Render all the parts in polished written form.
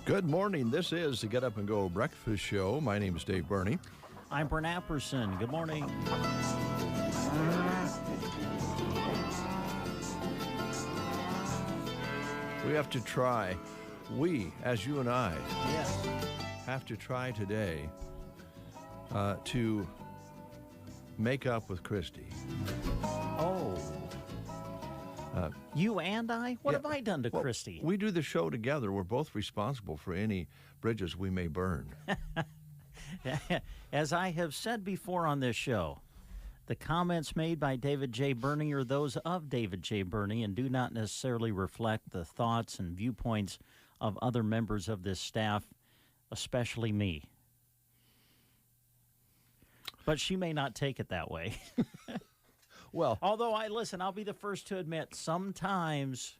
Good morning. This is the Get Up and Go Breakfast Show. My name is Dave Burney. I'm Brent Apperson. Good morning. We have to try, as you and I, Yes. have to try today to make up with Christy. Oh. You and I? What have I done to Well, Christy? We do the show together. We're both responsible for any bridges we may burn. As I have said before on this show, the comments made by David J. Burney are those of David J. Burney and do not necessarily reflect the thoughts and viewpoints of other members of this staff, especially me. But she may not take it that way. Well, although I'll be the first to admit, sometimes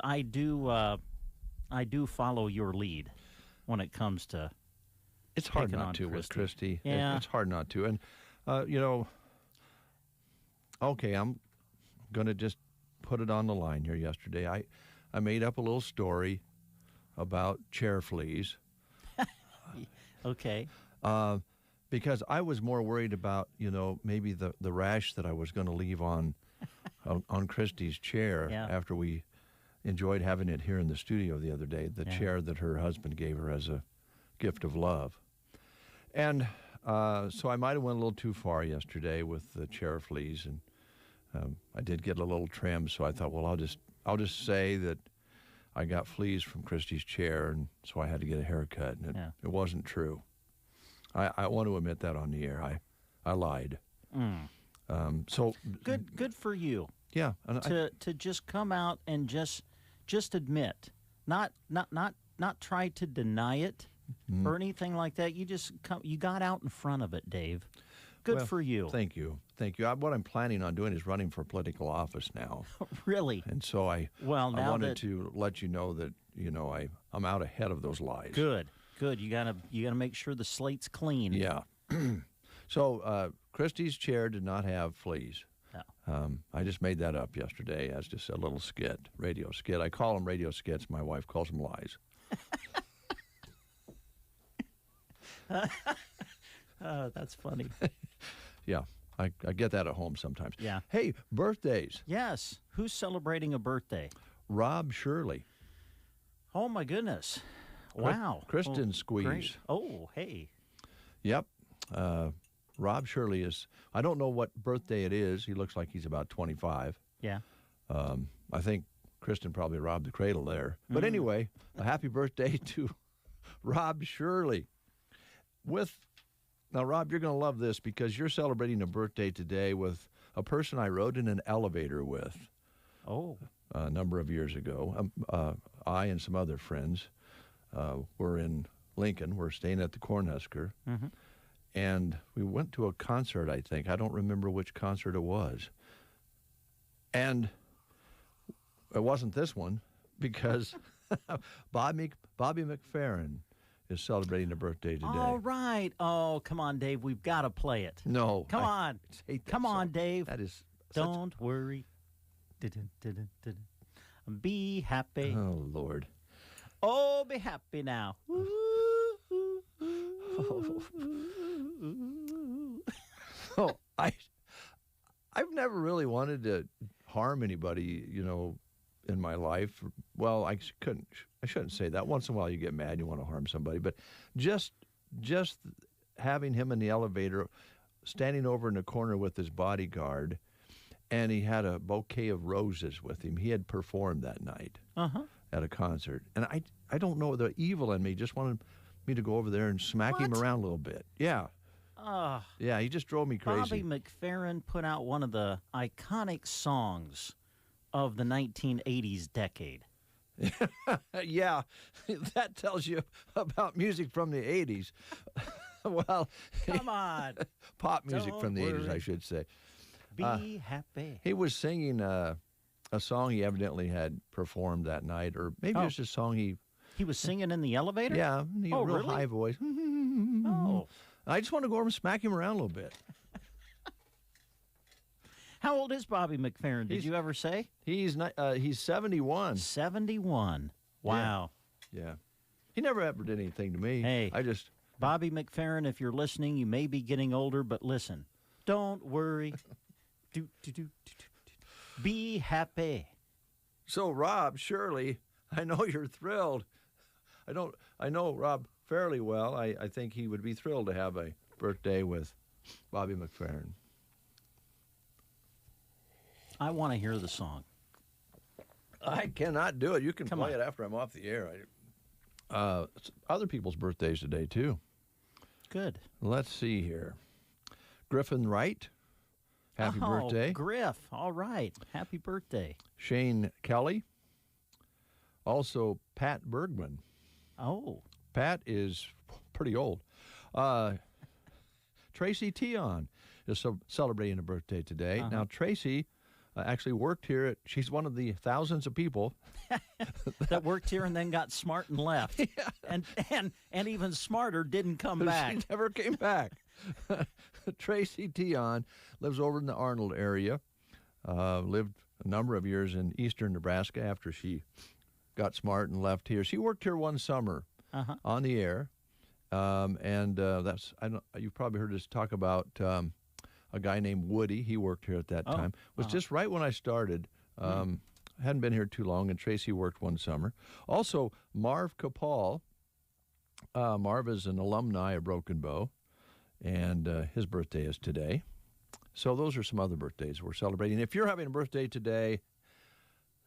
I do follow your lead when it comes to. It's hard not to with Christy. Yeah. It's hard not to. And, okay, I'm going to just put it on the line here yesterday. I made up a little story about chair fleas. Okay. Because I was more worried about, maybe the rash that I was going to leave on Christy's chair after we enjoyed having it here in the studio the other day, the chair that her husband gave her as a gift of love. And so I might have went a little too far yesterday with the chair fleas, and I did get a little trim, so I thought, well, I'll just say that I got fleas from Christy's chair, and so I had to get a haircut, and it wasn't true. I want to admit that on the air. I lied. So good for you. Yeah, to just come out and just admit, not try to deny it or anything like that. You got out in front of it, Dave. Good for you. Thank you. What I'm planning on doing is running for political office now. Really? And so I wanted to let you know that I'm out ahead of those lies. Good. You gotta make sure the slate's clean. Yeah. So Christy's chair did not have fleas. No. I just made that up yesterday as just a little skit, radio skit. I call them radio skits. My wife calls them lies. Oh, that's funny. Yeah, I get that at home sometimes. Yeah. Hey, birthdays. Yes. Who's celebrating a birthday? Rob Shirley. Oh, my goodness. Wow. Kristen Squeeze. Great. Oh, hey. Yep. Rob Shirley is, I don't know what birthday it is. He looks like he's about 25. Yeah. I think Kristen probably robbed the cradle there. But anyway, a happy birthday to Rob Shirley. Now, Rob, you're going to love this because you're celebrating a birthday today with a person I rode in an elevator with. Oh. A number of years ago. I and some other friends were in Lincoln. We're staying at the Cornhusker. Mm-hmm. And we went to a concert, I think. I don't remember which concert it was. And it wasn't this one because Bobby McFerrin is celebrating a birthday today. All right. Oh, come on, Dave. We've got to play it. No. Come on. Come on, Dave. That is... Don't worry. Be happy. Oh, Lord. Oh, be happy now. Oh, I've never really wanted to harm anybody, in my life. Well, I shouldn't say that. Once in a while you get mad, you want to harm somebody, but just having him in the elevator, standing over in the corner with his bodyguard, and he had a bouquet of roses with him. He had performed that night at a concert. And I don't know, the evil in me just wanted me to go over there and smack him around a little bit. Yeah. Yeah, he just drove me crazy. Bobby McFerrin put out one of the iconic songs of the 1980s decade. Yeah, that tells you about music from the 80s. Well, come on. Pop music from the 80s, I should say. Be happy. He was singing a song he evidently had performed that night, or maybe it was a song he He was singing in the elevator? Yeah, he had a real really? high voice. Oh. I just want to go over and smack him around a little bit. How old is Bobby McFerrin? Did you ever say? He's 71. 71. Wow. Yeah. He never ever did anything to me. Hey. Bobby McFerrin, if you're listening, you may be getting older, but listen, don't worry. Be happy. So, Rob, Shirley, I know you're thrilled. I know Rob fairly well. I think he would be thrilled to have a birthday with Bobby McFerrin. I want to hear the song. I cannot do it. You can play it after I'm off the air. Other people's birthdays today, too. Good. Let's see here. Griffin Wright, happy birthday. Griff, all right. Happy birthday. Shane Kelly. Also, Pat Bergman. Oh. Pat is pretty old. Tracy Tion is celebrating a birthday today. Now, Tracy actually worked here. She's one of the thousands of people that worked here and then got smart and left. Yeah. And even smarter, didn't come back. She never came back. Tracy Tion lives over in the Arnold area. Lived a number of years in eastern Nebraska after she got smart and left here. She worked here one summer on the air. You've probably heard us talk about a guy named Woody. He worked here at that time. It was just right when I started. Hadn't been here too long, and Tracy worked one summer. Also, Marv Capal. Marv is an alumni of Broken Bow, and his birthday is today. So those are some other birthdays we're celebrating. If you're having a birthday today,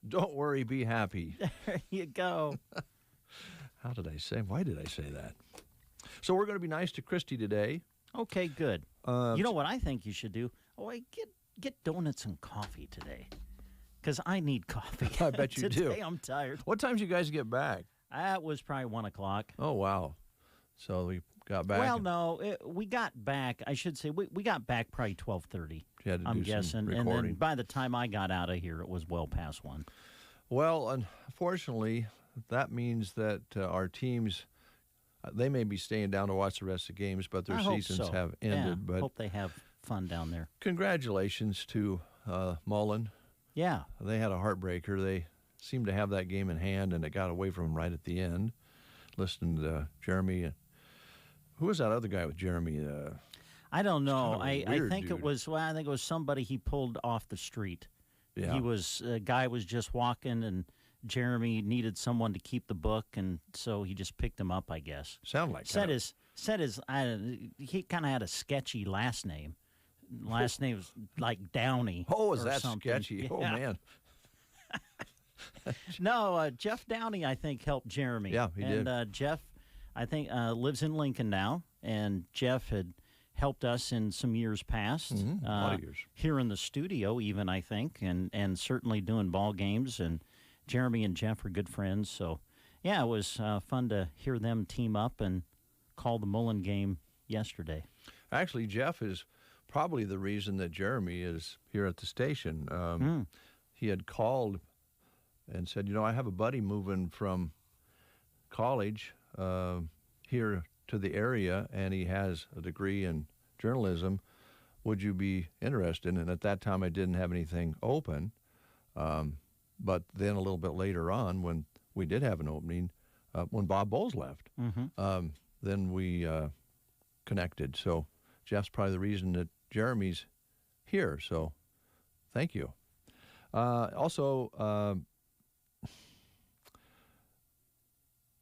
don't worry, be happy. There you go. Why did I say that? So we're going to be nice to Christy today. Okay, good. You know what I think you should do? Get donuts and coffee today, because I need coffee. I bet you do. Today I'm tired. What time did you guys get back? That was probably 1 o'clock. Oh, wow. So we got back. Well, no, we got back. I should say we got back probably 12:30. I'm guessing, and then by the time I got out of here, it was well past 1. Well, unfortunately, that means that our teams, they may be staying down to watch the rest of the games, but their seasons have ended. Yeah, but hope they have fun down there. Congratulations to Mullen. Yeah. They had a heartbreaker. They seemed to have that game in hand, and it got away from them right at the end. Listening to Jeremy. Who was that other guy with Jeremy? I don't know. I think dude. it was. Well, I think it was somebody he pulled off the street. Yeah. A guy was just walking, and Jeremy needed someone to keep the book, and so he just picked him up, I guess. Sound like he kind of had a sketchy last name. Last name was like Downey. Oh, is that something. sketchy? Yeah. Oh, man. No, Jeff Downey, I think, helped Jeremy. Yeah, he did. And Jeff, I think, lives in Lincoln now, and Jeff had helped us in some years past. A lot of years. Here in the studio, even, I think, and certainly doing ball games. And Jeremy and Jeff are good friends. So, yeah, it was fun to hear them team up and call the Mullen game yesterday. Actually, Jeff is probably the reason that Jeremy is here at the station. He had called and said, I have a buddy moving from college here to the area, and he has a degree in journalism. Would you be interested? And at that time, I didn't have anything open. But then a little bit later on, when we did have an opening, when Bob Bowles left, then we connected. So Jeff's probably the reason that Jeremy's here. So thank you. Also,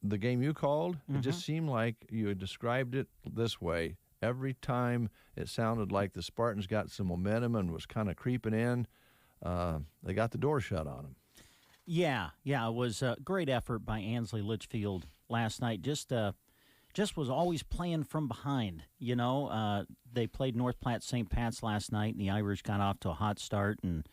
the game you called, it just seemed like you had described it this way. Every time it sounded like the Spartans got some momentum and was kind of creeping in, they got the door shut on them. Yeah, it was a great effort by Ansley Litchfield last night. Just was always playing from behind. They played North Platte St. Pat's last night, and the Irish got off to a hot start, and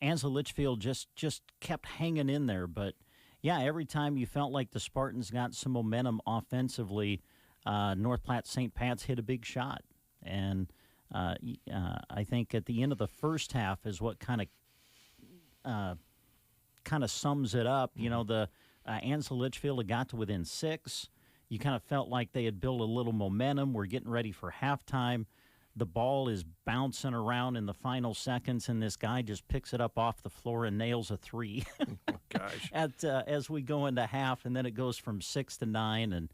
Ansley Litchfield just kept hanging in there. But yeah, every time you felt like the Spartans got some momentum offensively, North Platte St. Pat's hit a big shot. And I think at the end of the first half is what kind of sums it up. The Ansley Litchfield had got to within 6. You kind of felt like they had built a little momentum. We're getting ready for halftime. The ball is bouncing around in the final seconds, and this guy just picks it up off the floor and nails a 3. Oh, gosh. As we go into half, and then it goes from 6 to 9.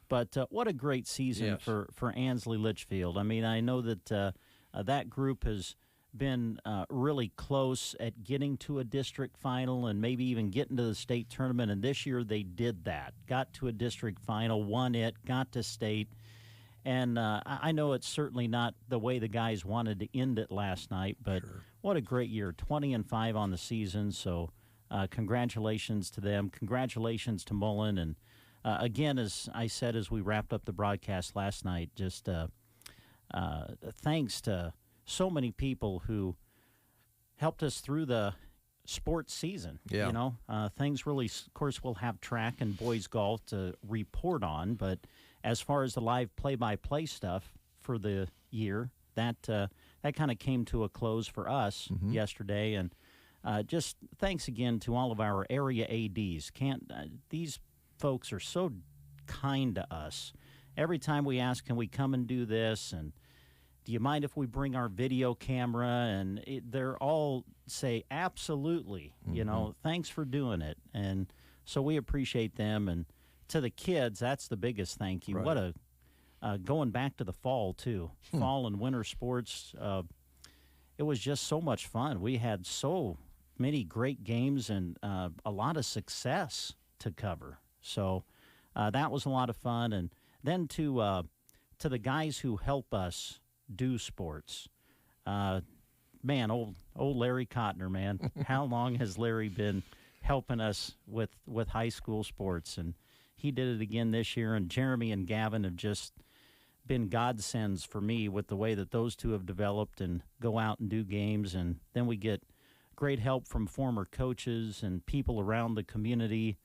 But what a great season for Ansley Litchfield. I mean, I know that that group has been really close at getting to a district final and maybe even getting to the state tournament, and this year they did that. Got to a district final, won it, got to state. And I know it's certainly not the way the guys wanted to end it last night, but what a great year, 20-5 on the season. So congratulations to them. Congratulations to Mullen. And again, as I said as we wrapped up the broadcast last night, just thanks to so many people who helped us through the sports season. Yeah. You know, things really, of course, we'll have track and boys golf to report on, but as far as the live play-by-play stuff for the year, that kind of came to a close for us yesterday. And just thanks again to all of our area ADs. These folks are so kind to us. Every time we ask, can we come and do this? And do you mind if we bring our video camera? And they're all say, absolutely. You know, thanks for doing it. And so we appreciate them. And to the kids, that's the biggest thank you. Right. What going back to the fall, too. Fall and winter sports, it was just so much fun. We had so many great games and a lot of success to cover. So that was a lot of fun. And then to the guys who help us do sports, man, old Larry Cotner, man. How long has Larry been helping us with high school sports? And he did it again this year, and Jeremy and Gavin have just been godsends for me with the way that those two have developed and go out and do games. And then we get great help from former coaches and people around the community.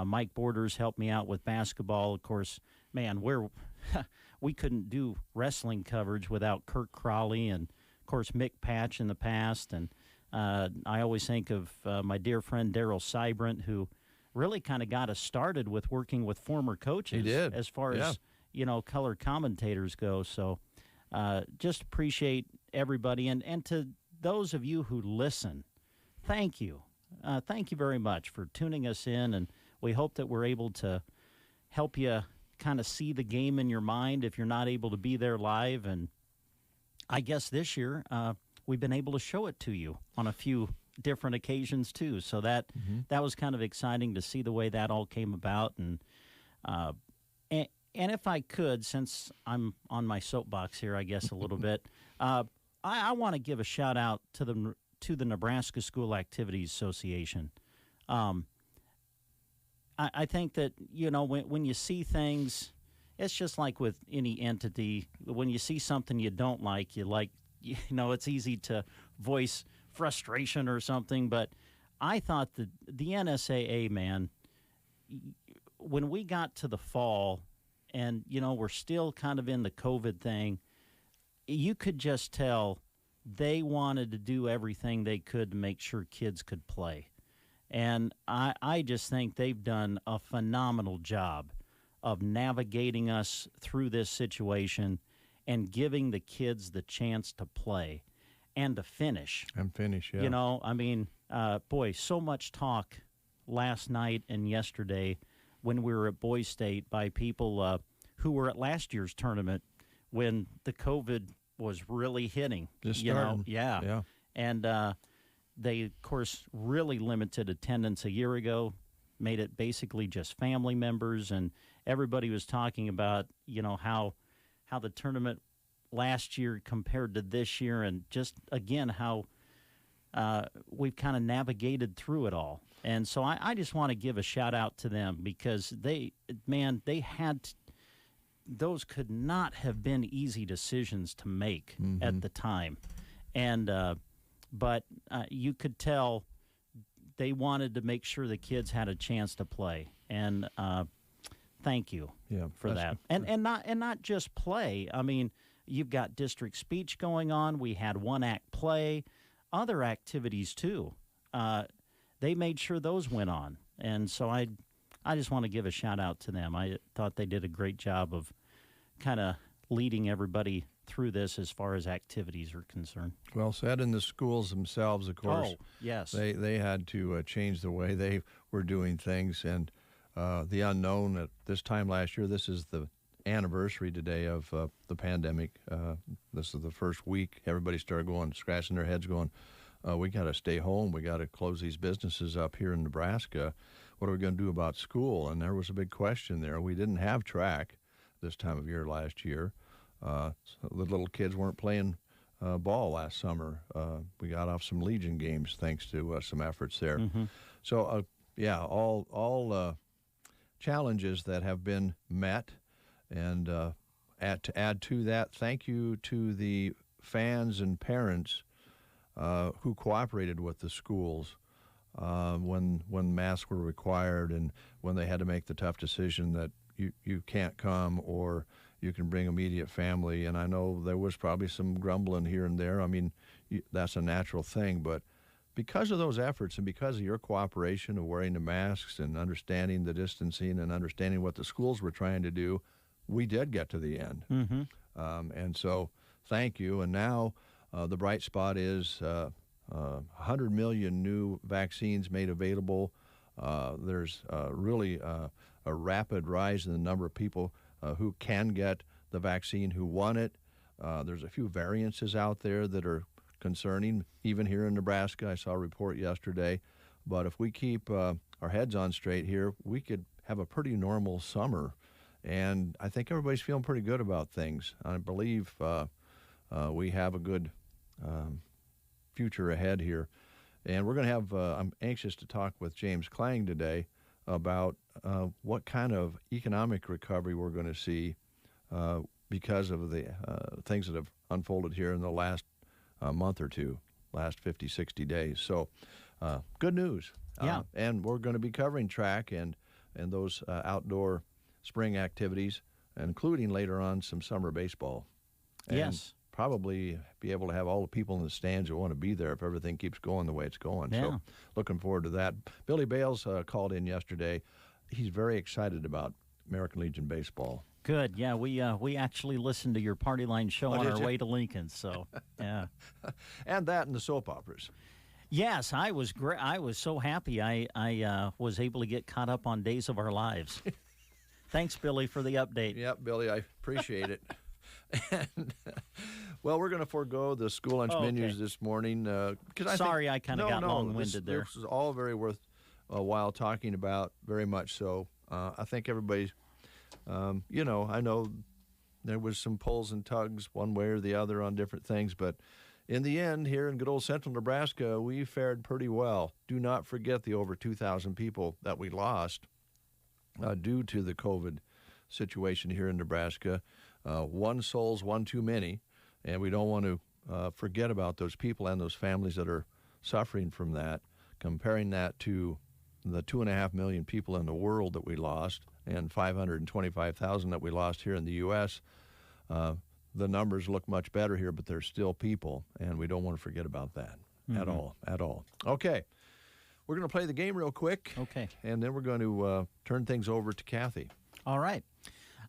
Mike Borders helped me out with basketball. Of course, man, we couldn't do wrestling coverage without Kirk Crawley and, of course, Mick Patch in the past. And I always think of my dear friend Daryl Sybrant, who really kind of got us started with working with former coaches. He did. As far as, you know, color commentators go. So just appreciate everybody. And to those of you who listen, thank you. Thank you very much for tuning us in. And we hope that we're able to help you kind of see the game in your mind if you're not able to be there live. And I guess this year we've been able to show it to you on a few different occasions too, so that was kind of exciting to see the way that all came about. And if I could, since I'm on my soapbox here, I guess a little bit, I want to give a shout out to the Nebraska School Activities Association. I think that, you know, when you see things, it's just like with any entity. When you see something you don't like, you know, it's easy to voice frustration or something, but I thought that the NSAA, man, when we got to the fall and, you know, we're still kind of in the COVID thing, you could just tell they wanted to do everything they could to make sure kids could play. And I just think they've done a phenomenal job of navigating us through this situation and giving the kids the chance to play and to finish. And finish, yeah. You know, I mean, boy, so much talk last night and yesterday when we were at Boys State by people who were at last year's tournament when the COVID was really hitting. Just you starting. know, yeah. And they, of course, really limited attendance a year ago, made it basically just family members, and everybody was talking about, you know, how the tournament last year compared to this year, and just, again, how we've kind of navigated through it all. And so I just want to give a shout-out to them because they had those could not have been easy decisions to make at the time. And but you could tell they wanted to make sure the kids had a chance to play. And thank you for that. And not just play. I mean, you've got district speech going on. We had one-act play, other activities too. They made sure those went on. And so I I just want to give a shout out to them. I thought they did a great job of kind of leading everybody through this as far as activities are concerned. Well said. And the schools themselves, of course. Oh, yes. They had to change the way they were doing things. And the unknown at this time last year, this is the anniversary today of the pandemic. This is the first week. Everybody started scratching their heads going, we got to stay home. We got to close these businesses up here in Nebraska. What are we going to do about school? And there was a big question there. We didn't have track this time of year last year. So the little kids weren't playing ball last summer. We got off some Legion games thanks to some efforts there. Mm-hmm. So, all challenges that have been met. And to add to that, thank you to the fans and parents who cooperated with the schools when masks were required and when they had to make the tough decision that you can't come or you can bring immediate family. And I know there was probably some grumbling here and there. I mean, that's a natural thing. But because of those efforts and because of your cooperation of wearing the masks and understanding the distancing and understanding what the schools were trying to do, we did get to the end. Mm-hmm. And so thank you. And now the bright spot is 100 million new vaccines made available. There's really a rapid rise in the number of people who can get the vaccine, who want it. There's a few variances out there that are concerning, even here in Nebraska. I saw a report yesterday. But if we keep our heads on straight here, we could have a pretty normal summer. And I think everybody's feeling pretty good about things. I believe we have a good future ahead here. And we're going to have, I'm anxious to talk with James Klang today about what kind of economic recovery we're going to see because of the things that have unfolded here in the last month or two, last 50, 60 days. So good news. Yeah. And we're going to be covering track and those outdoor spring activities, including later on some summer baseball. And yes. Probably be able to have all the people in the stands who want to be there if everything keeps going the way it's going. Yeah. So looking forward to that. Billy Bales called in yesterday. He's very excited about American Legion baseball. Good. Yeah, we actually listened to your Party Line show on our way to Lincoln. So, yeah. And that and the soap operas. Yes, I was great. I was so happy I was able to get caught up on Days of Our Lives. Thanks, Billy, for the update. Yep, Billy, I appreciate it. And, well, we're going to forego the school lunch menus this morning. Sorry, I kind of got long-winded there. This is all very worth a while talking about, very much so. I think everybody's, I know there was some pulls and tugs one way or the other on different things, but in the end, here in good old central Nebraska, we fared pretty well. Do not forget the over 2,000 people that we lost due to the COVID situation here in Nebraska. One soul's one too many, and we don't want to forget about those people and those families that are suffering from that. Comparing that to the 2.5 million people in the world that we lost and 525,000 that we lost here in the U.S., the numbers look much better here, but there's still people, and we don't want to forget about that at all. Okay. We're going to play the game real quick. Okay. And then we're going to turn things over to Kathy. All right.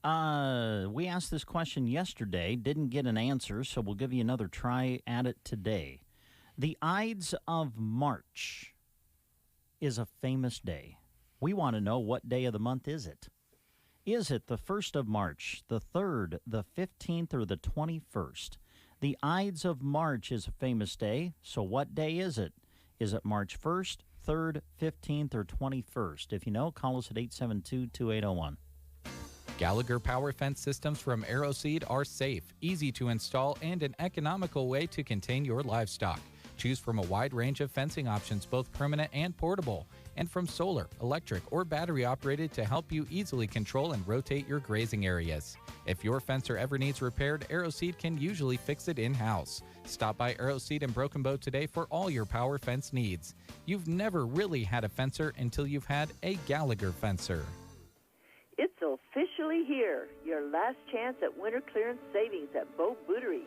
We asked this question yesterday, didn't get an answer, so we'll give you another try at it today. The Ides of March is a famous day. We want to know, what day of the month is it? Is it the 1st of March, the 3rd, the 15th, or the 21st? The Ides of March is a famous day, so what day is it? Is it March 1st, 3rd, 15th, or 21st? If you know, call us at 872-2801. Gallagher Power Fence Systems from AeroSeed are safe, easy to install, and an economical way to contain your livestock. Choose from a wide range of fencing options, both permanent and portable, and from solar, electric, or battery operated to help you easily control and rotate your grazing areas. If your fencer ever needs repaired, AeroSeed can usually fix it in-house. Stop by AeroSeed in Broken Bow today for all your power fence needs. You've never really had a fencer until you've had a Gallagher fencer. It's officially here, your last chance at winter clearance savings at Bo Bootery.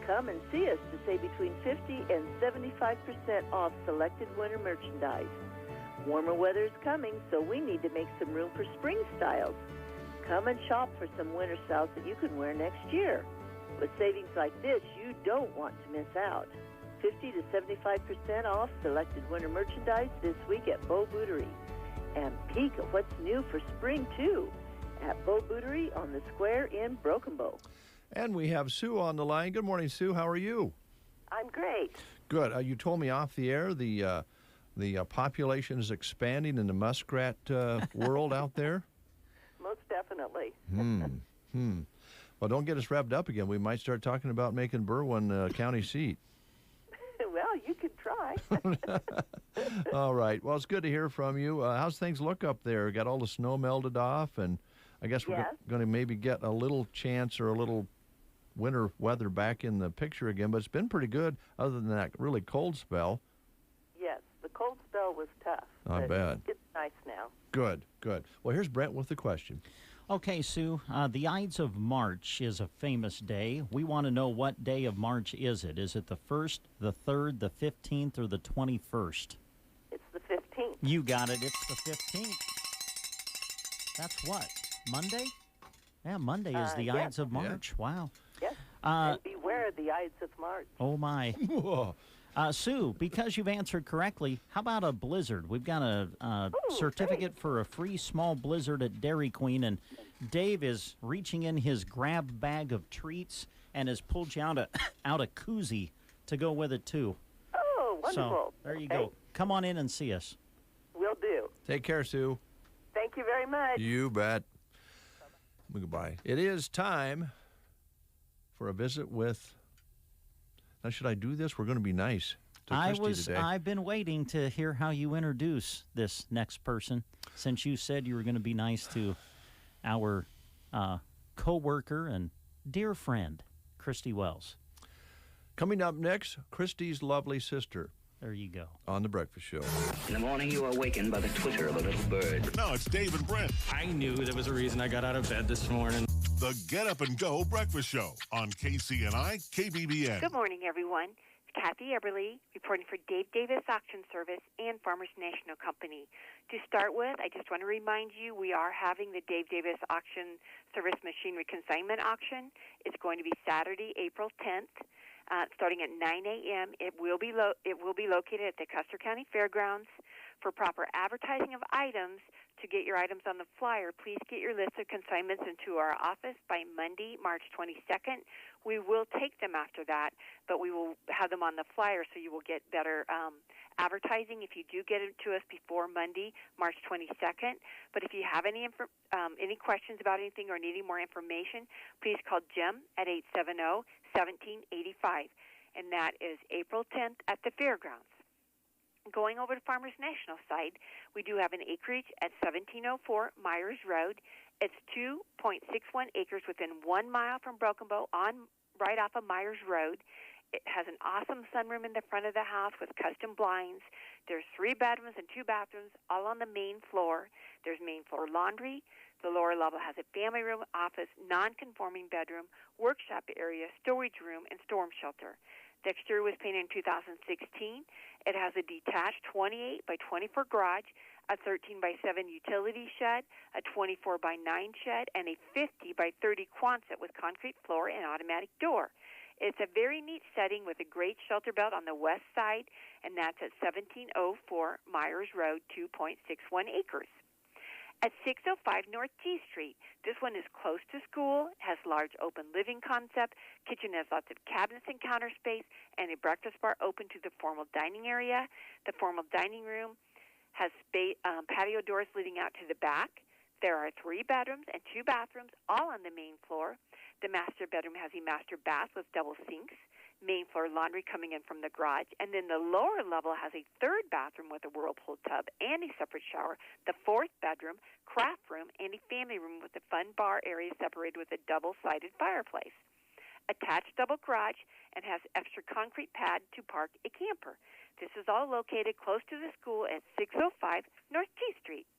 Come and see us to save between 50 and 75% off selected winter merchandise. Warmer weather is coming, so we need to make some room for spring styles. Come and shop for some winter styles that you can wear next year. With savings like this, you don't want to miss out. 50 to 75% off selected winter merchandise this week at Beau Bouderie. And peek at what's new for spring, too, at Beau Bouderie on the Square in Broken Bow. And we have Sue on the line. Good morning, Sue. How are you? I'm great. Good. You told me off the air the population is expanding in the muskrat world out there. Most definitely. Well, don't get us revved up again. We might start talking about making Berwyn county seat. Well, you could try. All right. Well, it's good to hear from you. How's things look up there? Got all the snow melted off, and I guess we're going to maybe get a little chance or a little winter weather back in the picture again, but it's been pretty good other than that really cold spell. Yes, the cold spell was tough. I bet. It's nice now. Good, good. Well, here's Brent with the question. Okay, Sue, the Ides of March is a famous day. We want to know what day of March is it? Is it the 1st, the 3rd, the 15th, or the 21st? It's the 15th. You got it. It's the 15th. That's what? Monday? Yeah, Monday is the Ides of March. Yeah. Wow. Yes. And beware the Ides of March. Oh, my. Sue, because you've answered correctly, how about a blizzard? We've got a certificate for a free small blizzard at Dairy Queen, and Dave is reaching in his grab bag of treats and has pulled you out a koozie to go with it, too. Oh, wonderful. So, there you go. Come on in and see us. Will do. Take care, Sue. Thank you very much. You bet. Goodbye. It is time for a visit with... Now, should I do this? We're going to be nice to Christy today. I've been waiting to hear how you introduce this next person, since you said you were going to be nice to our co-worker and dear friend, Christy Wells. Coming up next, Christy's lovely sister. There you go. On The Breakfast Show. In the morning, you are awakened by the twitter of a little bird. No, it's Dave and Brent. I knew there was a reason I got out of bed this morning. The Get Up and Go Breakfast Show on KCNI KBBN. Good morning, everyone. It's Kathy Eberly reporting for Dave Davis Auction Service and Farmers National Company. To start with, I just want to remind you we are having the Dave Davis Auction Service Machinery Consignment Auction. It's going to be Saturday, April 10th. Starting at 9 a.m. It will be located at the Custer County Fairgrounds. For proper advertising of items, to get your items on the flyer, please get your list of consignments into our office by Monday, March 22nd. We will take them after that, but we will have them on the flyer so you will get better advertising if you do get it to us before Monday, March 22nd. But if you have any questions about anything or needing more information, please call Jim at 870-1785, and that is April 10th at the Fairgrounds. Going over to Farmers National side, we do have an acreage at 1704 Myers Road. It's 2.61 acres within 1 mile from Broken Bow right off of Myers Road. It has an awesome sunroom in the front of the house with custom blinds. There's 3 bedrooms and 2 bathrooms, all on the main floor. There's main floor laundry. The lower level has a family room, office, non-conforming bedroom, workshop area, storage room, and storm shelter. The exterior was painted in 2016. It has a detached 28 by 24 garage, a 13 by 7 utility shed, a 24 by 9 shed, and a 50 by 30 Quonset with concrete floor and automatic door. It's a very neat setting with a great shelter belt on the west side, and that's at 1704 Myers Road, 2.61 acres. At 605 North G Street, this one is close to school, has large open living concept, kitchen has lots of cabinets and counter space, and a breakfast bar open to the formal dining area. The formal dining room has patio doors leading out to the back. There are 3 bedrooms and 2 bathrooms, all on the main floor. The master bedroom has a master bath with double sinks, main floor laundry coming in from the garage, and then the lower level has a 3rd bathroom with a whirlpool tub and a separate shower, the 4th bedroom, craft room, and a family room with a fun bar area separated with a double-sided fireplace. Attached double garage and has extra concrete pad to park a camper. This is all located close to the school at 605 North G Street.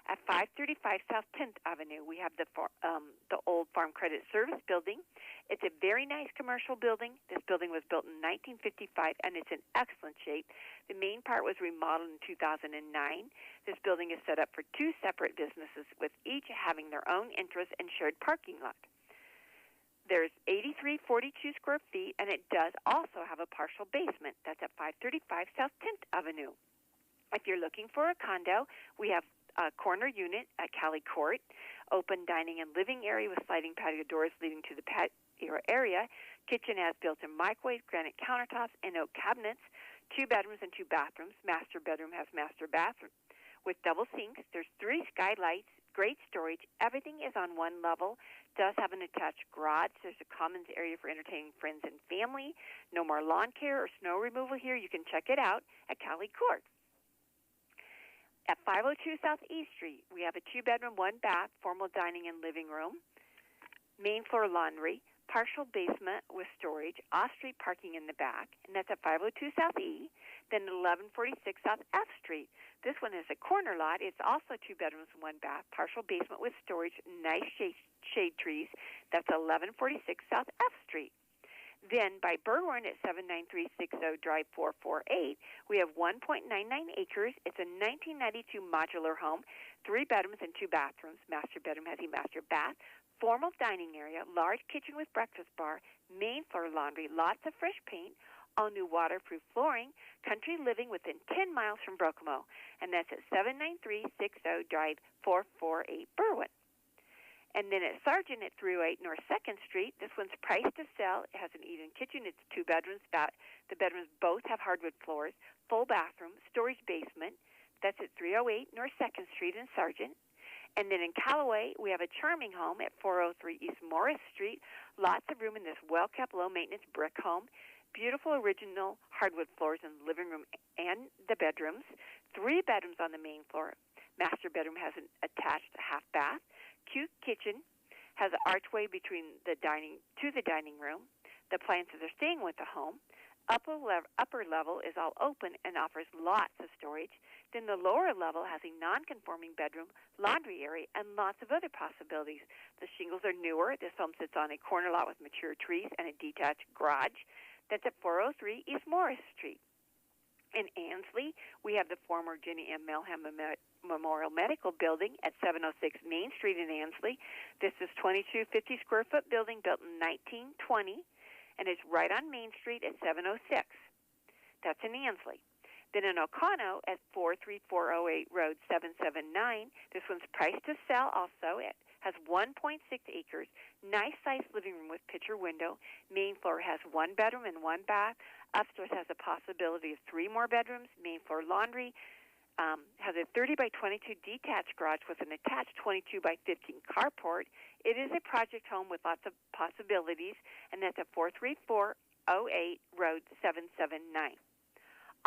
At 535 South 10th Avenue, we have the old Farm Credit Service building. It's a very nice commercial building. This building was built in 1955, and it's in excellent shape. The main part was remodeled in 2009. This building is set up for two separate businesses, with each having their own interests and shared parking lot. There's 8342 square feet, and it does also have a partial basement. That's at 535 South 10th Avenue. If you're looking for a condo, we have a corner unit at Cali Court, open dining and living area with sliding patio doors leading to the patio area. Kitchen has built-in microwave, granite countertops, and oak cabinets. 2 bedrooms and 2 bathrooms. Master bedroom has master bathroom with double sinks. There's 3 skylights. Great storage. Everything is on one level. Does have an attached garage. There's a commons area for entertaining friends and family. No more lawn care or snow removal here. You can check it out at Cali Court. At 502 South East Street, we have a 2-bedroom, 1-bath, formal dining and living room, main floor laundry, partial basement with storage, off-street parking in the back, and that's at 502 South E, then 1146 South F Street. This one is a corner lot. It's also 2 bedrooms and 1 bath, partial basement with storage, nice shade trees. That's 1146 South F Street. Then by Berwyn at 79360 Drive 448, we have 1.99 acres. It's a 1992 modular home, 3 bedrooms and 2 bathrooms. Master bedroom has a master bath, formal dining area, large kitchen with breakfast bar, main floor laundry, lots of fresh paint, all new waterproof flooring, country living within 10 miles from Brokomo. And that's at 79360 Drive 448 Berwyn. And then at Sargent at 308 North 2nd Street, this one's priced to sell. It has an eat-in kitchen. It's 2 bedrooms. The bedrooms both have hardwood floors, full bathroom, storage basement. That's at 308 North 2nd Street in Sargent. And then in Callaway, we have a charming home at 403 East Morris Street. Lots of room in this well-kept, low-maintenance brick home. Beautiful original hardwood floors in the living room and the bedrooms. 3 bedrooms on the main floor. Master bedroom has an attached half bath. Cute kitchen, has an archway between the dining room. The appliances are staying with the home. Upper level is all open and offers lots of storage. Then the lower level has a non-conforming bedroom, laundry area, and lots of other possibilities. The shingles are newer. This home sits on a corner lot with mature trees and a detached garage. That's at 403 East Morris Street. In Ansley, we have the former Jenny M. Melham Memorial Medical Building at 706 Main Street in Ansley. This is 2250 square foot building built in 1920, and it's right on Main Street at 706. That's in Ansley. Then in Oconto at 43408 Road 779, this one's priced to sell also. It has 1.6 acres, nice-sized living room with picture window. Main floor has 1 bedroom and 1 bath. Upstairs has a possibility of 3 more bedrooms. Main floor laundry. Has a 30 by 22 detached garage with an attached 22 by 15 carport. It is a project home with lots of possibilities, and that's at 43408 Road 779.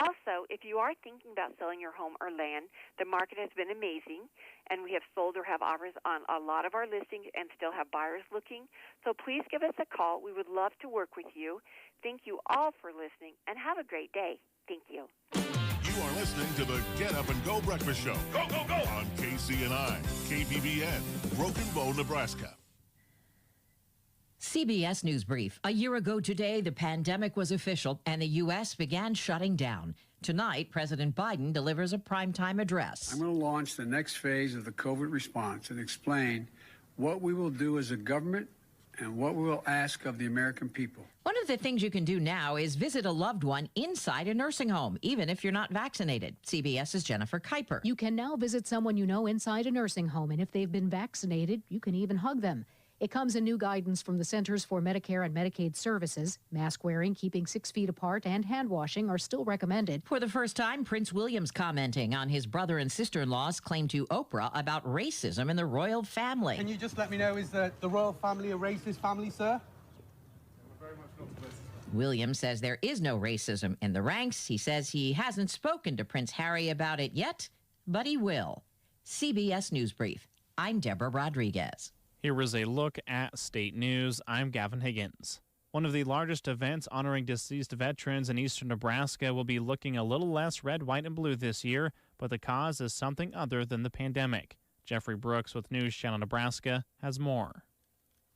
Also, if you are thinking about selling your home or land, the market has been amazing, and we have sold or have offers on a lot of our listings and still have buyers looking. So please give us a call. We would love to work with you. Thank you all for listening, and have a great day. Thank you. You are listening to the Get Up and Go Breakfast Show. Go, go, go! On KCNI, KBBN, Broken Bow, Nebraska. CBS News Brief. A year ago today, the pandemic was official and the U.S. began shutting down. Tonight, President Biden delivers a primetime address. I'm going to launch the next phase of the COVID response and explain what we will do as a government and what we will ask of the American people. One of the things you can do now is visit a loved one inside a nursing home, even if you're not vaccinated. CBS's Jennifer Kuiper. You can now visit someone you know inside a nursing home, and if they've been vaccinated, you can even hug them. It comes in new guidance from the Centers for Medicare and Medicaid Services. Mask wearing, keeping 6 feet apart, and hand washing are still recommended. For the first time, Prince William's commenting on his brother and sister-in-law's claim to Oprah about racism in the royal family. Can you just let me know, is the royal family a racist family, sir? We're very much not racist. William says there is no racism in the ranks. He says he hasn't spoken to Prince Harry about it yet, but he will. CBS News Brief. I'm Deborah Rodriguez. Here is a look at state news. I'm Gavin Higgins. One of the largest events honoring deceased veterans in eastern Nebraska will be looking a little less red, white, and blue this year, but the cause is something other than the pandemic. Jeffrey Brooks with News Channel Nebraska has more.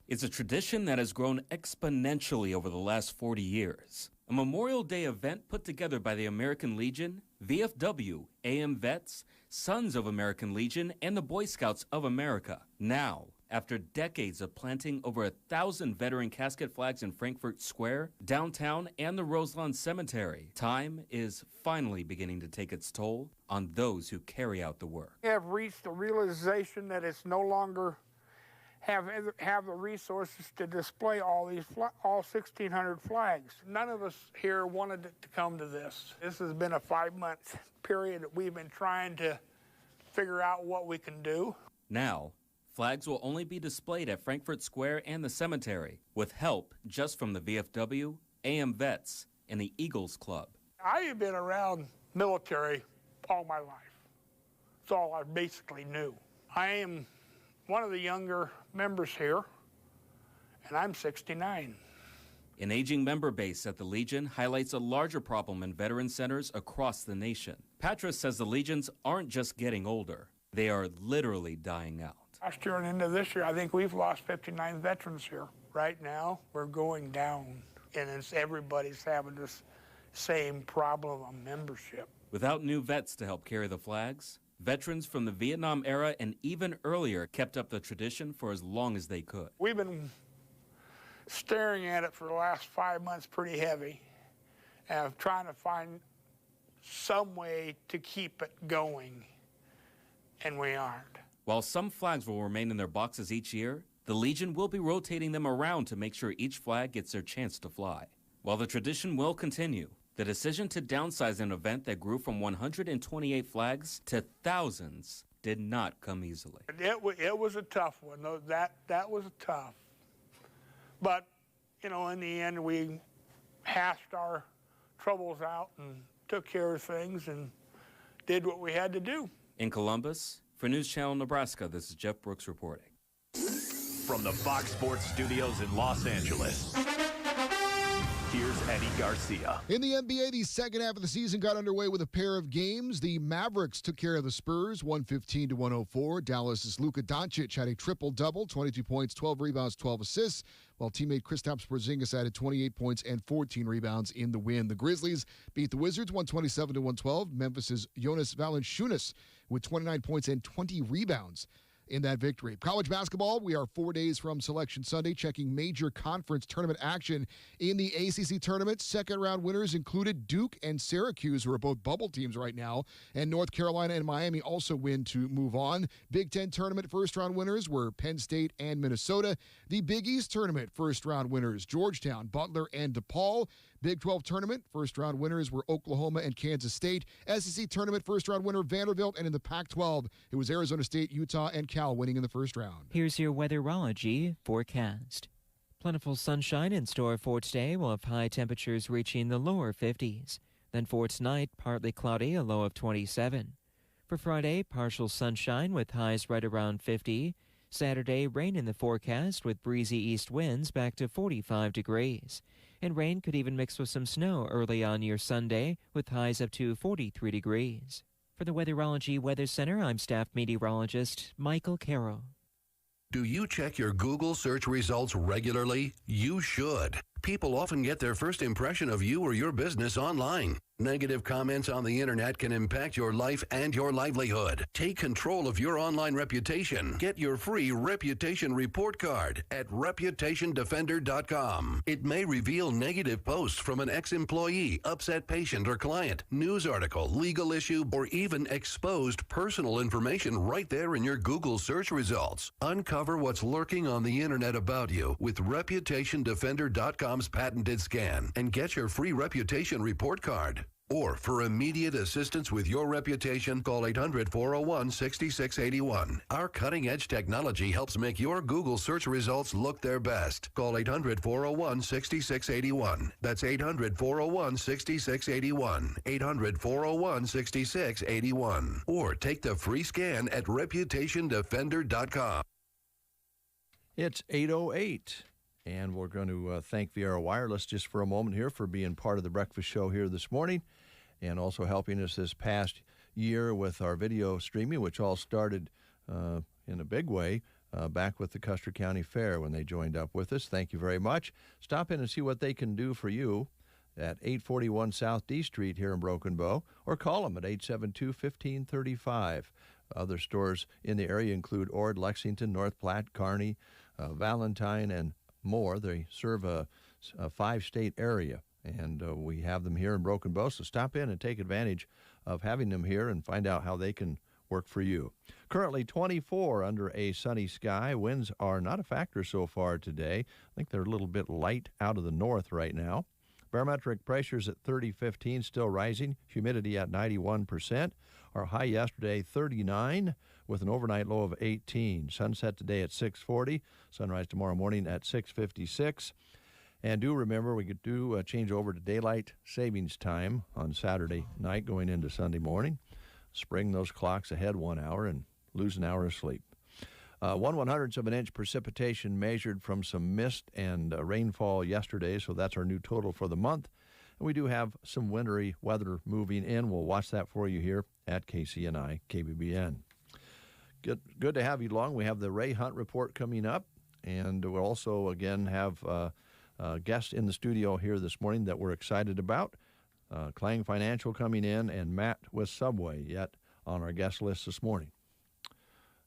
It's a tradition that has grown exponentially over the last 40 years. A Memorial Day event put together by the American Legion, VFW, AM Vets, Sons of American Legion, and the Boy Scouts of America. Now, after decades of planting over 1,000 veteran casket flags in Frankfurt Square, downtown, and the Roselawn Cemetery, time is finally beginning to take its toll on those who carry out the work. We have reached the realization that it's no longer have the resources to display all 1,600 flags. None of us here wanted it to come to this. This has been a 5-month period that we've been trying to figure out what we can do. Now, flags will only be displayed at Frankfurt Square and the cemetery, with help just from the VFW, AM Vets, and the Eagles Club. I have been around military all my life. That's all I basically knew. I am one of the younger members here, and I'm 69. An aging member base at the Legion highlights a larger problem in veteran centers across the nation. Patras says the Legions aren't just getting older, they are literally dying out. Last year and into this year, I think we've lost 59 veterans here. Right now, we're going down, and everybody's having this same problem of membership. Without new vets to help carry the flags, veterans from the Vietnam era and even earlier kept up the tradition for as long as they could. We've been staring at it for the last 5 months pretty heavy, and trying to find some way to keep it going, and we aren't. While some flags will remain in their boxes each year, the Legion will be rotating them around to make sure each flag gets their chance to fly. While the tradition will continue, the decision to downsize an event that grew from 128 flags to thousands did not come easily. It was a tough one. That was tough. But, in the end, we hashed our troubles out and took care of things and did what we had to do. In Columbus, for News Channel Nebraska, this is Jeff Brooks reporting. From the Fox Sports Studios in Los Angeles, here's Eddie Garcia. In the NBA, the second half of the season got underway with a pair of games. The Mavericks took care of the Spurs, 115-104. Dallas' Luka Doncic had a triple-double, 22 points, 12 rebounds, 12 assists, while teammate Kristaps Porzingis added 28 points and 14 rebounds in the win. The Grizzlies beat the Wizards 127-112. Memphis' Jonas Valanciunas with 29 points and 20 rebounds in that victory. College basketball, we are 4 days from Selection Sunday, checking major conference tournament action in the ACC tournament. Second round winners included Duke and Syracuse, who are both bubble teams right now, and North Carolina and Miami also win to move on. Big Ten tournament first round winners were Penn State and Minnesota. The Big East tournament first round winners, Georgetown, Butler, and DePaul. Big 12 tournament first round winners were Oklahoma and Kansas State. SEC tournament first round winner Vanderbilt, and in the Pac-12 it was Arizona State, Utah, and Cal winning in the first round. Here's your Weatherology Forecast. Plentiful sunshine in store for today. We'll have high temperatures reaching the lower 50s. Then for tonight, partly cloudy, a low of 27. For Friday, partial sunshine with highs right around 50. Saturday, rain in the forecast with breezy east winds back to 45 degrees. And rain could even mix with some snow early on your Sunday with highs up to 43 degrees. For the Weatherology Weather Center, I'm staff meteorologist Michael Caro. Do you check your Google search results regularly? You should. People often get their first impression of you or your business online. Negative comments on the internet can impact your life and your livelihood. Take control of your online reputation. Get your free reputation report card at reputationdefender.com. It may reveal negative posts from an ex-employee, upset patient or client, news article, legal issue, or even exposed personal information right there in your Google search results. Uncover what's lurking on the internet about you with reputationdefender.com's patented scan and get your free reputation report card. Or for immediate assistance with your reputation, call 800-401-6681. Our cutting-edge technology helps make your Google search results look their best. Call 800-401-6681. That's 800-401-6681. 800-401-6681. Or take the free scan at reputationdefender.com. It's 8:08. And we're going to thank Viera Wireless just for a moment here for being part of the breakfast show here this morning and also helping us this past year with our video streaming, which all started in a big way back with the Custer County Fair when they joined up with us. Thank you very much. Stop in and see what they can do for you at 841 South D Street here in Broken Bow, or call them at 872-1535. Other stores in the area include Ord, Lexington, North Platte, Kearney, Valentine, and more. They serve a 5-state area, and we have them here in Broken Bow, so stop in and take advantage of having them here and find out how they can work for you. Currently 24 under a sunny sky. Winds are not a factor so far today. I think they're a little bit light out of the north right now. Barometric pressures at 30.15, still rising. Humidity at 91%. Our high yesterday, 39, with an overnight low of 18. Sunset today at 6:40. Sunrise tomorrow morning at 6:56. And do remember, we could do change over to daylight savings time on Saturday night going into Sunday morning. Spring those clocks ahead 1 hour and lose an hour of sleep. 1/100th of an inch precipitation measured from some mist and rainfall yesterday, so that's our new total for the month. And we do have some wintry weather moving in. We'll watch that for you here at KCNI KBBN. Good to have you along. We have the Ray Hunt Report coming up, and we'll also, again, have guests in the studio here this morning that we're excited about. Clang Financial coming in, and Matt with Subway yet on our guest list this morning.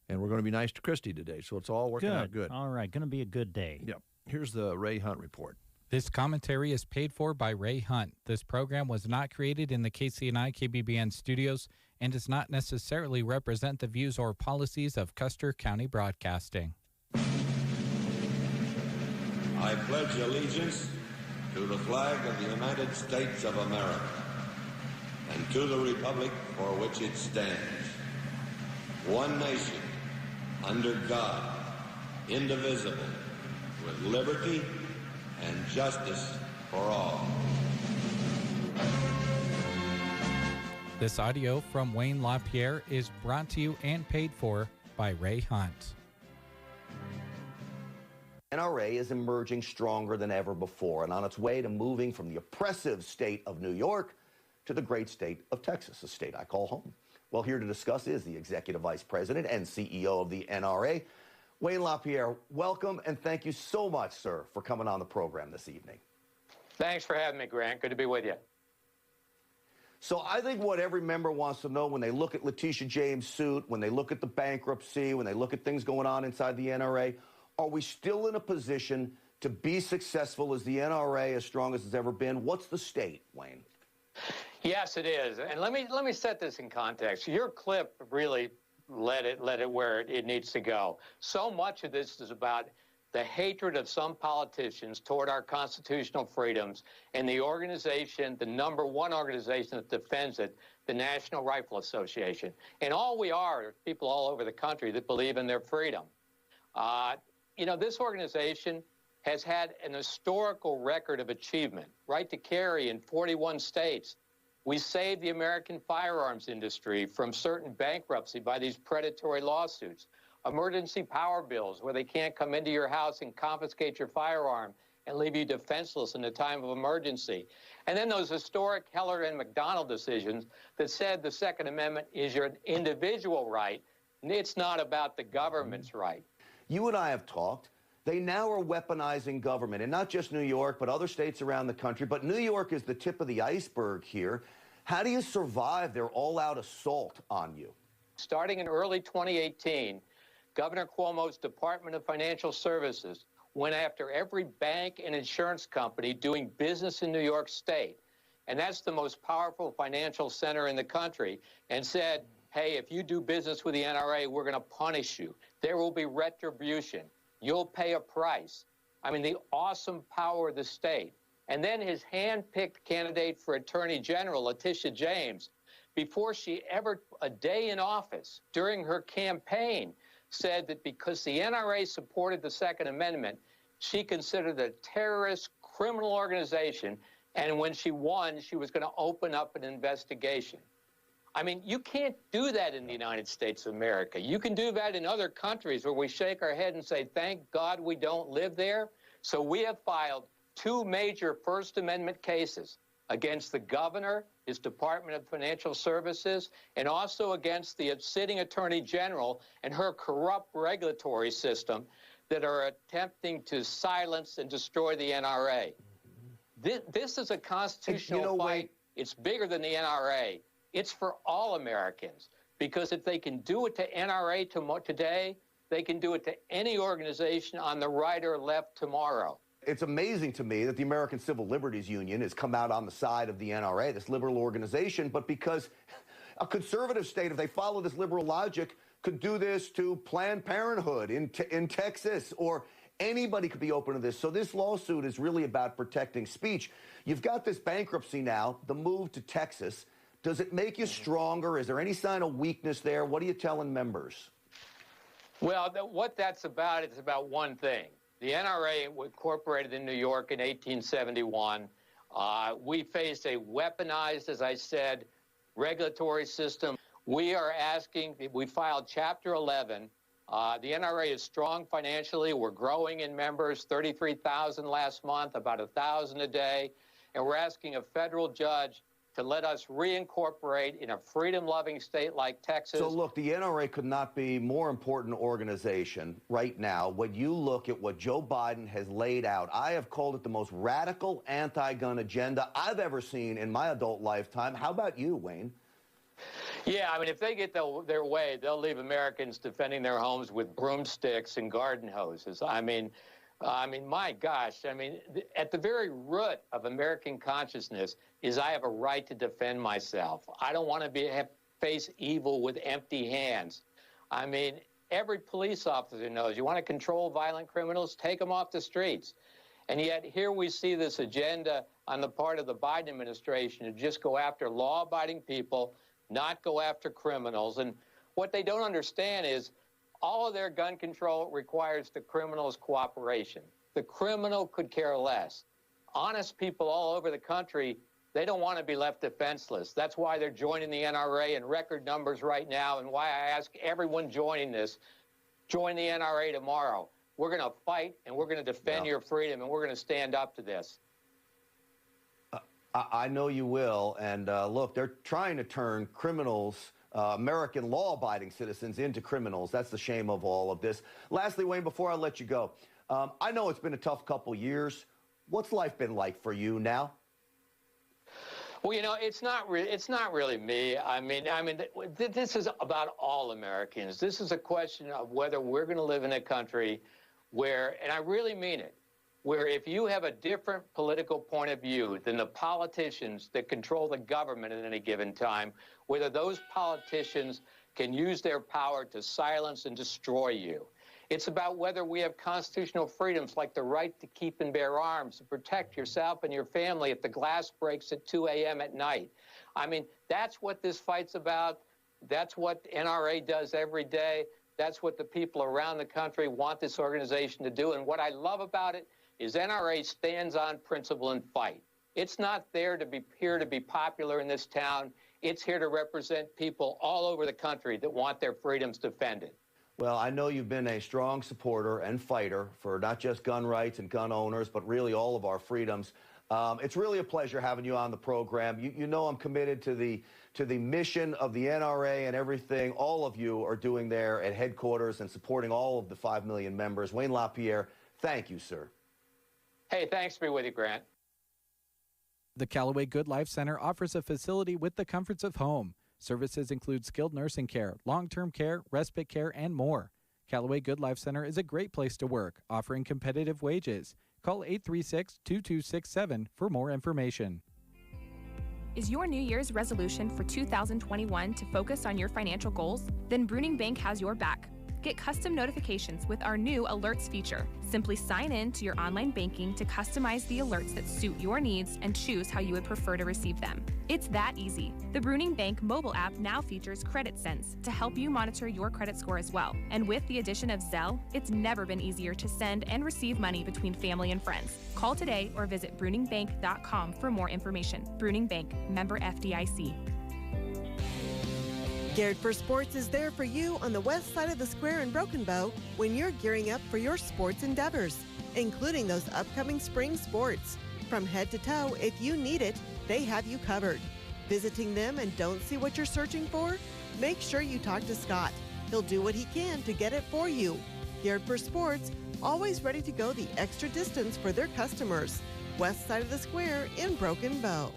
And we're going to be nice to Christy today, so it's all working out good. All right, going to be a good day. Yep. Here's the Ray Hunt Report. This commentary is paid for by Ray Hunt. This program was not created in the KCNI KBBN studios and does not necessarily represent the views or policies of Custer County Broadcasting. I pledge allegiance to the flag of the United States of America and to the republic for which it stands, one nation, under God, indivisible, with liberty and justice for all. This audio from Wayne Lapierre is brought to you and paid for by Ray Hunt. NRA is emerging stronger than ever before and on its way to moving from the oppressive state of New York to the great state of Texas, a state I call home. Well, here to discuss is the Executive Vice President and CEO of the NRA, Wayne Lapierre. Welcome, and thank you so much, sir, for coming on the program this evening. Thanks for having me, Grant. Good to be with you. So I think what every member wants to know when they look at Letitia James' suit, when they look at the bankruptcy, when they look at things going on inside the NRA, are we still in a position to be successful? Is the NRA as strong as it's ever been? What's the state, Wayne? Yes, it is. And let me set this in context. Your clip really let it where it needs to go. So much of this is about the hatred of some politicians toward our constitutional freedoms and the organization, the number one organization that defends it, the National Rifle Association. And all we are people all over the country that believe in their freedom. You know, this organization has had an historical record of achievement. Right to carry in 41 states. We saved the American firearms industry from certain bankruptcy by these predatory lawsuits. Emergency power bills where they can't come into your house and confiscate your firearm and leave you defenseless in a time of emergency. And then those historic Heller and McDonald decisions that said the Second Amendment is your individual right. It's not about the government's right. You and I have talked. They now are weaponizing government, and not just New York, but other states around the country. But New York is the tip of the iceberg here. How do you survive their all-out assault on you? Starting in early 2018, Governor Cuomo's Department of Financial Services went after every bank and insurance company doing business in New York State. And that's the most powerful financial center in the country, and said, hey, if you do business with the NRA, we're going to punish you. There will be retribution. You'll pay a price. I mean, the awesome power of the state. And then his hand-picked candidate for Attorney General, Letitia James, before she ever, a day in office, during her campaign, said that because the NRA supported the Second Amendment, she considered it a terrorist criminal organization, and when she won, she was going to open up an investigation. I mean, you can't do that in the United States of America. You can do that in other countries where we shake our head and say, thank God we don't live there. So we have filed 2 major First Amendment cases against the governor, his Department of Financial Services, and also against the sitting Attorney General and her corrupt regulatory system that are attempting to silence and destroy the NRA. This is a constitutional fight. It's bigger than the NRA. It's for all Americans, because if they can do it to NRA today, they can do it to any organization on the right or left tomorrow. It's amazing to me that the American Civil Liberties Union has come out on the side of the NRA, this liberal organization, but because a conservative state, if they follow this liberal logic, could do this to Planned Parenthood in Texas, or anybody could be open to this. So this lawsuit is really about protecting speech. You've got this bankruptcy now, the move to Texas. Does it make you stronger? Is there any sign of weakness there? What are you telling members? Well, what that's about, it's about one thing. The NRA was incorporated in New York in 1871. We faced a weaponized, as I said, regulatory system. We are asking, we filed Chapter 11. The NRA is strong financially. We're growing in members, 33,000 last month, about 1,000 a day. And we're asking a federal judge to let us reincorporate in a freedom-loving state like Texas. So look, the NRA could not be a more important organization right now. When you look at what Joe Biden has laid out, I have called it the most radical anti-gun agenda I've ever seen in my adult lifetime. How about you, Wayne? Yeah, I mean, if they get their way, they'll leave Americans defending their homes with broomsticks and garden hoses. I mean, my gosh, at the very root of American consciousness is I have a right to defend myself. I don't want to face evil with empty hands. I mean, every police officer knows you want to control violent criminals, take them off the streets. And yet here we see this agenda on the part of the Biden administration to just go after law-abiding people, not go after criminals. And what they don't understand is all of their gun control requires the criminal's cooperation. The criminal could care less. Honest people all over the country, they don't want to be left defenseless. That's why they're joining the NRA in record numbers right now, and why I ask everyone joining this, join the NRA tomorrow. We're going to fight, and we're going to defend your freedom, and we're going to stand up to this. I know you will. And look, they're trying to turn criminals, American law-abiding citizens, into criminals. That's the shame of all of this. Lastly, Wayne, before I let you go, I know it's been a tough couple years. What's life been like for you now? Well, you know, it's not really me. I mean, this is about all Americans. This is a question of whether we're going to live in a country where, and I really mean it, where if you have a different political point of view than the politicians that control the government at any given time, whether those politicians can use their power to silence and destroy you. It's about whether we have constitutional freedoms like the right to keep and bear arms, to protect yourself and your family if the glass breaks at 2 a.m. at night. I mean, that's what this fight's about. That's what NRA does every day. That's what the people around the country want this organization to do. And what I love about it is NRA stands on principle and fight. It's not there to be here to be popular in this town. It's here to represent people all over the country that want their freedoms defended. Well, I know you've been a strong supporter and fighter for not just gun rights and gun owners, but really all of our freedoms. It's really a pleasure having you on the program. You know I'm committed to the mission of the NRA and everything all of you are doing there at headquarters and supporting all of the 5 million members. Wayne Lapierre, thank you, sir. Hey, thanks for being with you, Grant. The Callaway Good Life Center offers a facility with the comforts of home. Services include skilled nursing care, long-term care, respite care, and more. Callaway Good Life Center is a great place to work, offering competitive wages. Call 836-2267 for more information. Is your New Year's resolution for 2021 to focus on your financial goals? Then Bruning Bank has your back. Get custom notifications with our new alerts feature. Simply sign in to your online banking to customize the alerts that suit your needs and choose how you would prefer to receive them. It's that easy. The Bruning Bank mobile app now features Credit Sense to help you monitor your credit score as well. And with the addition of Zelle, it's never been easier to send and receive money between family and friends. Call today or visit bruningbank.com for more information. Bruning Bank, member FDIC. Geared for Sports is there for you on the west side of the square in Broken Bow when you're gearing up for your sports endeavors, including those upcoming spring sports. From head to toe, if you need it, they have you covered. Visiting them and don't see what you're searching for? Make sure you talk to Scott. He'll do what he can to get it for you. Geared for sports, always ready to go the extra distance for their customers. West side of the square in Broken Bow.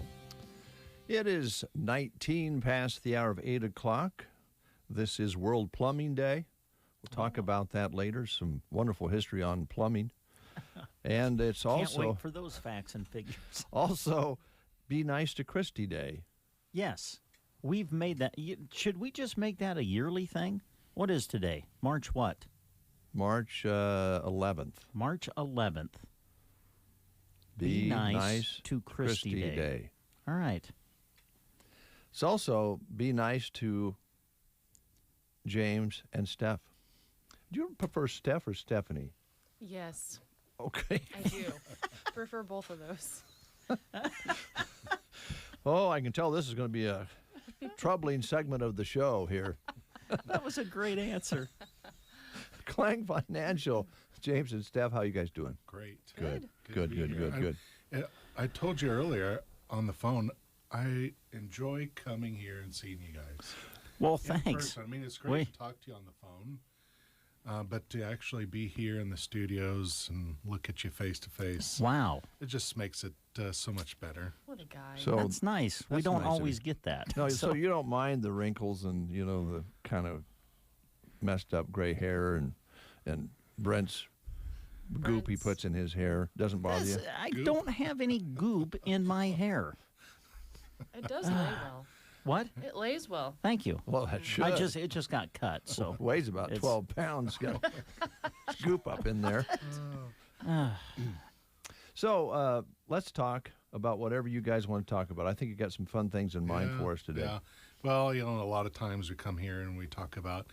It is 19 past the hour of 8 o'clock. This is World Plumbing Day. We'll talk about that later, some wonderful history on plumbing. And it's also... Can't wait for those facts and figures. Also, Be Nice to Christy Day. Yes. We've made that. Should we just make that a yearly thing? What is today? March what? March 11th. March 11th. Be nice to Christy Day. All right. It's also Be Nice to James and Steph. Do you prefer Steph or Stephanie? Yes. Okay. I do. Prefer both of those. Oh, I can tell this is going to be a troubling segment of the show here. That was a great answer. Clang Financial. James and Steph, how you guys doing? Great. Good. I told you earlier on the phone, I enjoy coming here and seeing you guys. Well, thanks. Person. I mean, it's great to talk to you on the phone, but to actually be here in the studios and look at you face to face. Wow. It just makes it so much better. What a guy. So that's nice. We don't always get that. No, so you don't mind the wrinkles and, the kind of messed up gray hair and Brent's goop he puts in his hair. Doesn't bother you? I don't have any goop in my hair. It does lay well. What? It lays well. Thank you. Well, that should. It just got cut, so. Weighs about 12 pounds. Got scoop up in there. So let's talk about whatever you guys want to talk about. I think you got some fun things in mind for us today. Yeah. Well, a lot of times we come here and we talk about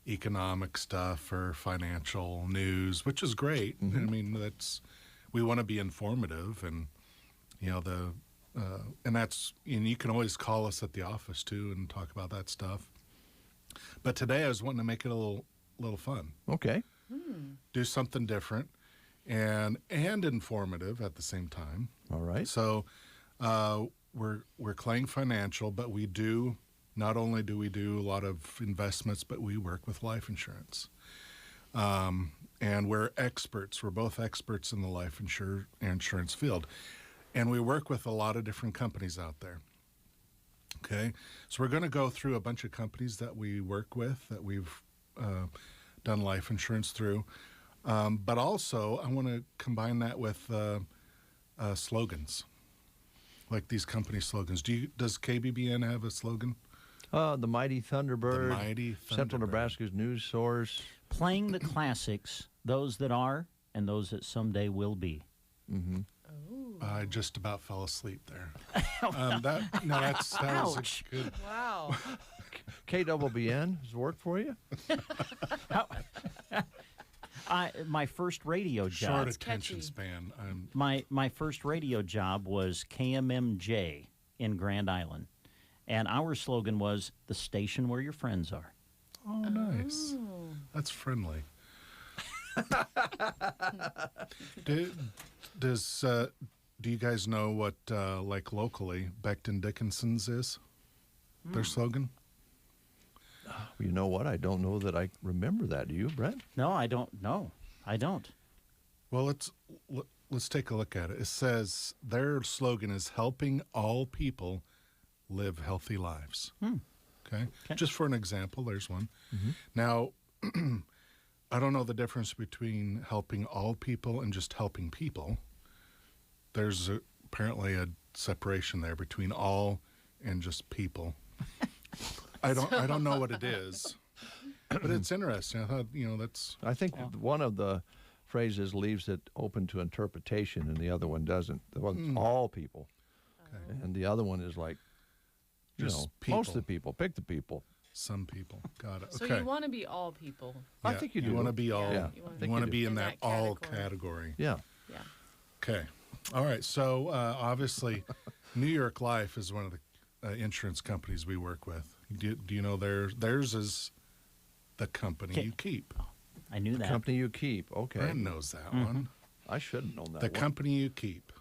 economic stuff or financial news, which is great. Mm-hmm. I mean, we want to be informative, and and you can always call us at the office too and talk about that stuff. But today I was wanting to make it a little fun. Okay. Do something different and informative at the same time. All right. So we're Clang Financial, but we do. Not only do we do a lot of investments, but we work with life insurance. And we're experts. We're both experts in the life insurance field. And we work with a lot of different companies out there. Okay? So we're going to go through a bunch of companies that we work with, that we've done life insurance through. But also, I want to combine that with slogans, like these company slogans. Does KBBN have a slogan? The Mighty Thunderbird. The Mighty Thunderbird. Central Nebraska's news source. Playing the classics, those that are and those that someday will be. Mm-hmm. I just about fell asleep there. That was a good. Wow. KBBN has worked for you? My first radio job. Short attention span. My first radio job was KMMJ in Grand Island. And our slogan was, the station where your friends are. Oh, nice. That's friendly. Do you guys know what, like locally, Becton Dickinson's is? Their slogan? You know what? I don't know that I remember that. Do you, Brent? No, I don't. No, I don't. Well, let's take a look at it. It says their slogan is helping all people live healthy lives. Okay? Just for an example, there's one. Mm-hmm. Now, I don't know the difference between helping all people and just helping people. There's apparently a separation there between all and just people. I don't know what it is, but it's interesting. I thought, that's. I think one of the phrases leaves it open to interpretation, and the other one doesn't. The one's all people, and the other one is like, just most of the people. Pick the people. Some people. Got it. So okay. you want to be all people. Yeah, I think you do. You want to be all. Yeah. You want to be in that all category. Yeah. Yeah. Okay. All right. So obviously, New York Life is one of the insurance companies we work with. Do you know theirs is the company you keep? I knew that. Company you keep. Okay. Brent knows that one. I should have known that. The company you keep.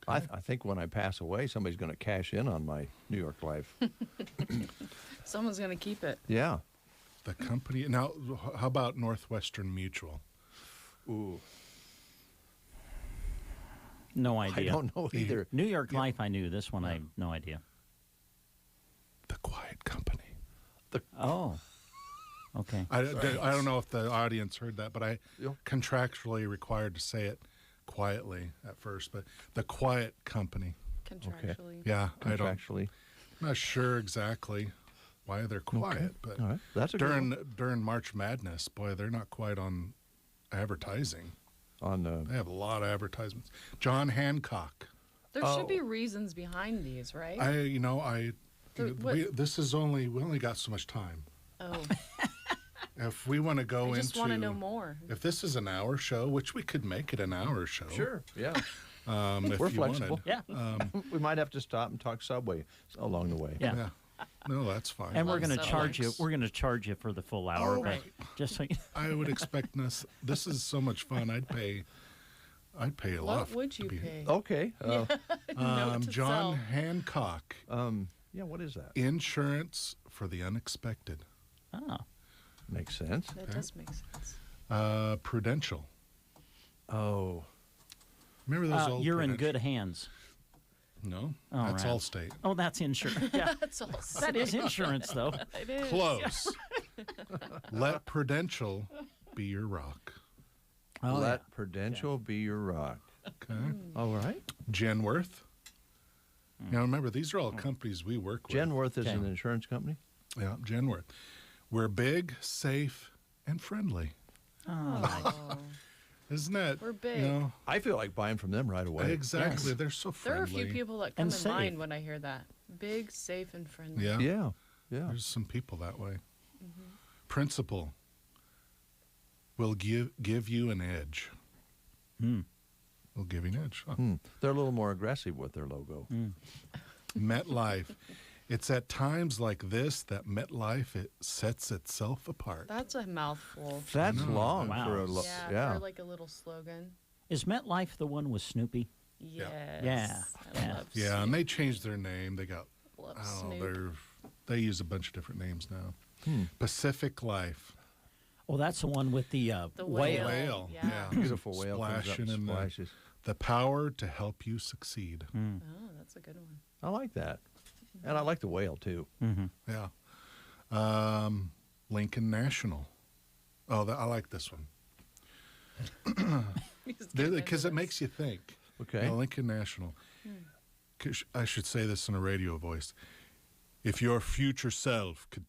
I think when I pass away, somebody's going to cash in on my New York life. Someone's going to keep it. Yeah. The company. Now, how about Northwestern Mutual? Ooh. No idea. I don't know either. New York Life, I knew. This one, I have no idea. The Quiet Company. Oh. Okay. I don't know if the audience heard that, but I contractually required to say it quietly at first. But the Quiet Company. Contractually. Okay. Yeah. Contractually. I'm not sure exactly why they're quiet, but all right. That's a during March Madness, boy, they're not quite on advertising. They have a lot of advertisements. John Hancock. There should be reasons behind these, right? This is we only got so much time. Oh. If we want to go I just want to know more. If this is an hour show, which we could make it an hour show. Sure, yeah. If We're you flexible. wanted. Yeah. We might have to stop and talk Subway along the way. Yeah. No, that's fine. And we're going to charge you. We're going to charge you for the full hour. Oh, but just so you I would expect this. This is so much fun. I'd pay a lot. What would you pay? Okay. John Hancock. Yeah, what is that? Insurance for the unexpected. Oh. Makes sense. That does make sense. Prudential. Oh. Remember those old You're in Prudential? good hands. No, All that's right. Allstate. Oh, that's insurance. Yeah. That's all. That is insurance, though. It is. Close. Let Prudential be your rock. Let Prudential be your rock. Okay. All right. Genworth. Now remember, these are all companies we work with. Genworth is an insurance company? Yeah, Genworth. We're big, safe, and friendly. Oh. Isn't that? We're big. You know, I feel like buying from them right away. exactly. Yes. They're so There friendly. are a few people that come And to safe. mind when I hear that. Big, safe, and friendly. Yeah. Yeah. Yeah. There's some people that way. Principal will give you an edge. Will give you an edge. Huh. They're a little more aggressive with their logo. MetLife. It's at times like this that MetLife sets itself apart. That's a mouthful. That's long Wow. for a Yeah, for like a little slogan. Is MetLife the one with Snoopy? Yes. Yeah. I love Yeah, and they changed their name. They got Love oh, Snoop. they use a bunch of different names now. Pacific Life. Oh, that's the one with the whale. Whale. Yeah. Beautiful whale comes up Splashing and in splashes. the power to help you succeed. Oh, that's a good one. I like that. And I like the whale, too. Yeah. Lincoln National. Oh, I like this one. Because it makes you think. Okay. You know, Lincoln National. I should say this in a radio voice. If your future self could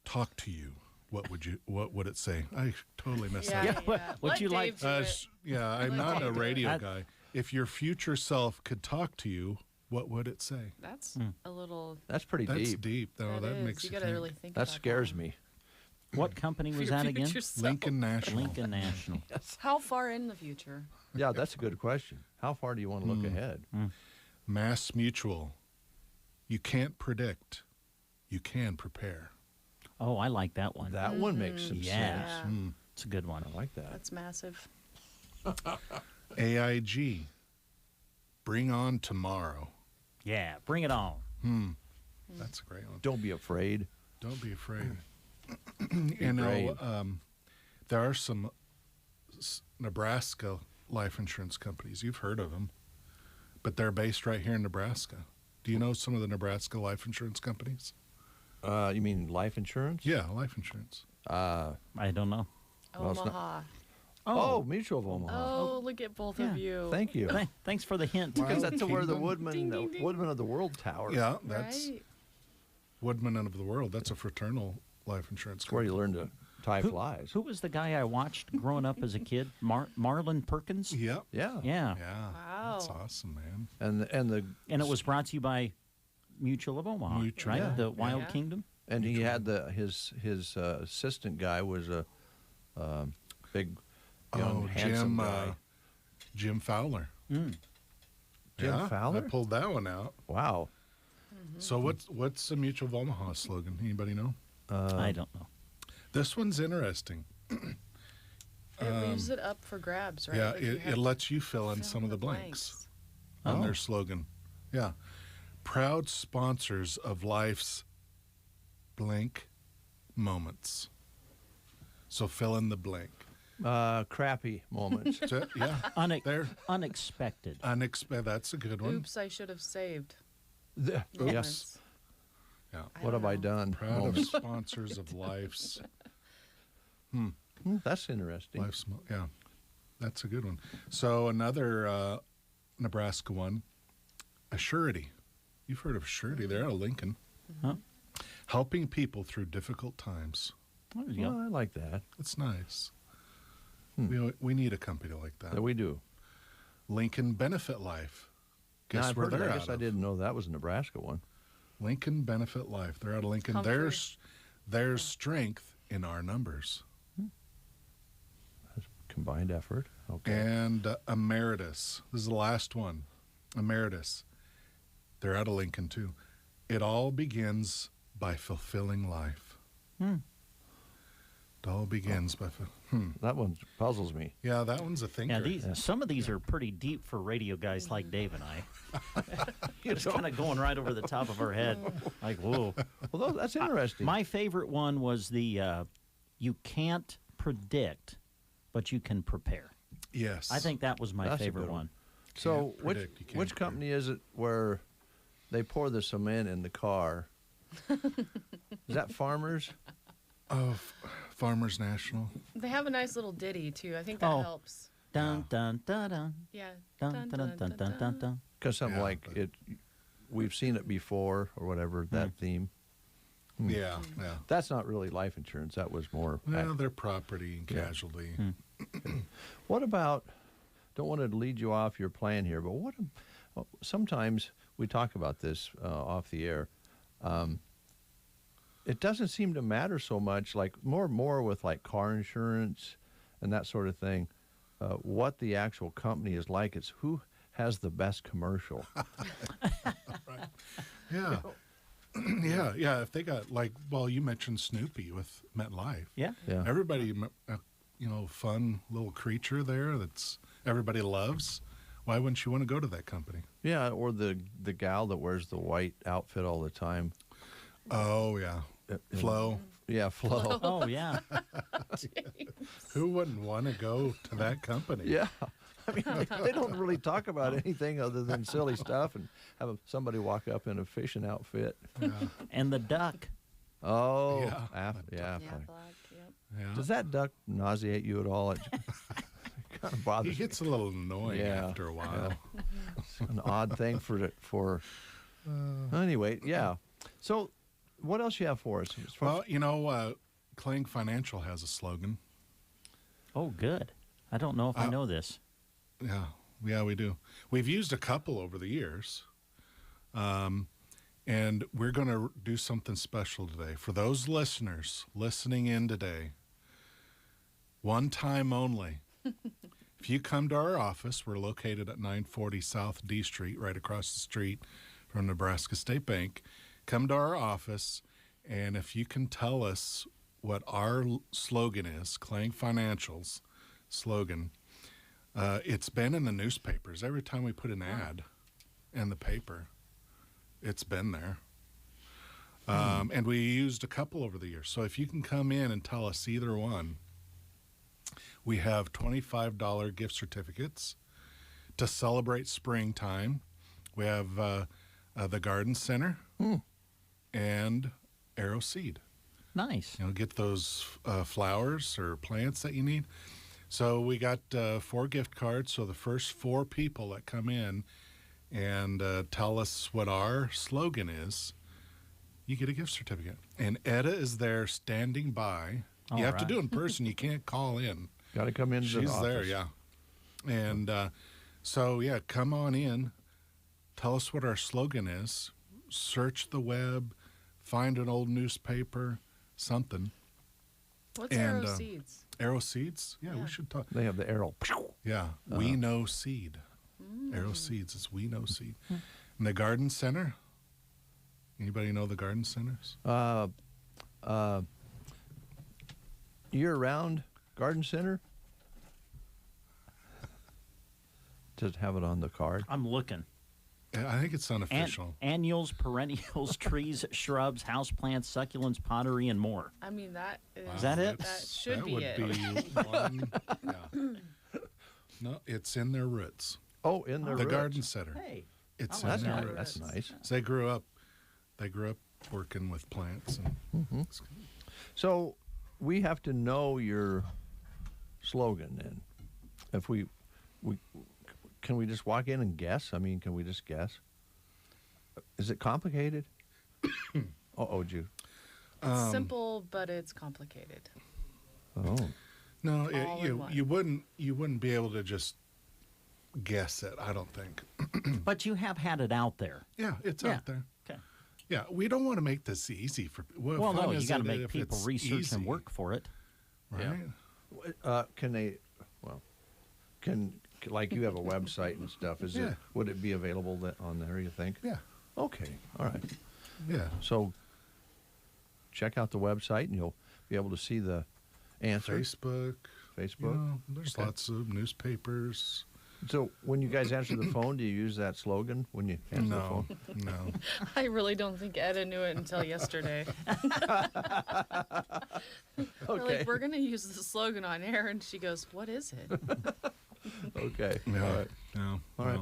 talk to you, what would it say? I totally messed that up. Yeah. Would you like? I'm not a radio guy. If your future self could talk to you, what would it say? That's a little. That's pretty That's deep. deep. No, that is. makes You you gotta think. really think. That about scares that. me. What company was that again? Lincoln National. Lincoln National. How far in the future? Yeah, that's a good question. How far do you want to look ahead? Mass Mutual. You can't predict. You can prepare. Oh, I like that one. That one makes some Yeah. sense. It's a good one. I like that. That's massive. AIG. Bring on tomorrow. Yeah, bring it on. That's a great one. Don't be afraid. Don't be afraid. You know, there are some Nebraska life insurance companies. You've heard of them, but they're based right here in Nebraska. Do you know some of the Nebraska life insurance companies? You mean life insurance? Yeah, life insurance. I don't know. Well, it's not- Omaha. Oh, Mutual of Omaha. Oh, look at both of you. Thank you. Thanks for the hint. Because that's where the Ding, ding, ding. Woodman of the World Tower. Yeah, that's Right. Woodman of the World. That's a fraternal life insurance It's where company. you learn to tie flies. Who was the guy I watched growing up as a kid? Marlon Perkins? Yep. Yeah. Yeah. Yeah. Wow. That's awesome, man. And it was brought to you by Mutual of Omaha, Mutual, right? yeah. The Wild Yeah. Kingdom? And he had his assistant guy was a big, young, handsome guy. Jim Fowler. Jim Yeah, Fowler? I pulled that one out. Wow. So what's the Mutual of Omaha slogan? Anybody know? I don't know. This one's interesting. It leaves it up for grabs, right? Yeah, Like you it have to lets you fill in fill some of the the blanks. on their slogan. Yeah. Proud sponsors of life's blank moments. So fill in the blank. Crappy moments. Yeah. Unexpected. That's a good one. Oops, I should have saved. Yes. Yeah. What have I done? Proud of sponsors of life's. That's interesting. Yeah. That's a good one. So another Nebraska one, a surety. You've heard of surety. They're out of Lincoln. Huh? Helping people through difficult times. Well, I like that. That's nice. We need a company like that. Yeah, we do. Lincoln Benefit Life. Guess I've where heard of they're that. I out guess I of? didn't know that was a Nebraska one. Lincoln Benefit Life. They're out of Lincoln. There's strength in our numbers. Combined effort. Okay. And Emeritus. This is the last one. Emeritus. They're out of Lincoln, too. It all begins by fulfilling life. It all begins by... That one puzzles me. Yeah, that one's a thinker. Yeah, some of these are pretty deep for radio guys like Dave and I. It's kind of going right over the top of our head. Like, whoa. Well, that's interesting. My favorite one was the you can't predict, but you can prepare. Yes. I think that was my That's a favorite good one. So which company is it where they pour the cement in the car? Is that Farmers? Oh, Farmers National. They have a nice little ditty, too. I think that helps. Dun, dun, dun, dun. Yeah. Dun, dun, dun, dun, dun, dun. Because something like it, we've seen it before or whatever, that theme. Yeah. That's not really life insurance. That was more... Well, they're property and casualty. What about, don't want to lead you off your plan here, but sometimes we talk about this off the air. It doesn't seem to matter so much, like more with like car insurance and that sort of thing, what the actual company is like. It's who has the best commercial. Yeah. Yeah. If they got you mentioned Snoopy with MetLife. Yeah. Everybody, fun little creature there that's everybody loves. Why wouldn't you want to go to that company? Yeah, or the gal that wears the white outfit all the time. Oh, yeah. Flo. Yeah, Flo. Oh, yeah. Who wouldn't want to go to that company? Yeah. I mean, they don't really talk about anything other than silly stuff and have somebody walk up in a fishing outfit. Yeah. And the duck. Oh, yeah. Does that duck nauseate you at all? It kind of bothers He gets a little annoying after a while. Yeah. It's an odd thing for anyway, yeah. So what else you have for us? Well, Kling Financial has a slogan. Oh, good. I don't know if I know this. Yeah, we do. We've used a couple over the years. And we're going to do something special today. For those listeners listening in today, one time only. If you come to our office, we're located at 940 South D Street, right across the street from Nebraska State Bank. Come to our office, and if you can tell us what our slogan is, Kling Financial's slogan, it's been in the newspapers. Every time we put an ad in the paper, it's been there. And we used a couple over the years. So if you can come in and tell us either one, we have $25 gift certificates to celebrate springtime. We have the Garden Center and Arrow Seed. Nice. Get those flowers or plants that you need. So we got 4 gift cards. So the first 4 people that come in and tell us what our slogan is, you get a gift certificate. And Etta is there standing by. You have to do it in person. You can't call in. Got to come into the office. She's there, yeah. And come on in. Tell us what our slogan is. Search the web. Find an old newspaper. Something. What's Arrow Seeds? Arrow Seeds? Yeah, we should talk. They have the arrow. Yeah, We Know Seed. Arrow Seeds. It's We Know Seed. And the Garden Center. Anybody know the Garden Centers? Year-round Garden Center? to have it on the card? I'm looking. I think it's unofficial. Annuals, perennials, trees, shrubs, houseplants, succulents, pottery, and more. I mean, that is... Is that it? That should that be would it. Be one, yeah. No, it's in their roots. Oh, in their the roots. garden center. Hey, it's that's in their nice. roots. That's nice. So they grew up working with plants. And So we have to know your slogan then. If we can we just walk in and guess? I mean, can we just guess? Is it complicated? Jude. It's simple, but it's complicated. Oh. No, All in one. you wouldn't be able to just guess it, I don't think. But you have had it out there. Yeah, it's out there. Okay. Yeah, we don't want to make this easy for people. Well, no, you got to make people research and work for it. Right? Can they? Well, like you have a website and stuff? Is Yeah. it? Would it be available on there? You think? Yeah. Okay. All right. Yeah. So check out the website and you'll be able to see the answer. Facebook. You know, there's lots of newspapers. So when you guys answer the phone, do you use that slogan when you answer the phone? No. I really don't think Etta knew it until yesterday. We're like, we're going to use the slogan on air, and she goes, what is it? Okay. Yeah. All right. No. All right.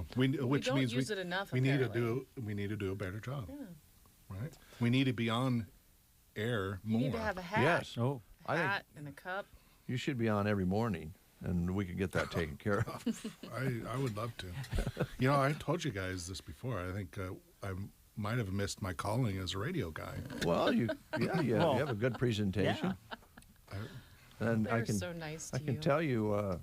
Which don't means use it enough, we need to apparently. do a better job. Yeah. Right. We need to be on air You more. need to have a hat. Yes. Oh. I think Hat and a cup. you should be on every morning, and we could get that taken care of. I would love to. You know, I told you guys this before. I think I might have missed my calling as a radio guy. Well, you have a good presentation. And They're I can so nice to I can you. tell you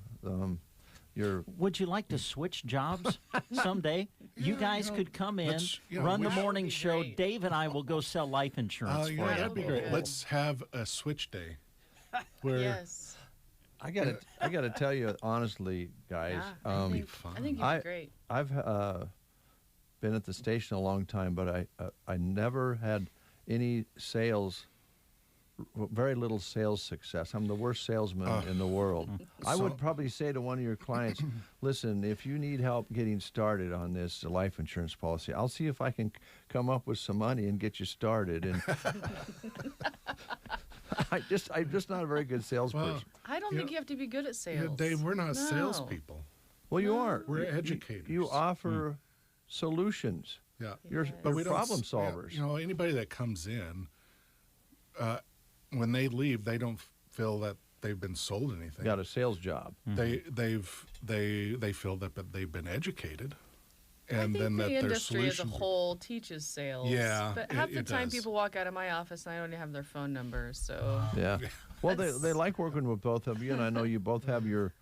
you're Would you like to switch jobs someday? You guys could come in, run the morning show. Dave and I will go sell life insurance for you. That'd be great. Let's have a switch day. Where Yes. I gotta tell you honestly, guys. Yeah, I think you'd be great. I've been at the station a long time, but I never had any very little sales success. I'm the worst salesman in the world. I would probably say to one of your clients, listen, if you need help getting started on this life insurance policy, I'll see if I can come up with some money and get you started. And I'm just not a very good salesperson. Well, I don't think you have to be good at sales. Dave, we're not No. salespeople. Well, you are. We're educators. You offer solutions. Yeah. You're problem solvers. You know, anybody that comes in, when they leave, they don't feel that they've been sold anything. Got a sales job. They feel that they've been educated, and I think then that the their industry as a solution. whole teaches sales. Yeah, But half the it time does. people walk out of my office and I don't have their phone numbers. So Yeah. Well, they like working with both of you, and I know you both have your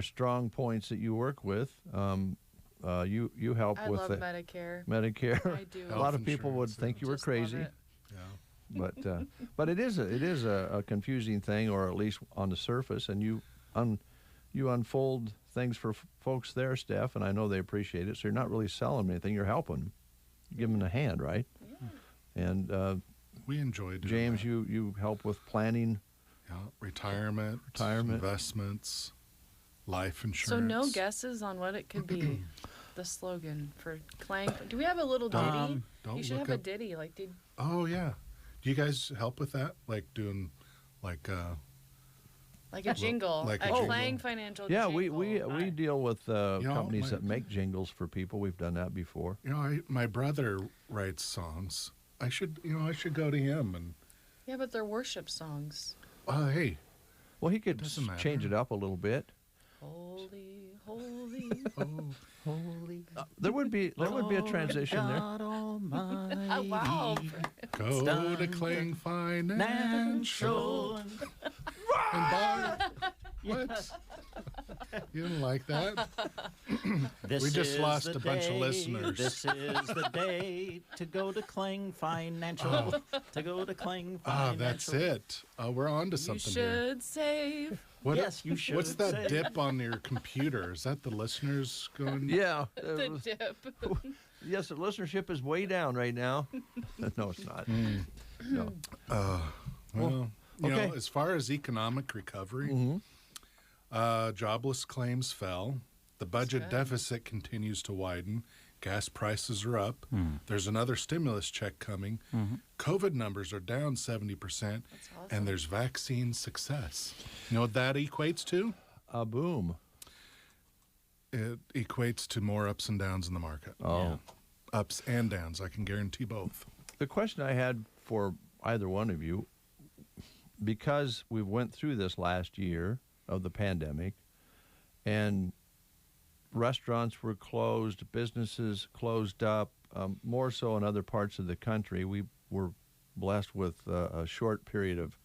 strong points that you work with. You help I with love the Medicare. Medicare. I do. A lot of people would think you were Just love crazy. it. But it is a confusing thing, or at least on the surface, and you unfold things for folks there, Steph, and I know they appreciate it. So you're not really selling them anything; you're helping them. You give them a hand, right? Yeah. And we enjoy doing James, that. you help with planning, retirement, investments, life insurance. So no guesses on what it could be. The slogan for Clang. Do we have a little ditty? Don't You should look have a up- ditty. Like, did Oh yeah. Do you guys help with that? Like doing, like a jingle, like a a jingle. Clang financial. yeah, jingle. we deal with companies my- that make jingles for people. We've done that before. You know, my brother writes songs. I should go to him and. Yeah, but they're worship songs. Hey. Well, he could Doesn't matter. change it up a little bit. Holy, holy, holy. There would be a transition there. God Almighty. Wow. Go to Clang Financial. And buy. What? You didn't like that? We just lost a bunch of listeners. This is the day to go to Clang Financial. To go to Clang Financial. That's it. We're on to You something here. should save. Yes, you should What's that say. dip on your computer? Is that the listeners going? Yeah. The dip. Yes, the listenership is way down right now. No, it's not. No. Well, you okay. know, as far as economic recovery, jobless claims fell. The budget deficit continues to widen. Gas prices are up. There's another stimulus check coming. COVID numbers are down 70%. Awesome. And there's vaccine success. You know what that equates to? A boom. It equates to more ups and downs in the market. Oh. Yeah. Ups and downs. I can guarantee both. The question I had for either one of you, because we went through this last year of the pandemic, and restaurants were closed, businesses closed up, more so in other parts of the country. We were blessed with a short period of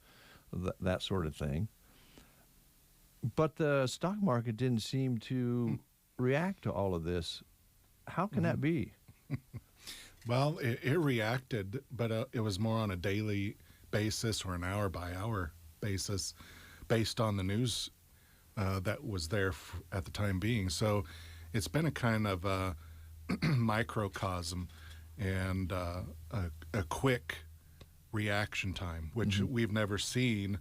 that sort of thing. But the stock market didn't seem to react to all of this. How can that be? Well, it reacted, but it was more on a daily basis or an hour-by-hour basis based on the news that was there at the time being. So it's been a kind of a microcosm and a quick reaction time, which we've never seen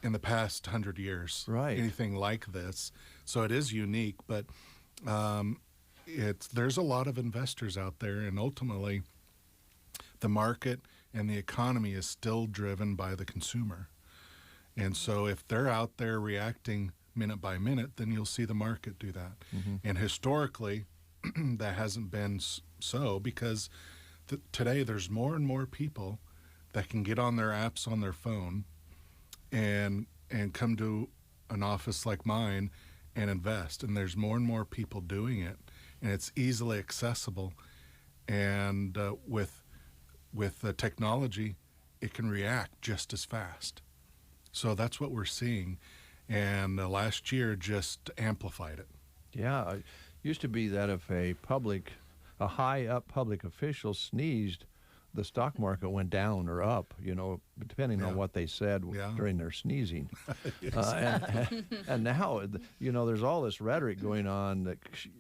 in the past 100 years. Right. Anything like this. So it is unique, but there's a lot of investors out there, and ultimately the market and the economy is still driven by the consumer. And so if they're out there reacting minute by minute, then you'll see the market do that. And historically, that hasn't been so, because today there's more and more people that can get on their apps on their phone and come to an office like mine and invest. And there's more and more people doing it, and it's easily accessible. And with the technology, it can react just as fast. So that's what we're seeing. And last year just amplified it. Yeah, it used to be that if a high-up public official sneezed, the stock market went down or up, depending on what they said during their sneezing. And now, there's all this rhetoric going on,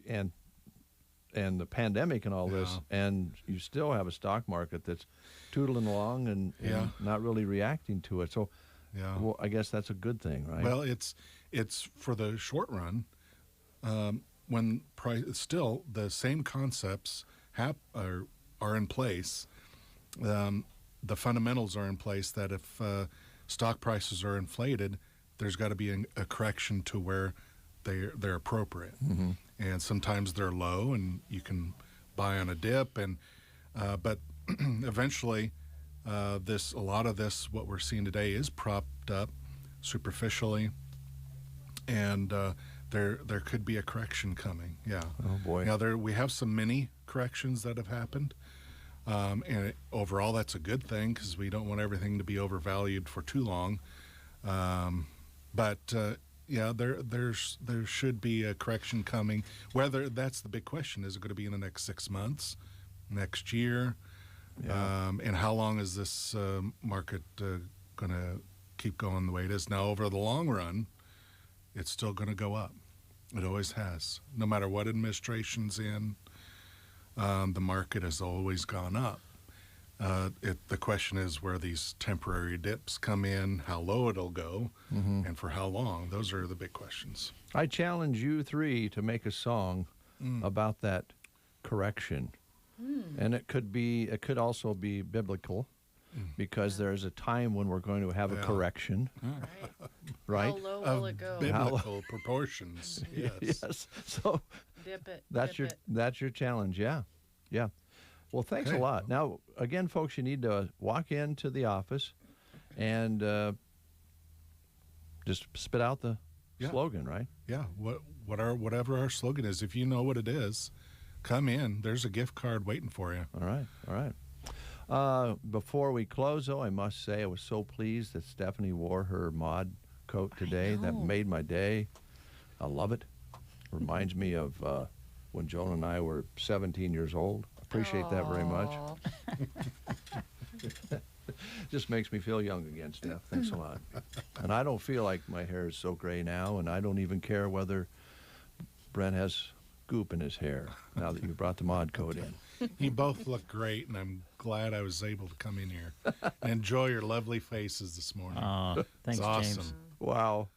and the pandemic and all this, and you still have a stock market that's tootling along and not really reacting to it. So, well, I guess that's a good thing, right? Well, it's for the short run. When still the same concepts are in place. The fundamentals are in place that if stock prices are inflated, there's got to be a correction to where they're appropriate. And sometimes they're low, and you can buy on a dip, but eventually, a lot of this, what we're seeing today, is propped up superficially, and there could be a correction coming. Yeah. Oh boy. Now we have some mini corrections that have happened. And overall, that's a good thing, because we don't want everything to be overvalued for too long. But there should be a correction coming. Whether that's the big question: is it going to be in the next 6 months, next year, and how long is this market going to keep going the way it is now? Over the long run, it's still going to go up. It always has, no matter what administration's in. The market has always gone up. The question is where these temporary dips come in, how low it'll go, and for how long. Those are the big questions. I challenge you three to make a song about that correction. And it could also be biblical, because there's a time when we're going to have a correction. Right? How low will it go? Biblical proportions. Yes. So dip it. That's your challenge. Yeah. Well, thanks a lot. Now, again, folks, you need to walk into the office and just spit out the slogan, right? Yeah. Whatever our slogan is, if you know what it is, come in. There's a gift card waiting for you. All right. Before we close, though, I must say I was so pleased that Stephanie wore her mod coat today. That made my day. I love it. Reminds me of when Joan and I were 17 years old. Appreciate that very much. Just makes me feel young again, Steph. Thanks a lot. And I don't feel like my hair is so gray now, and I don't even care whether Brent has goop in his hair now that you brought the mod coat in. You both look great, and I'm glad I was able to come in here and enjoy your lovely faces this morning. Thanks, it's awesome. James. Wow.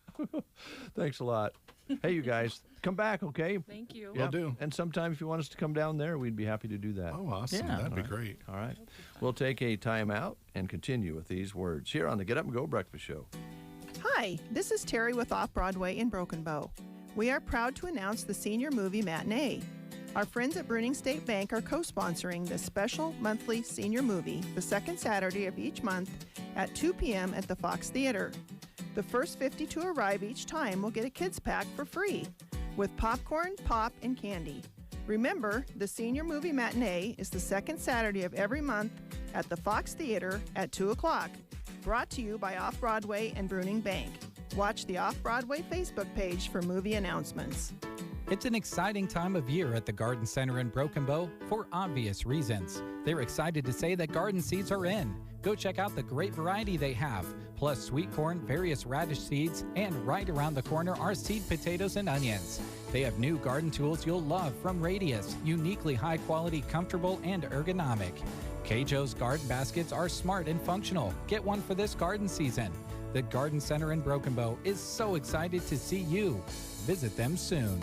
Thanks a lot. Hey, you guys, come back, okay? Thank you. Will do. And sometime if you want us to come down there, we'd be happy to do that. Oh, awesome. Yeah. That'd be All right. great. All right. We'll take a time out and continue with these words here on the Get Up and Go Breakfast Show. Hi, this is Terry with Off-Broadway in Broken Bow. We are proud to announce the Senior Movie Matinee. Our friends at Bruning State Bank are co-sponsoring this special monthly senior movie the second Saturday of each month at 2 p.m. at the Fox Theater. The first 50 to arrive each time will get a kids pack for free with popcorn, pop, and candy. Remember, the Senior Movie Matinee is the second Saturday of every month at the Fox Theater at 2 o'clock. Brought to you by Off-Broadway and Bruning Bank. Watch the Off-Broadway Facebook page for movie announcements. It's an exciting time of year at the Garden Center in Broken Bow for obvious reasons. They're excited to say that garden seeds are in. Go check out the great variety they have, plus sweet corn, various radish seeds, and right around the corner are seed potatoes and onions. They have new garden tools you'll love from Radius, uniquely high quality, comfortable, and ergonomic. K-Joe's garden baskets are smart and functional. Get one for this garden season. The Garden Center in Broken Bow is so excited to see you. Visit them soon.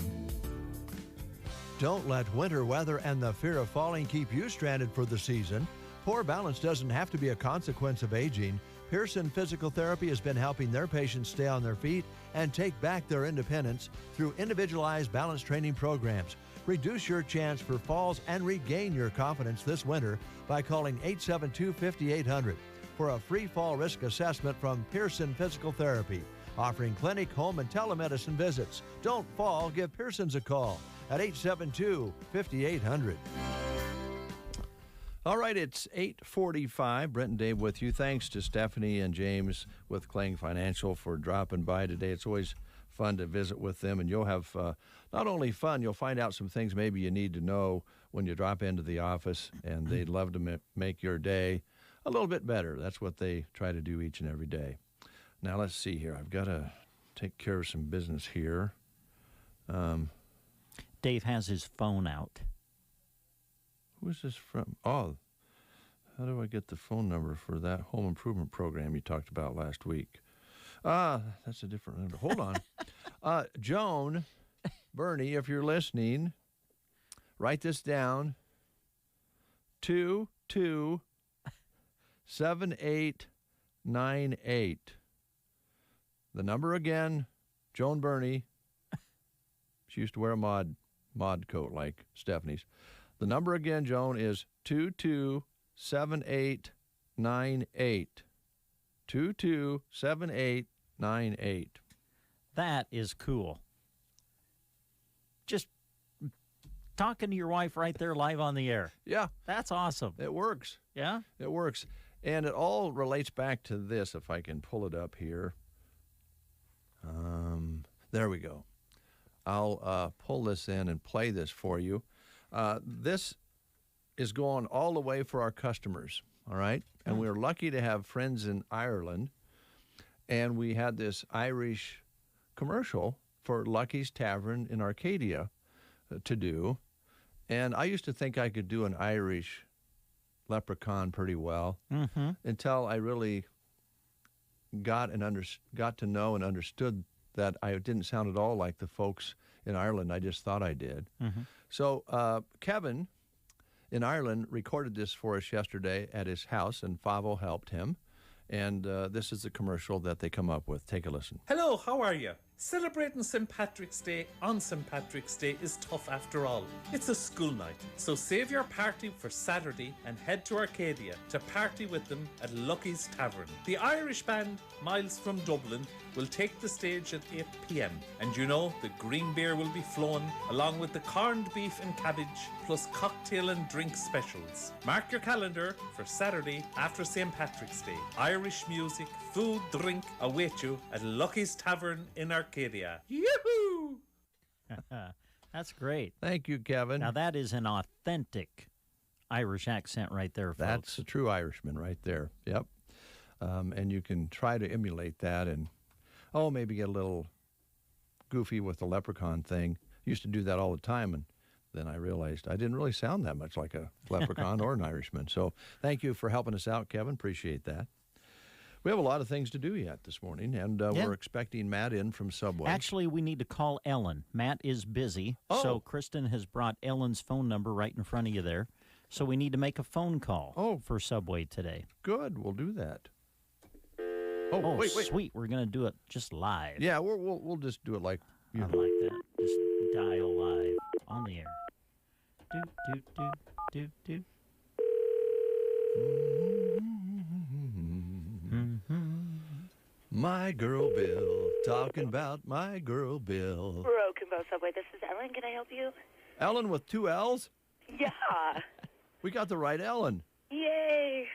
Don't let winter weather and the fear of falling keep you stranded for the season. Poor balance doesn't have to be a consequence of aging. Pearson Physical Therapy has been helping their patients stay on their feet and take back their independence through individualized balance training programs. Reduce your chance for falls and regain your confidence this winter by calling 872-5800 for a free fall risk assessment from Pearson Physical Therapy, offering clinic, home, and telemedicine visits. Don't fall, give Pearson's a call at 872-5800. All right, it's 8:45. Brent and Dave with you. Thanks to Stephanie and James with Klang Financial for dropping by today. It's always fun to visit with them, and you'll have not only fun, you'll find out some things maybe you need to know when you drop into the office, and they'd love to make your day a little bit better. That's what they try to do each and every day. Now, let's see here. I've got to take care of some business here. Dave has his phone out. Who is this from? Oh, how do I get the phone number for that home improvement program you talked about last week? That's a different number. Hold on. Joan, Bernie, if you're listening, write this down. 227898. The number again, Joan Bernie. She used to wear a mod coat like Stephanie's. The number again, Joan, is 227898. 227898. That is cool. Just talking to your wife right there live on the air. Yeah. That's awesome. It works. Yeah? It works. And it all relates back to this, if I can pull it up here. There we go. I'll pull this in and play this for you. This is going all the way for our customers, all right? And we're lucky to have friends in Ireland. And we had this Irish commercial for Lucky's Tavern in Arcadia to do. And I used to think I could do an Irish leprechaun pretty well until I really got to know and understood that I didn't sound at all like the folks in Ireland. I just thought I did. So Kevin in Ireland recorded this for us yesterday at his house, and Favo helped him. And this is the commercial that they come up with. Take a listen. Hello, how are you? Celebrating St. Patrick's Day on St. Patrick's Day is tough after all. It's a school night, so save your party for Saturday and head to Arcadia to party with them at Lucky's Tavern. The Irish band, Miles from Dublin, will take the stage at 8 p.m. And you know, the green beer will be flowing, along with the corned beef and cabbage, plus cocktail and drink specials. Mark your calendar for Saturday after St. Patrick's Day. Irish music, food, drink await you at Lucky's Tavern in Arcadia. Yoo-hoo! That's great. Thank you, Kevin. Now, that is an authentic Irish accent right there, folks. That's a true Irishman right there. Yep. And you can try to emulate that and, maybe get a little goofy with the leprechaun thing. Used to do that all the time, and then I realized I didn't really sound that much like a leprechaun or an Irishman. So thank you for helping us out, Kevin. Appreciate that. We have a lot of things to do yet this morning, and we're expecting Matt in from Subway. Actually, we need to call Ellen. Matt is busy, so Kristen has brought Ellen's phone number right in front of you there. So we need to make a phone call for Subway today. Good, we'll do that. Oh, wait. Sweet. We're going to do it just live. Yeah, we'll just do it like... I like that. Just dial live on the air. Do. My girl Bill, talking about my girl Bill. Broken Bow Subway, this is Ellen. Can I help you? Ellen with 2 L's? Yeah. We got the right Ellen. Yay.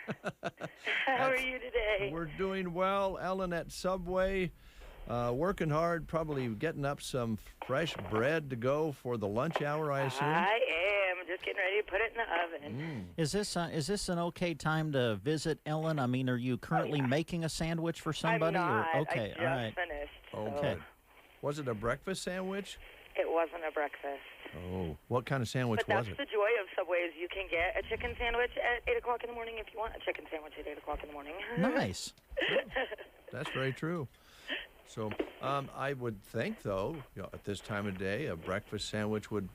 How are you today? We're doing well. Ellen at Subway, working hard, probably getting up some fresh bread to go for the lunch hour, I assume? I am. Just getting ready to put it in the oven. Is this an okay time to visit, Ellen? I mean, are you currently making a sandwich for somebody? I'm not. Or, okay, I just all right. finished. Okay. Was it a breakfast sandwich? It wasn't a breakfast. Oh, what kind of sandwich was it? But that's the joy of Subway is you can get a chicken sandwich at 8 o'clock in the morning if you want a chicken sandwich at 8 o'clock in the morning. Nice. That's very true. So I would think, though, at this time of day, a breakfast sandwich would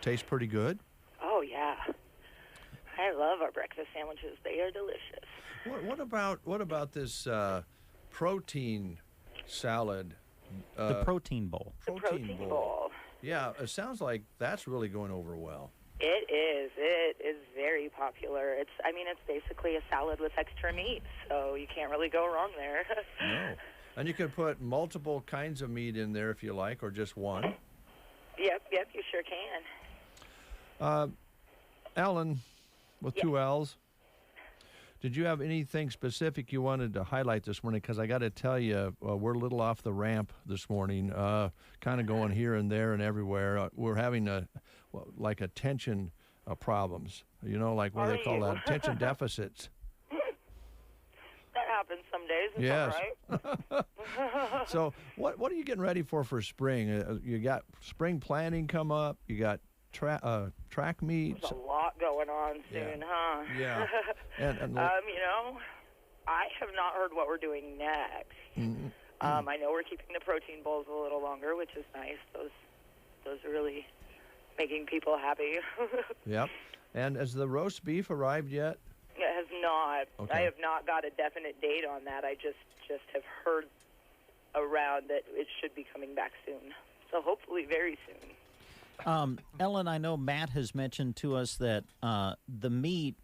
taste pretty good. Oh, yeah. I love our breakfast sandwiches. They are delicious. What about this protein salad? The protein bowl. The protein bowl. Yeah, it sounds like that's really going over well. It is. It is very popular. It's basically a salad with extra meat, so you can't really go wrong there. No. And you could put multiple kinds of meat in there if you like, or just one. Yep, you sure can. Ellen, with 2 L's, did you have anything specific you wanted to highlight this morning? Because I got to tell you, we're a little off the ramp this morning, kind of going here and there and everywhere. We're having attention problems, like what they call that, attention deficits. That happens some days. It's yes. all right. So what are you getting ready for spring? You got spring planning come up. You got track meets. There's a lot going on soon, huh? Yeah. And I have not heard what we're doing next. I know we're keeping the protein bowls a little longer, which is nice. Those are really making people happy. Yep. And has the roast beef arrived yet? It has not. Okay. I have not got a definite date on that. I just have heard around that it should be coming back soon. So hopefully very soon. Ellen, I know Matt has mentioned to us that the meat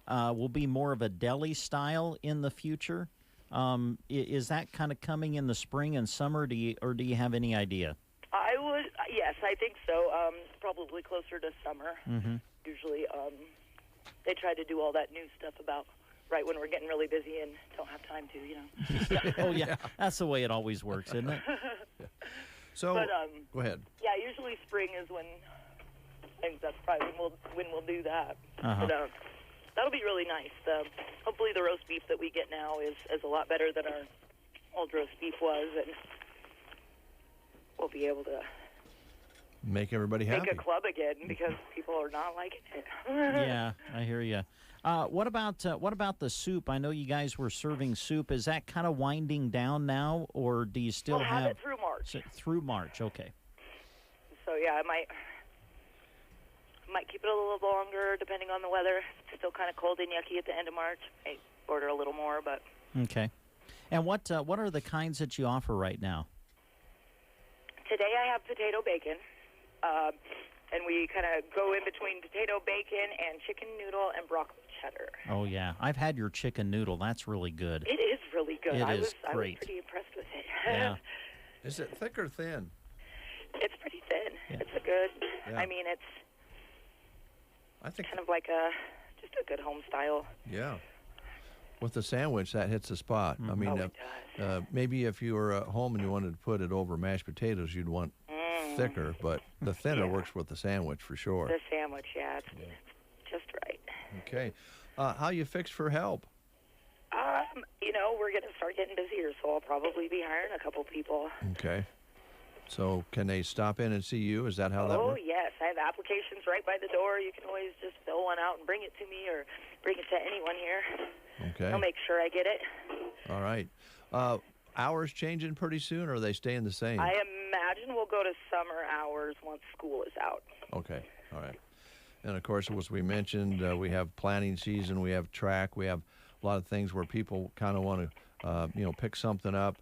will be more of a deli style in the future. Is that kind of coming in the spring and summer, or do you have any idea? Yes, I think so. Probably closer to summer. Mm-hmm. Usually they try to do all that new stuff about right when we're getting really busy and don't have time to, Oh, yeah. That's the way it always works, isn't it? So, go ahead. Yeah, usually spring is when that's probably when we'll do that. Uh-huh. But that'll be really nice. Hopefully the roast beef that we get now is a lot better than our old roast beef was, and we'll be able to make everybody happy. Make a club again because people are not liking it. Yeah, I hear you. What about the soup? I know you guys were serving soup. Is that kind of winding down now, or do you still we'll have it through March? Through March, okay. So yeah, I might keep it a little longer depending on the weather. It's still kind of cold and yucky at the end of March. I order a little more, but okay. And what are the kinds that you offer right now? Today I have potato bacon. And we kind of go in between potato bacon and chicken noodle and broccoli cheddar. Oh, yeah. I've had your chicken noodle. That's really good. It is really good. I was great. pretty impressed with it. Yeah. Is it thick or thin? It's pretty thin. Yeah. It's a good, Yeah. I think kind of like just a good home style. Yeah. With the sandwich, that hits the spot. Mm-hmm. I mean, it does. Maybe if you were at home and you wanted to put it over mashed potatoes, you'd want thicker, but the thinner works with the sandwich for sure. The sandwich, it's just right. Okay. How you fixed for help? We're going to start getting busier, so I'll probably be hiring a couple people. Okay. So can they stop in and see you? Is that how that Oh, works? yes. I have applications right by the door. You can always just fill one out and bring it to me or bring it to anyone here. Okay. I'll make sure I get it. All right. Hours changing pretty soon, or are they staying the same? I imagine we'll go to summer hours once school is out. Okay. All right. And, of course, as we mentioned, we have planning season, we have track, we have a lot of things where people kind of want to, pick something up.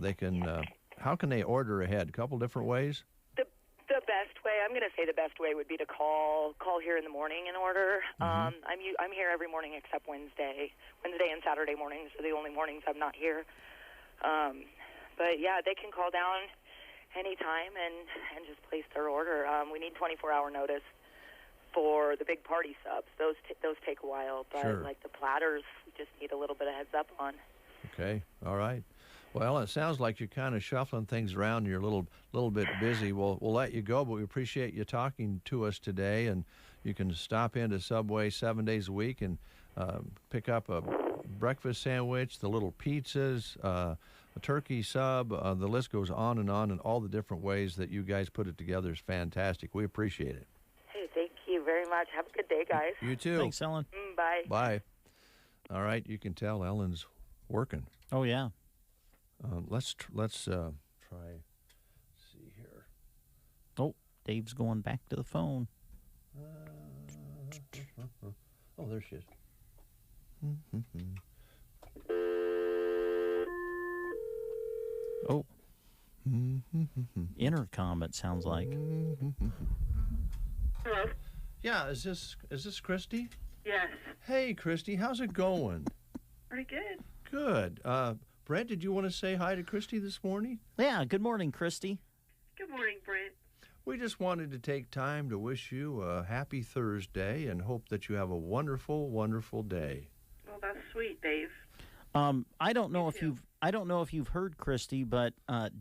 They can, how can they order ahead? A couple different ways? The best way, I'm going to say the best way would be to call here in the morning and order. I'm here every morning except Wednesday and Saturday mornings are the only mornings I'm not here. But yeah, they can call down anytime and just place their order. We need 24-hour notice for the big party subs. Those take a while, but Sure. like the platters, we just need a little bit of heads up on. Okay. All right. Well, it sounds like you're kind of shuffling things around and you're a little bit busy. We'll let you go, but we appreciate you talking to us today. And you can stop into Subway 7 days a week and pick up a breakfast sandwich, the little pizzas, a turkey sub. The list goes on, and all the different ways that you guys put it together is fantastic. We appreciate it. Hey, thank you very much. Have a good day, guys. You too. Thanks, Ellen. Bye. Bye. All right. You can tell Ellen's working. Oh, yeah. Let's try. See here. Oh, Dave's going back to the phone. Oh, there she is. Oh. Intercom, it sounds like. Hello? Yeah, is this Christy? Yes. Hey, Christy, how's it going? Pretty good. Good. Brent, did you want to say hi to Christy this morning? Yeah, good morning, Christy. Good morning, Brent. We just wanted to take time to wish you a happy Thursday and hope that you have a wonderful, wonderful day. Well, that's sweet, Dave. I don't know if you've heard, Christy, but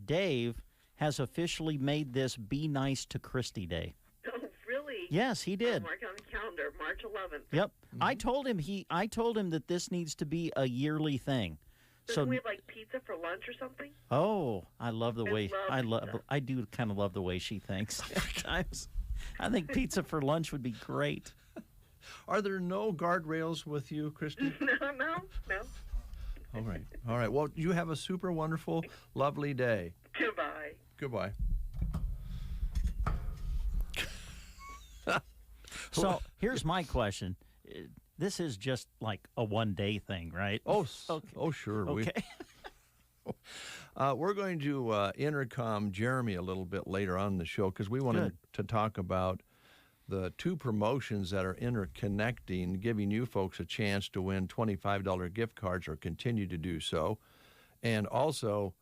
Dave has officially made this Be Nice to Christy Day. Oh, really? Yes, he did. Mark on the calendar, March 11th. Yep. I told him that this needs to be a yearly thing. Doesn't we have like pizza for lunch or something? Oh, I love the way I do kind of love the way she thinks sometimes. I think pizza for lunch would be great. Are there no guardrails with you, Christy? No. All right. Well, you have a super wonderful, lovely day. Goodbye. Goodbye. So here's my question. This is just like a one-day thing, right? Oh, okay. Oh, sure. Okay. We're going to intercom Jeremy a little bit later on in the show because we wanted to talk about the two promotions that are interconnecting, giving you folks a chance to win $25 gift cards or continue to do so, and also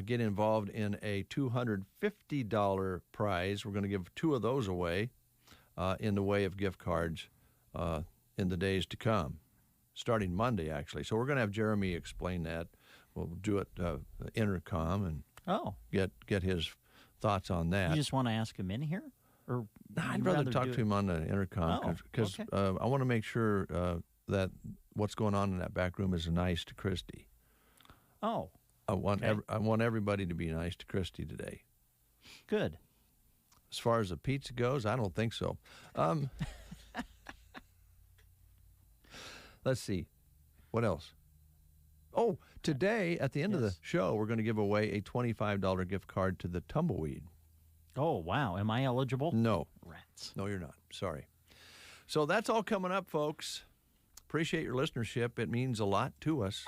get involved in a $250 prize. We're going to give two of those away in the way of gift cards in the days to come, starting Monday, actually. So we're going to have Jeremy explain that. We'll do it intercom and get his thoughts on that. You just want to ask him in here? Or I'd rather talk to him on the intercom because I want to make sure that what's going on in that back room is nice to Christy. Oh. I want everybody to be nice to Christy today. Good. As far as the pizza goes, I don't think so. Let's see. What else? Oh, today at the end of the show, we're going to give away a $25 gift card to the Tumbleweed. Oh, wow. Am I eligible? No. Rats. No, you're not. Sorry. So that's all coming up, folks. Appreciate your listenership. It means a lot to us.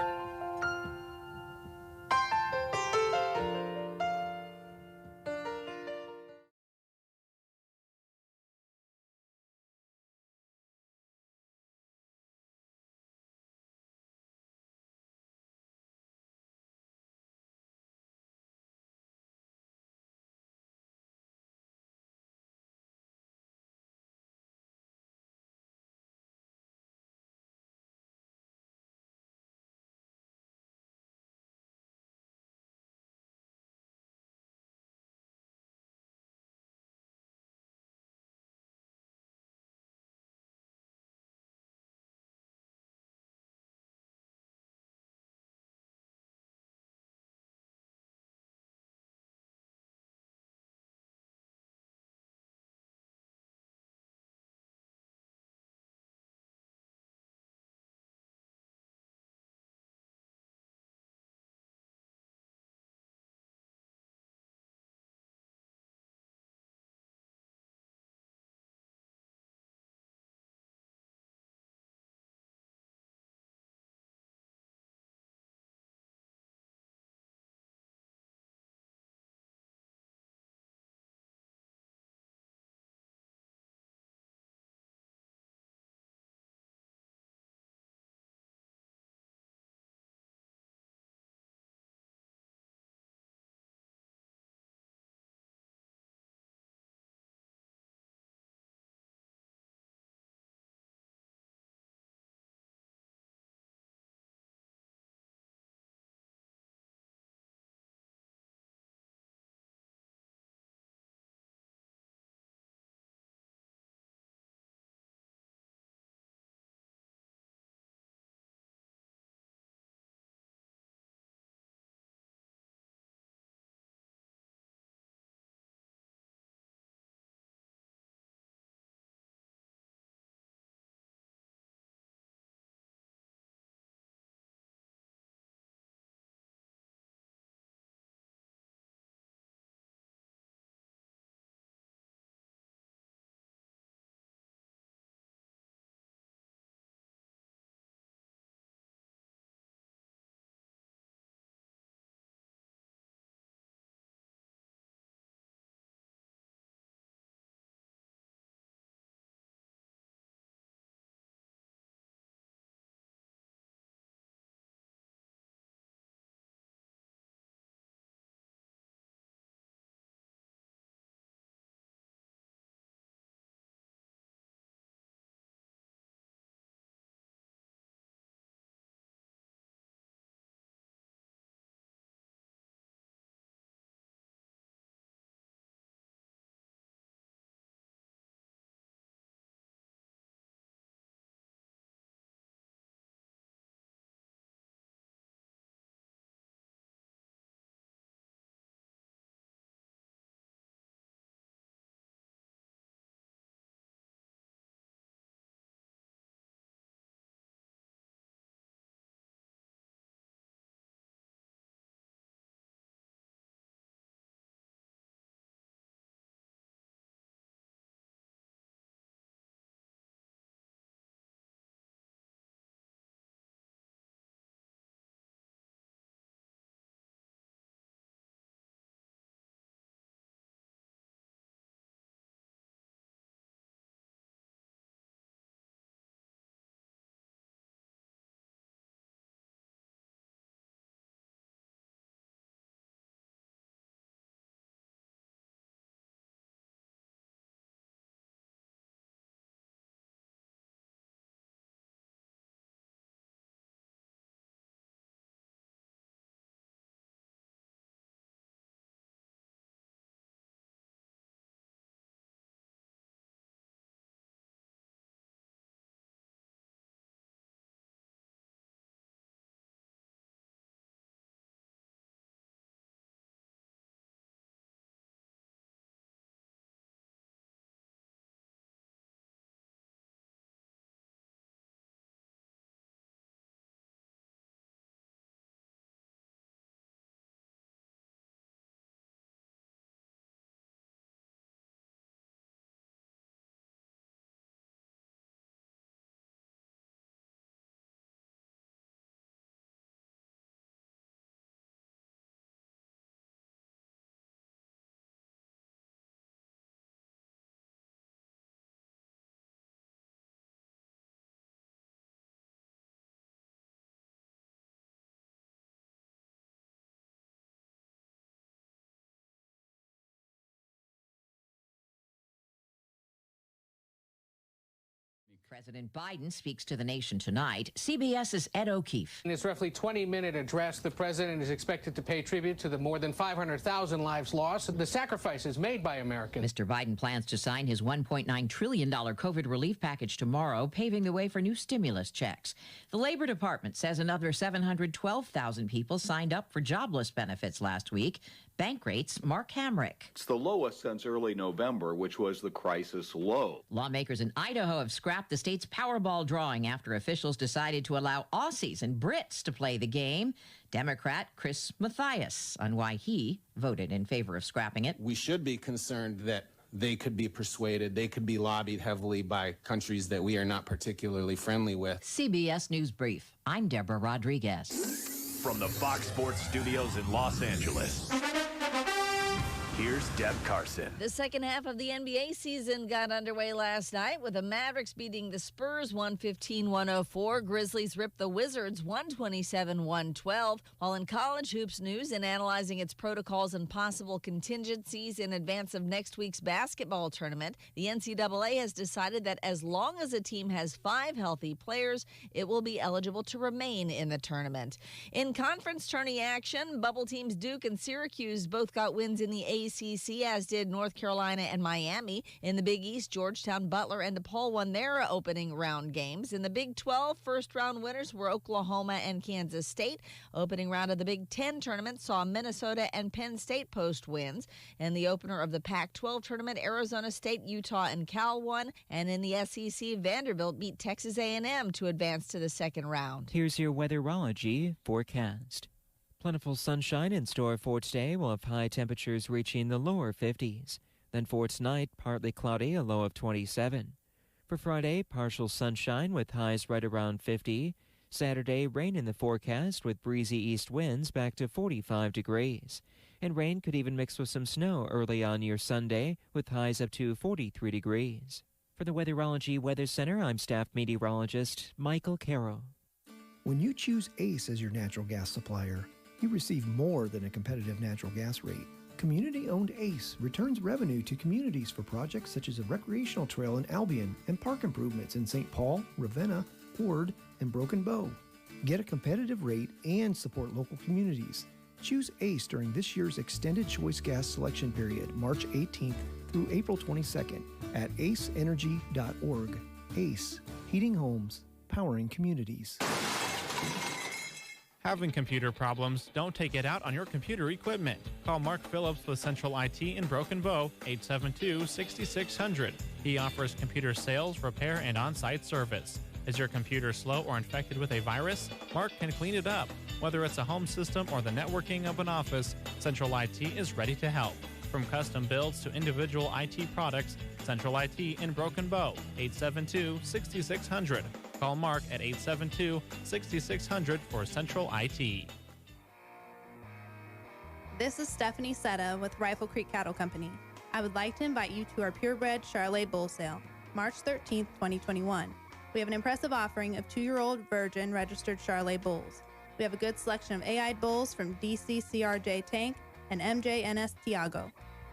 President Biden speaks to the nation tonight. CBS's Ed O'Keefe. In his roughly 20-minute address, the president is expected to pay tribute to the more than 500,000 lives lost and the sacrifices made by Americans. Mr. Biden plans to sign his $1.9 trillion COVID relief package tomorrow, paving the way for new stimulus checks. The Labor Department says another 712,000 people signed up for jobless benefits last week. Bank rates, Mark Hamrick. It's the lowest since early November, which was the crisis low. Lawmakers in Idaho have scrapped the state's Powerball drawing after officials decided to allow Aussies and Brits to play the game. Democrat Chris Mathias on why he voted in favor of scrapping it. We should be concerned that they could be persuaded, they could be lobbied heavily by countries that we are not particularly friendly with. CBS News Brief. I'm Deborah Rodriguez. From the Fox Sports Studios in Los Angeles, here's Deb Carson. The second half of the NBA season got underway last night with the Mavericks beating the Spurs 115-104. Grizzlies ripped the Wizards 127-112. While in college hoops news and analyzing its protocols and possible contingencies in advance of next week's basketball tournament, the NCAA has decided that as long as a team has 5 healthy players, it will be eligible to remain in the tournament. In conference tourney action, bubble teams Duke and Syracuse both got wins in the ACC, as did North Carolina and Miami. In the Big East, Georgetown, Butler, and DePaul won their opening round games. In the Big 12, first-round winners were Oklahoma and Kansas State. Opening round of the Big 10 tournament saw Minnesota and Penn State post wins. In the opener of the Pac-12 tournament, Arizona State, Utah, and Cal won. And in the SEC, Vanderbilt beat Texas A&M to advance to the second round. Here's your weatherology forecast. Plentiful sunshine in store for today. We'll have high temperatures reaching the lower 50s. Then for tonight, partly cloudy, a low of 27. For Friday, partial sunshine with highs right around 50. Saturday, rain in the forecast with breezy east winds back to 45 degrees. And rain could even mix with some snow early on your Sunday with highs up to 43 degrees. For the Weatherology Weather Center, I'm staff meteorologist Michael Carroll. When you choose ACE as your natural gas supplier, you receive more than a competitive natural gas rate. Community-owned ACE returns revenue to communities for projects such as a recreational trail in Albion and park improvements in St. Paul, Ravenna, Ord, and Broken Bow. Get a competitive rate and support local communities. Choose ACE during this year's Extended Choice Gas Selection Period, March 18th through April 22nd at aceenergy.org. ACE, heating homes, powering communities. Having computer problems? Don't take it out on your computer equipment. Call Mark Phillips with Central IT in Broken Bow, 872-6600. He offers computer sales, repair, and on-site service. Is your computer slow or infected with a virus? Mark can clean it up. Whether it's a home system or the networking of an office, Central IT is ready to help. From custom builds to individual IT products, Central IT in Broken Bow, 872-6600. Call Mark at 872-6600 for Central IT. This is Stephanie Setta with Rifle Creek Cattle Company. I would like to invite you to our purebred Charolais bull sale, March 13th, 2021. We have an impressive offering of 2-year-old virgin registered Charolais bulls. We have a good selection of AI bulls from DC CRJ Tank and MJNS Tiago.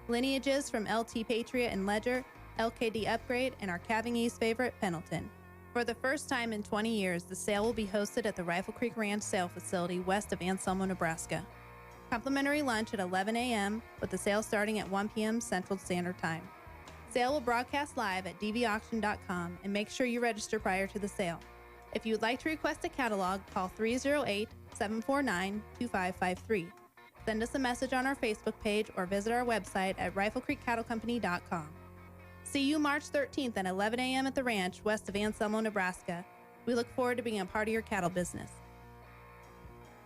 Lineages from LT Patriot and Ledger, LKD Upgrade, and our Cavingese favorite, Pendleton. For the first time in 20 years, the sale will be hosted at the Rifle Creek Ranch Sale Facility west of Anselmo, Nebraska. Complimentary lunch at 11 a.m. with the sale starting at 1 p.m. Central Standard Time. Sale will broadcast live at dvauction.com and make sure you register prior to the sale. If you would like to request a catalog, call 308-749-2553. Send us a message on our Facebook page or visit our website at riflecreekcattlecompany.com. See you March 13th at 11 a.m. at the ranch west of Anselmo, Nebraska. We look forward to being a part of your cattle business.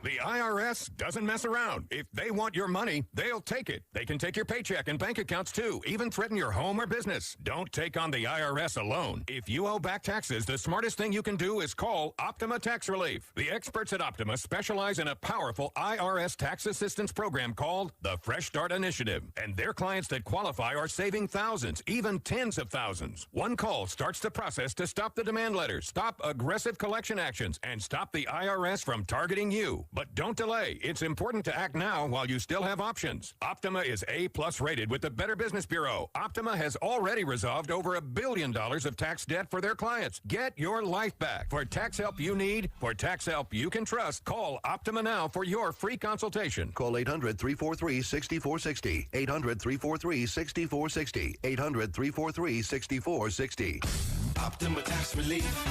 The IRS doesn't mess around. If they want your money, they'll take it. They can take your paycheck and bank accounts too, even threaten your home or business. Don't take on the IRS alone. If you owe back taxes, the smartest thing you can do is call Optima Tax Relief. The experts at Optima specialize in a powerful IRS tax assistance program called the Fresh Start Initiative. And their clients that qualify are saving thousands, even tens of thousands. One call starts the process to stop the demand letters, stop aggressive collection actions, and stop the IRS from targeting you. But don't delay. It's important to act now while you still have options. Optima is A-plus rated with the Better Business Bureau. Optima has already resolved over $1 billion of tax debt for their clients. Get your life back. For tax help you need, for tax help you can trust, call Optima now for your free consultation. Call 800-343-6460. 800-343-6460. 800-343-6460. Optima Tax Relief.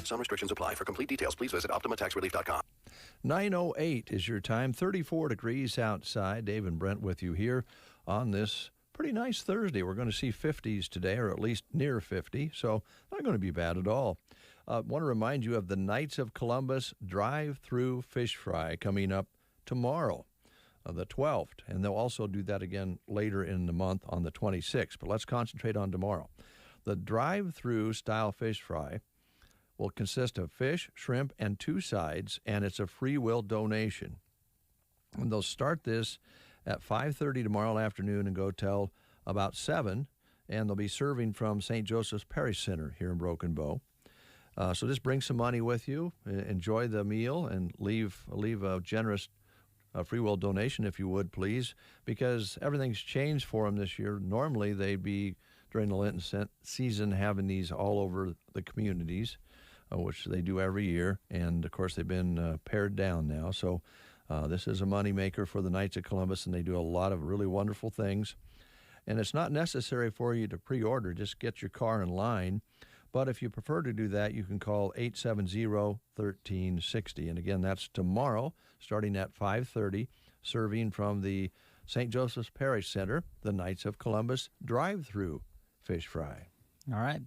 Some restrictions apply. For complete details, please visit OptimaTaxRelief.com. 9:08 is your time. 34 degrees outside. Dave and Brent with you here on this pretty nice Thursday. We're going to see 50s today, or at least near 50, so not going to be bad at all. I want to remind you of the Knights of Columbus drive-through fish fry coming up tomorrow, the 12th, and they'll also do that again later in the month on the 26th, but let's concentrate on tomorrow. The drive-through style fish fry will consist of fish, shrimp, and 2 sides, and it's a free will donation. And they'll start this at 5:30 tomorrow afternoon and go till about 7, and they'll be serving from St. Joseph's Parish Center here in Broken Bow. So just bring some money with you, enjoy the meal, and leave a generous free will donation if you would, please, because everything's changed for them this year. Normally they'd be during the Lenten season having these all over the communities, which they do every year, and of course they've been pared down now. So this is a moneymaker for the Knights of Columbus, and they do a lot of really wonderful things. And it's not necessary for you to pre-order, just get your car in line. But if you prefer to do that, you can call 870-1360. And again, that's tomorrow, starting at 5:30, serving from the St. Joseph's Parish Center, the Knights of Columbus drive-through fish fry. All right.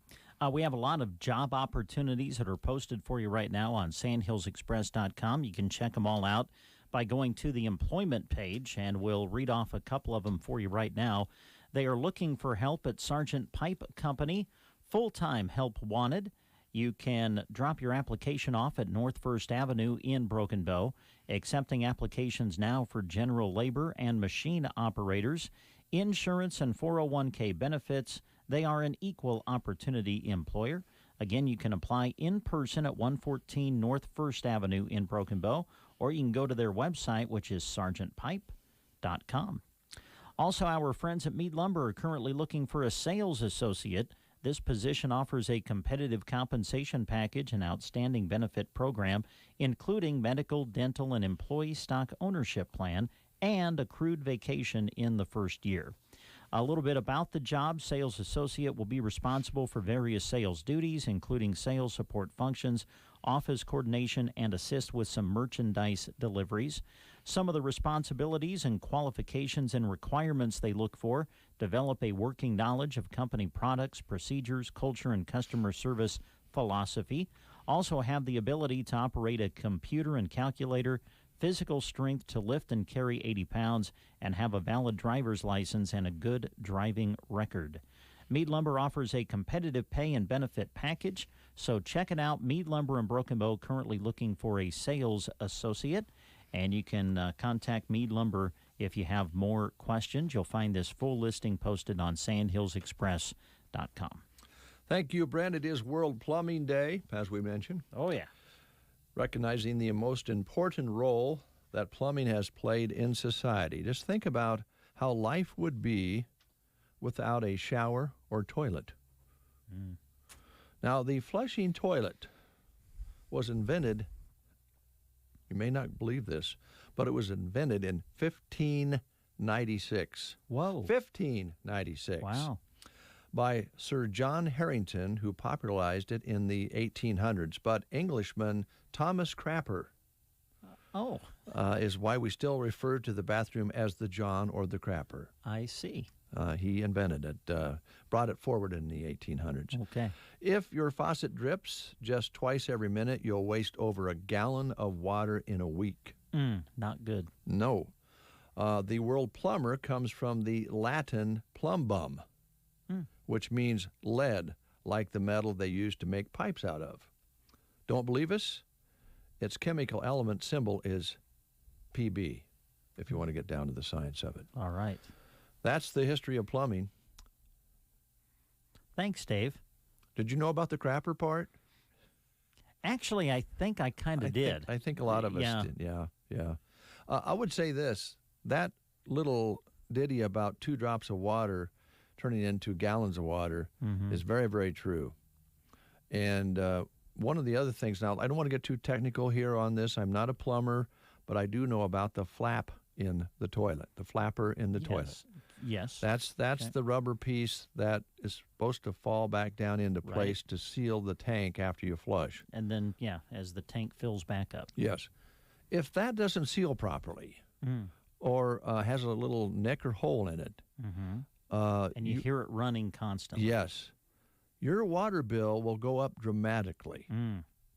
We have a lot of job opportunities that are posted for you right now on sandhillsexpress.com. You can check them all out by going to the employment page, and we'll read off a couple of them for you right now. They are looking for help at Sargent Pipe Company. Full-time help wanted. You can drop your application off at North First Avenue in Broken Bow, accepting applications now for general labor and machine operators, insurance and 401k benefits. They are an equal opportunity employer. Again, you can apply in person at 114 North First Avenue in Broken Bow, or you can go to their website, which is sargentpipe.com. Also, our friends at Mead Lumber are currently looking for a sales associate. This position offers a competitive compensation package and outstanding benefit program, including medical, dental, and employee stock ownership plan, and accrued vacation in the first year. A little bit about the job. Sales associate will be responsible for various sales duties, including sales support functions, office coordination, and assist with some merchandise deliveries. Some of the responsibilities and qualifications and requirements they look for: develop a working knowledge of company products, procedures, culture, and customer service philosophy. Also have the ability to operate a computer and calculator, physical strength to lift and carry 80 pounds, and have a valid driver's license and a good driving record. Mead Lumber offers a competitive pay and benefit package, so check it out. Mead Lumber in Broken Bow, currently looking for a sales associate, and you can contact Mead Lumber if you have more questions. You'll find this full listing posted on sandhillsexpress.com. Thank you, Brent. It is World Plumbing Day, as we mentioned. Oh, yeah. Recognizing the most important role that plumbing has played in society. Just think about how life would be without a shower or toilet. Now, the flushing toilet was invented, you may not believe this, but it was invented in 1596. Whoa. 1596. Wow. By Sir John Harrington, who popularized it in the 1800s. But Englishman Thomas Crapper is why we still refer to the bathroom as the John or the Crapper. I see. He invented it, brought it forward in the 1800s. Okay. If your faucet drips just twice every minute, you'll waste over a gallon of water in a week. Not good. No. The word plumber comes from the Latin plumbum, which means lead, like the metal they use to make pipes out of. Don't believe us? Its chemical element symbol is Pb, if you want to get down to the science of it. All right. That's the history of plumbing. Thanks, Dave. Did you know about the crapper part? Actually, I think I kind of did. I think a lot of us did. Yeah. I would say this: that little ditty about 2 drops of water turning into gallons of water is very, very true. And one of the other things, now, I don't want to get too technical here on this. I'm not a plumber, but I do know about the flap in the toilet, the flapper in the toilet. Yes. That's the rubber piece that is supposed to fall back down into place to seal the tank after you flush. And then, as the tank fills back up. Yes. If that doesn't seal properly or has a little nick or hole in it. And you hear it running constantly. Yes. Your water bill will go up dramatically.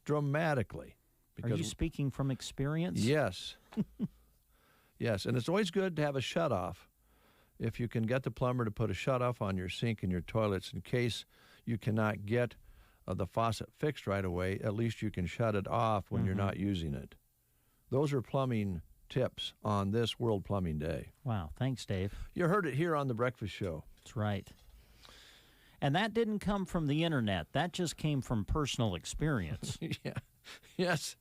Dramatically. Are you speaking from experience? Yes. Yes, and it's always good to have a shutoff. If you can get the plumber to put a shutoff on your sink and your toilets in case you cannot get the faucet fixed right away, at least you can shut it off when you're not using it. Those are plumbing tips on this World Plumbing Day. Wow, thanks, Dave. You heard it here on The Breakfast Show. That's right. And that didn't come from the internet. That just came from personal experience. Yes,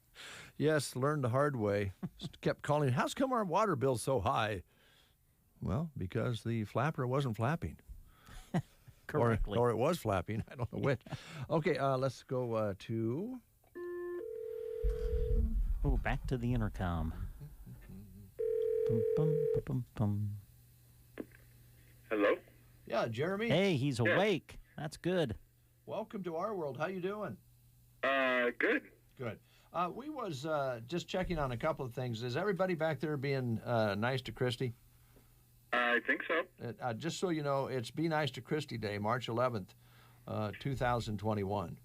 learned the hard way. Kept calling, how's come our water bill's so high? Well, because the flapper wasn't flapping. Correctly. Or it was flapping. I don't know which. Okay, let's go to... Oh, back to the intercom. Bum, bum, bum, bum, bum. Hello? Yeah, Jeremy. Hey, he's awake. That's good. Welcome to our world. How you doing? Good. Good. We was just checking on a couple of things. Is everybody back there being nice to Christy? I think so. Just so you know, it's Be Nice to Christy Day, March 11th, 2021.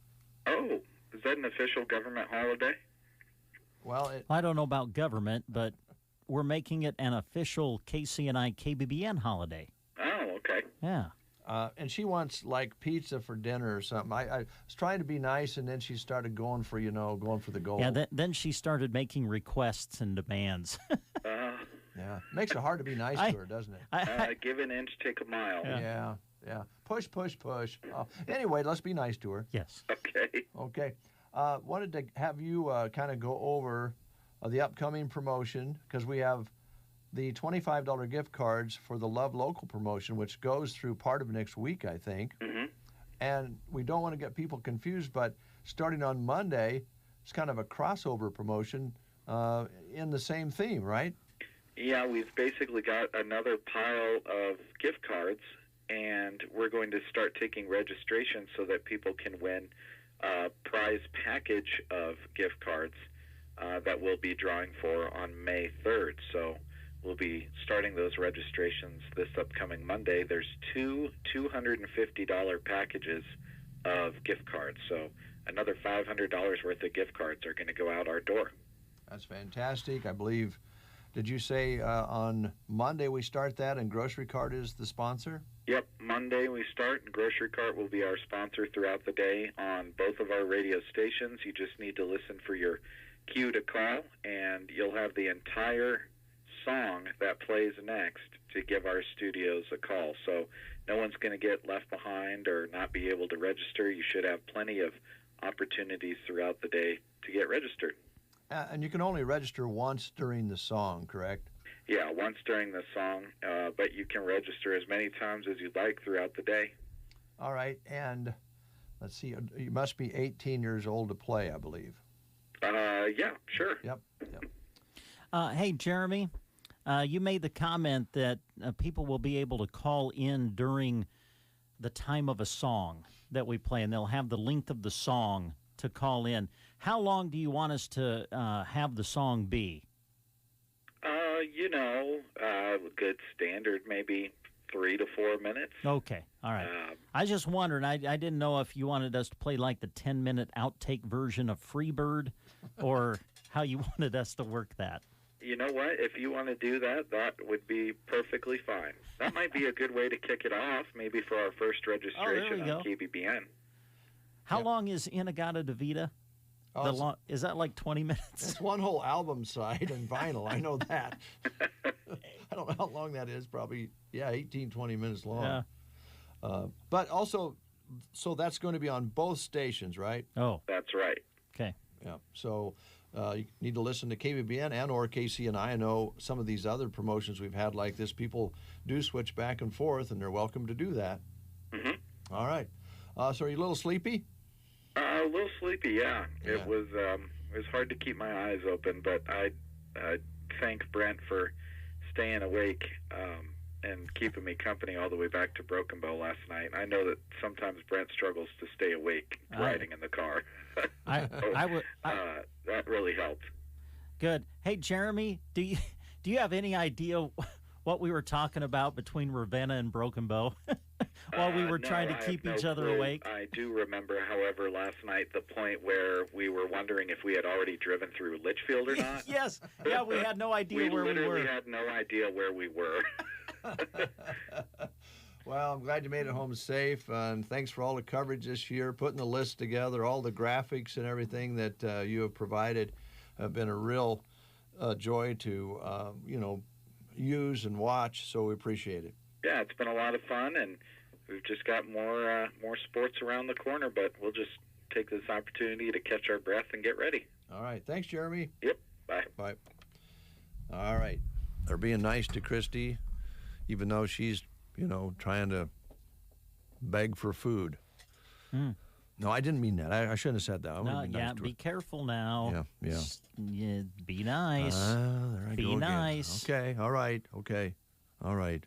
Oh, is that an official government holiday? Well, I don't know about government, but we're making it an official KCNI KBBN holiday. Oh, okay. Yeah. And she wants, like, pizza for dinner or something. I was trying to be nice, and then she started going for the goal. Yeah, then she started making requests and demands. Yeah. Makes it hard to be nice to her, doesn't it? Give an inch, take a mile. Yeah. Push. Anyway, let's be nice to her. Yes. Okay. Wanted to have you kind of go over the upcoming promotion, because we have the $25 gift cards for the Love Local promotion, which goes through part of next week, I think. And we don't want to get people confused, but starting on Monday, it's kind of a crossover promotion in the same theme, right? Yeah, we've basically got another pile of gift cards, and we're going to start taking registration so that people can win a prize package of gift cards that we'll be drawing for on May 3rd. So we'll be starting those registrations this upcoming Monday. There's two $250 packages of gift cards, so another $500 worth of gift cards are going to go out our door. That's fantastic. I believe, did you say on Monday we start that and Grocery Cart is the sponsor? Yep, Monday we start, and Grocery Cart will be our sponsor throughout the day on both of our radio stations. You just need to listen for your cue to call, and you'll have the entire song that plays next to give our studios a call. So no one's going to get left behind or not be able to register. You should have plenty of opportunities throughout the day to get registered. And you can only register once during the song, correct? Yeah, once during the song, but you can register as many times as you'd like throughout the day. All right, and let's see, you must be 18 years old to play, I believe. Yeah, sure. Yep. Hey, Jeremy, you made the comment that people will be able to call in during the time of a song that we play, and they'll have the length of the song to call in. How long do you want us to have the song be? Good standard, maybe 3 to 4 minutes. Okay, all right. I just wondered, I didn't know if you wanted us to play like the 10-minute outtake version of Freebird or how you wanted us to work that. You know what? If you want to do that, that would be perfectly fine. That might be a good way to kick it off, maybe for our first registration on KBBN. How long is Inagata de Vida? Is that like 20 minutes? It's one whole album side and vinyl. I know that. I don't know how long that is. Probably, 18, 20 minutes long. Yeah. But also, so that's going to be on both stations, right? Oh. That's right. Okay. Yeah. So you need to listen to KBBN and or KCNI. I know some of these other promotions we've had like this, people do switch back and forth, and they're welcome to do that. Mm-hmm. All right. So are you a little sleepy? A little sleepy, yeah. It was hard to keep my eyes open, but I thank Brent for staying awake and keeping me company all the way back to Broken Bow last night. I know that sometimes Brent struggles to stay awake riding in the car. That really helped. Good. Hey, Jeremy, do you have any idea what we were talking about between Ravenna and Broken Bow while we were trying to keep each other awake? I do remember, however, last night the point where we were wondering if we had already driven through Litchfield or not. Yes. Yeah, we had no idea where we were. We literally had no idea where we were. Well, I'm glad you made it home safe, and thanks for all the coverage this year, putting the list together, all the graphics and everything that you have provided have been a real joy to, use and watch, so we appreciate it. Yeah, it's been a lot of fun, and we've just got more sports around the corner, but we'll just take this opportunity to catch our breath and get ready. All right. Thanks, Jeremy. Yep. Bye. Bye. All right. They're being nice to Christy, even though she's, trying to beg for food. No, I didn't mean that. I shouldn't have said that. No, nice be careful now. Yeah. Yeah, be nice. There I be go nice. Again. Okay. All right. Okay. All right.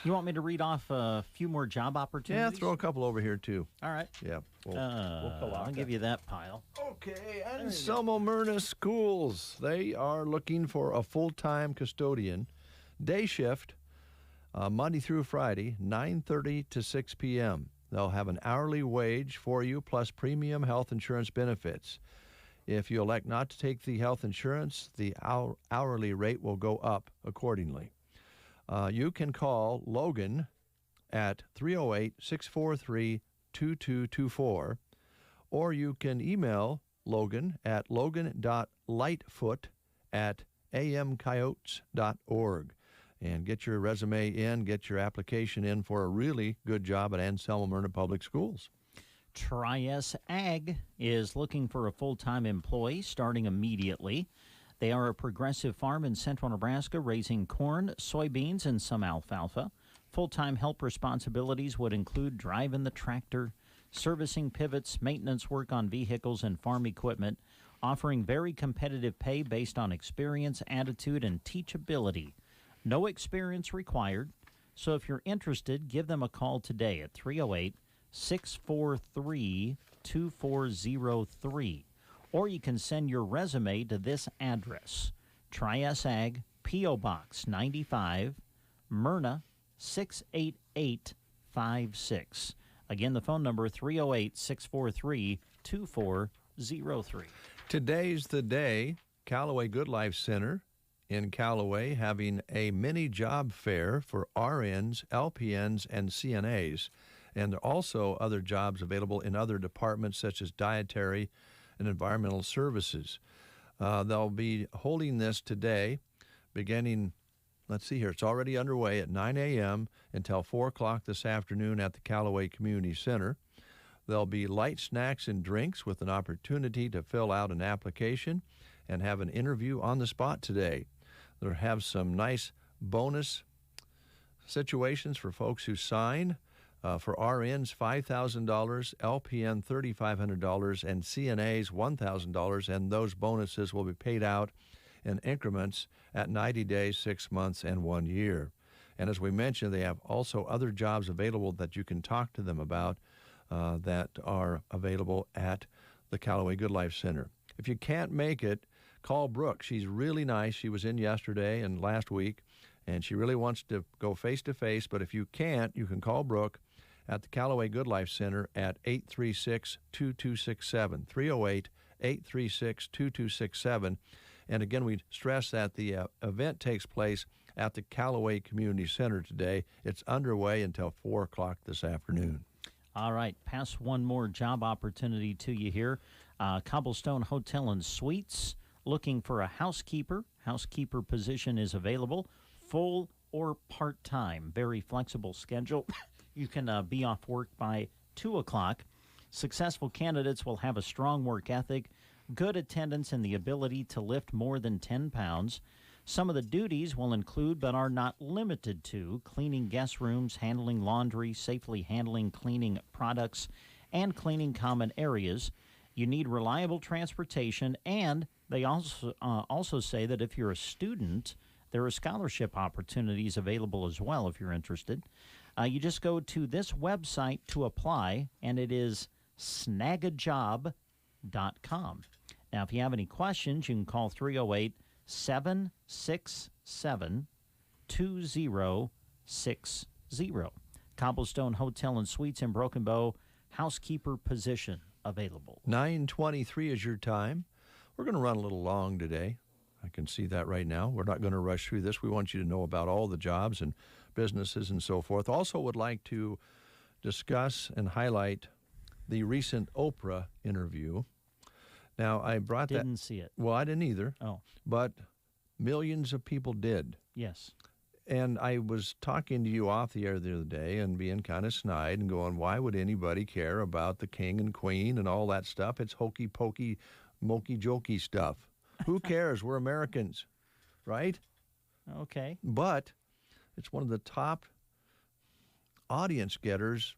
You want me to read off a few more job opportunities? Yeah, throw a couple over here, too. All right. Yeah. I'll give you that pile. Okay, Anselmo Myrna Schools. They are looking for a full-time custodian, day shift, Monday through Friday, 9:30 to 6 p.m. They'll have an hourly wage for you plus premium health insurance benefits. If you elect not to take the health insurance, the hourly rate will go up accordingly. You can call Logan at 308-643-2224, or you can email Logan at logan.lightfoot@amcoyotes.org and get your resume in, get your application in for a really good job at Anselmo Myrna Public Schools. Charolais Ag is looking for a full-time employee starting immediately. They are a progressive farm in central Nebraska raising corn, soybeans, and some alfalfa. Full-time help responsibilities would include driving the tractor, servicing pivots, maintenance work on vehicles and farm equipment, offering very competitive pay based on experience, attitude, and teachability. No experience required, so if you're interested, give them a call today at 308-643-2403. Or you can send your resume to this address, Charolais Ag, P.O. Box 95, Myrna 68856. Again, the phone number 308-643-2403. Today's the day. Callaway Good Life Center in Callaway having a mini job fair for RNs, LPNs, and CNAs. And there are also other jobs available in other departments such as dietary and environmental services. They'll be holding this today beginning, let's see here, it's already underway at 9 a.m. until 4 o'clock this afternoon at the Callaway Community Center. There'll be light snacks and drinks with an opportunity to fill out an application and have an interview on the spot today. They'll have some nice bonus situations for folks who sign. For RNs, $5,000, LPN, $3,500, and CNAs, $1,000, and those bonuses will be paid out in increments at 90 days, 6 months, and 1 year. And as we mentioned, they have also other jobs available that you can talk to them about that are available at the Callaway Good Life Center. If you can't make it, call Brooke. She's really nice. She was in yesterday and last week, and she really wants to go face-to-face. But if you can't, you can call Brooke at the Callaway Good Life Center at 836-2267, 308-836-2267. And again, we stress that the event takes place at the Callaway Community Center today. It's underway until 4 o'clock this afternoon. All right, pass one more job opportunity to you here. Cobblestone Hotel and Suites, looking for a housekeeper. Housekeeper position is available, full or part-time. Very flexible schedule. You can be off work by 2 o'clock. Successful candidates will have a strong work ethic, good attendance, and the ability to lift more than 10 pounds. Some of the duties will include, but are not limited to, cleaning guest rooms, handling laundry, safely handling cleaning products, and cleaning common areas. You need reliable transportation, and they also say that if you're a student, there are scholarship opportunities available as well if you're interested. You just go to this website to apply, and it is snagajob.com. Now, if you have any questions, you can call 308-767-2060. Cobblestone Hotel and Suites in Broken Bow, housekeeper position available. 9:23 is your time. We're going to run a little long today. I can see that right now. We're not going to rush through this. We want you to know about all the jobs and businesses and so forth. Also would like to discuss and highlight the recent Oprah interview. Now, I brought that. Didn't see it. Well, I didn't either. Oh. But millions of people did. Yes. And I was talking to you off the air the other day and being kind of snide and going, why would anybody care about the king and queen and all that stuff? It's hokey pokey, mokey jokey stuff. Who cares? We're Americans, right? Okay. But it's one of the top audience getters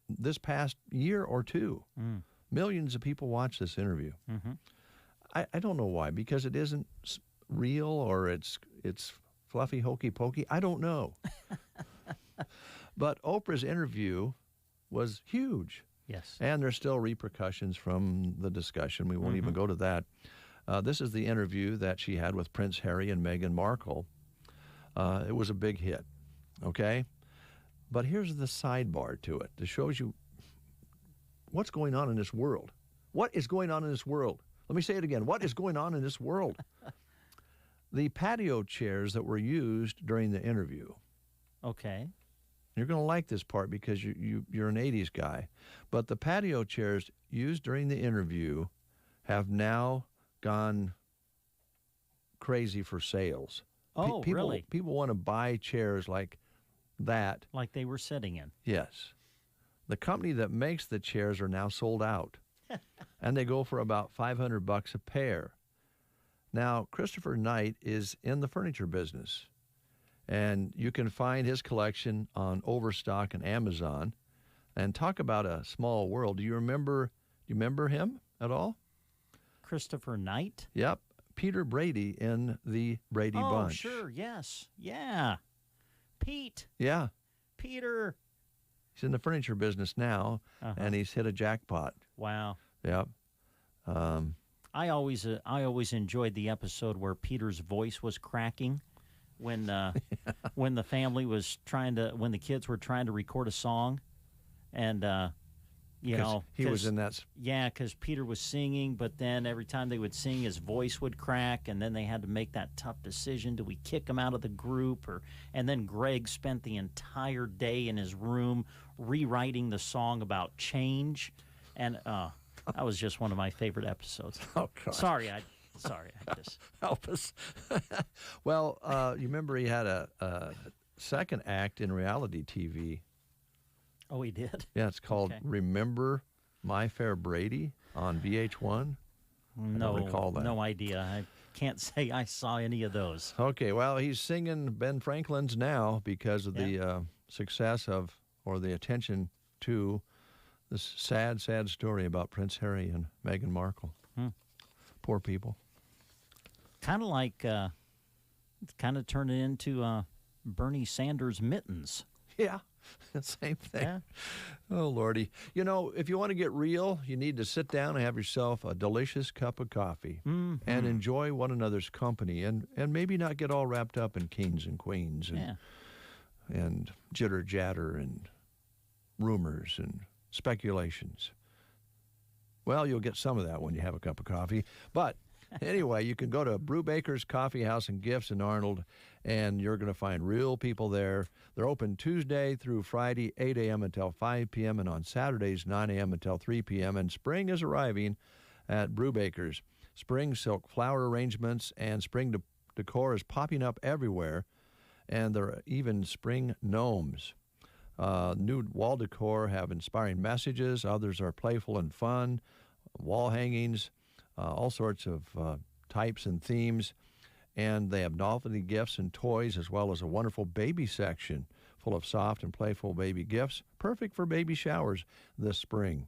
this past year or two. Millions of people watch this interview. Mm-hmm. I don't know why, because it isn't real or it's fluffy, hokey pokey. I don't know. But Oprah's interview was huge. Yes. And there's still repercussions from the discussion. We won't even go to that. This is the interview that she had with Prince Harry and Meghan Markle. It was a big hit, okay? But here's the sidebar to it. It shows you what's going on in this world. What is going on in this world? Let me say it again. What is going on in this world? The patio chairs that were used during the interview. Okay. You're going to like this part because you're an 80s guy. But the patio chairs used during the interview have now gone crazy for sales. Oh, really? People want to buy chairs like that. Like they were sitting in. Yes. The company that makes the chairs are now sold out. And they go for about $500 a pair. Now, Christopher Knight is in the furniture business. And you can find his collection on Overstock and Amazon. And talk about a small world. Do you remember him at all? Christopher Knight? Yep. Peter Brady in the Brady Bunch. Oh, sure. Yes. Yeah. Pete. Yeah. Peter. He's in the furniture business now, and he's hit a jackpot. Wow. Yep. I always enjoyed the episode where Peter's voice was cracking when when the family was when the kids were trying to record a song, and you know, he was in that. Yeah, because Peter was singing, but then every time they would sing, his voice would crack, and then they had to make that tough decision: do we kick him out of the group, or? And then Greg spent the entire day in his room rewriting the song about change, and that was just one of my favorite episodes. Oh God! Sorry, I just help us. Well, you remember he had a second act in reality TV. Oh, he did? Yeah, it's called Remember My Fair Brady on VH1. I don't recall that. No idea. I can't say I saw any of those. Okay, well, he's singing Ben Franklin's now because of the success of, or the attention to, this sad, sad story about Prince Harry and Meghan Markle. Poor people. Kind of like, kind of turned it into Bernie Sanders' mittens. Yeah. Same thing. Yeah. Oh, Lordy. You know, if you want to get real, you need to sit down and have yourself a delicious cup of coffee and enjoy one another's company and maybe not get all wrapped up in kings and queens and jitter-jatter and rumors and speculations. Well, you'll get some of that when you have a cup of coffee. But anyway, you can go to Brubaker's Coffee House and Gifts in Arnold, and you're going to find real people there. They're open Tuesday through Friday, 8 a.m. until 5 p.m., and on Saturdays, 9 a.m. until 3 p.m., and spring is arriving at Brubaker's. Spring silk flower arrangements and spring decor is popping up everywhere, and there are even spring gnomes. New wall decor have inspiring messages. Others are playful and fun. Wall hangings, all sorts of types and themes. And they have novelty gifts and toys, as well as a wonderful baby section full of soft and playful baby gifts, perfect for baby showers this spring.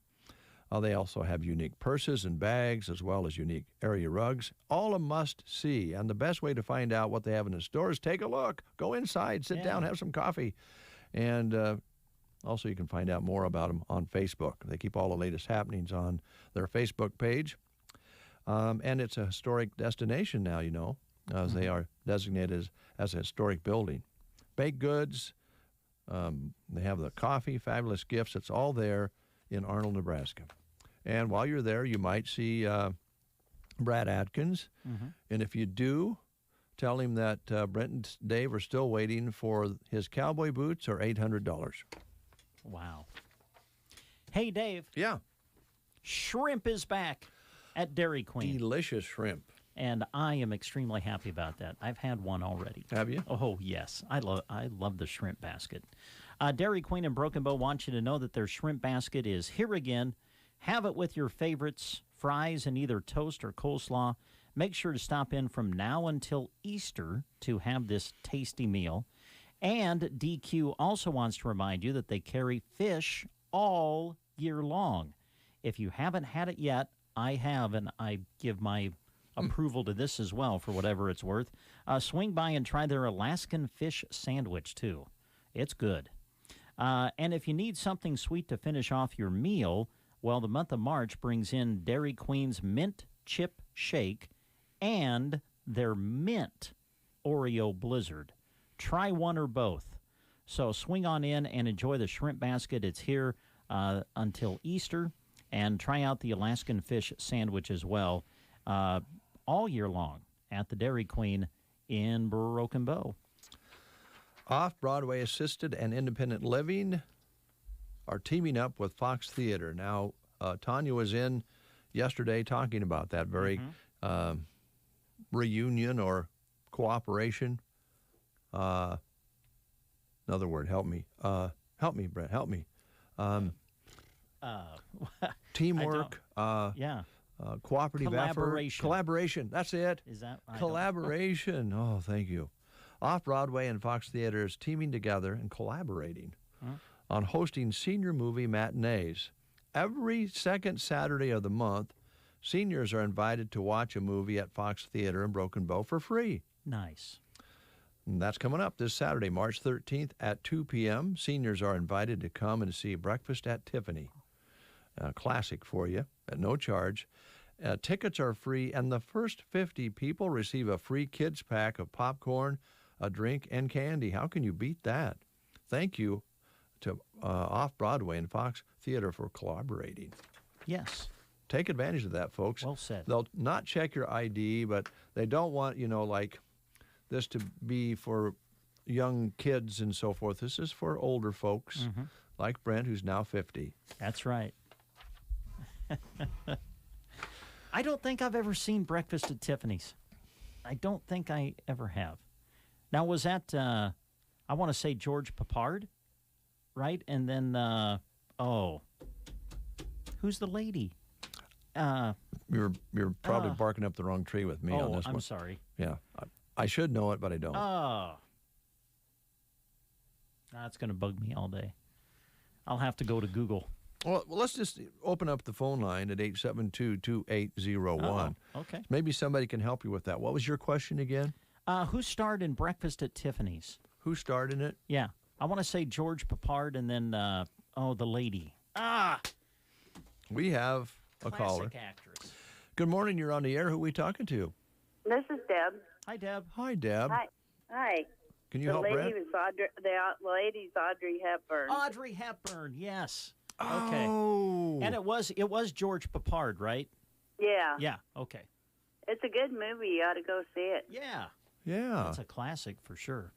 They also have unique purses and bags, as well as unique area rugs. All a must-see. And the best way to find out what they have in the store is take a look. Go inside, sit down, have some coffee. And also you can find out more about them on Facebook. They keep all the latest happenings on their Facebook page. And it's a historic destination now, you know, as they are designated as a historic building. Baked goods, they have the coffee, fabulous gifts. It's all there in Arnold, Nebraska. And while you're there, you might see Brad Atkins. And if you do, tell him that Brent and Dave are still waiting for his cowboy boots or $800. Wow. Hey, Dave. Yeah. Shrimp is back at Dairy Queen. Delicious shrimp. And I am extremely happy about that. I've had one already. Have you? Oh, yes. I love the shrimp basket. Dairy Queen and Broken Bow want you to know that their shrimp basket is here again. Have it with your favorites, fries and either toast or coleslaw. Make sure to stop in from now until Easter to have this tasty meal. And DQ also wants to remind you that they carry fish all year long. If you haven't had it yet, I have, and I give my approval to this as well for whatever it's worth. Swing by and try their Alaskan fish sandwich, too. It's good. And if you need something sweet to finish off your meal, well, the month of March brings in Dairy Queen's Mint Chip Shake and their Mint Oreo Blizzard. Try one or both. So swing on in and enjoy the shrimp basket. It's here until Easter. And try out the Alaskan fish sandwich as well all year long at the Dairy Queen in Broken Bow. Off-Broadway assisted and independent living are teaming up with Fox Theater. Now, Tanya was in yesterday talking about that very reunion or cooperation. Another word, help me. Help me, Brent, help me. Teamwork. Cooperative collaboration. Effort. Collaboration. That's it. Is that collaboration? Oh, thank you. Off-Broadway and Fox Theater is teaming together and collaborating on hosting senior movie matinees. Every second Saturday of the month, seniors are invited to watch a movie at Fox Theater in Broken Bow for free. Nice. And that's coming up this Saturday, March 13th at 2 p.m. Seniors are invited to come and see Breakfast at Tiffany. A classic for you at no charge. Tickets are free, and the first 50 people receive a free kids pack of popcorn, a drink, and candy. How can you beat that? Thank you to Off-Broadway and Fox Theater for collaborating. Yes. Take advantage of that, folks. Well said. They'll not check your ID, but they don't want, like this to be for young kids and so forth. This is for older folks, like Brent, who's now 50. That's right. I don't think I've ever seen Breakfast at Tiffany's. I don't think I ever have. Now, was that, I want to say George Papard, right? And then, who's the lady? You're probably barking up the wrong tree with me on this one. I'm sorry. Yeah, I should know it, but I don't. Oh. That's going to bug me all day. I'll have to go to Google. Well, let's just open up the phone line at 872-2801. Okay. Maybe somebody can help you with that. What was your question again? Who starred in Breakfast at Tiffany's? Who starred in it? Yeah. I want to say George Papard and then, the lady. We have a caller. Classic actress. Good morning. You're on the air. Who are we talking to? This is Deb. Hi, Deb. Hi, Deb. Hi. Can you help Brett? The lady's Audrey Hepburn. Audrey Hepburn, yes. Okay. Oh. And it was George Papard, right? Yeah. Yeah, okay. It's a good movie. You ought to go see it. Yeah. Yeah. It's a classic for sure.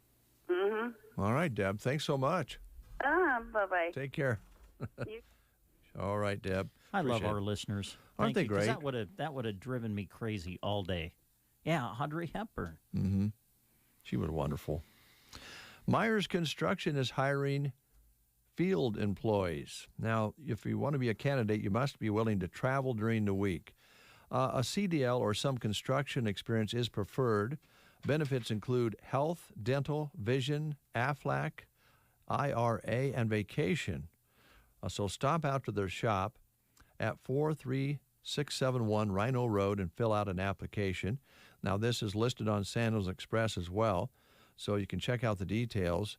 All right, Deb. Thanks so much. Bye-bye. Take care. All right, Deb. I love our listeners. Aren't they great? That would have driven me crazy all day. Yeah, Audrey Hepburn. She was wonderful. Myers Construction is hiring field employees. Now, if you want to be a candidate, you must be willing to travel during the week. A CDL or some construction experience is preferred. Benefits include health, dental, vision, AFLAC, IRA, and vacation. So stop out to their shop at 43671 Rhino Road and fill out an application. Now, this is listed on Sandals Express as well, so you can check out the details.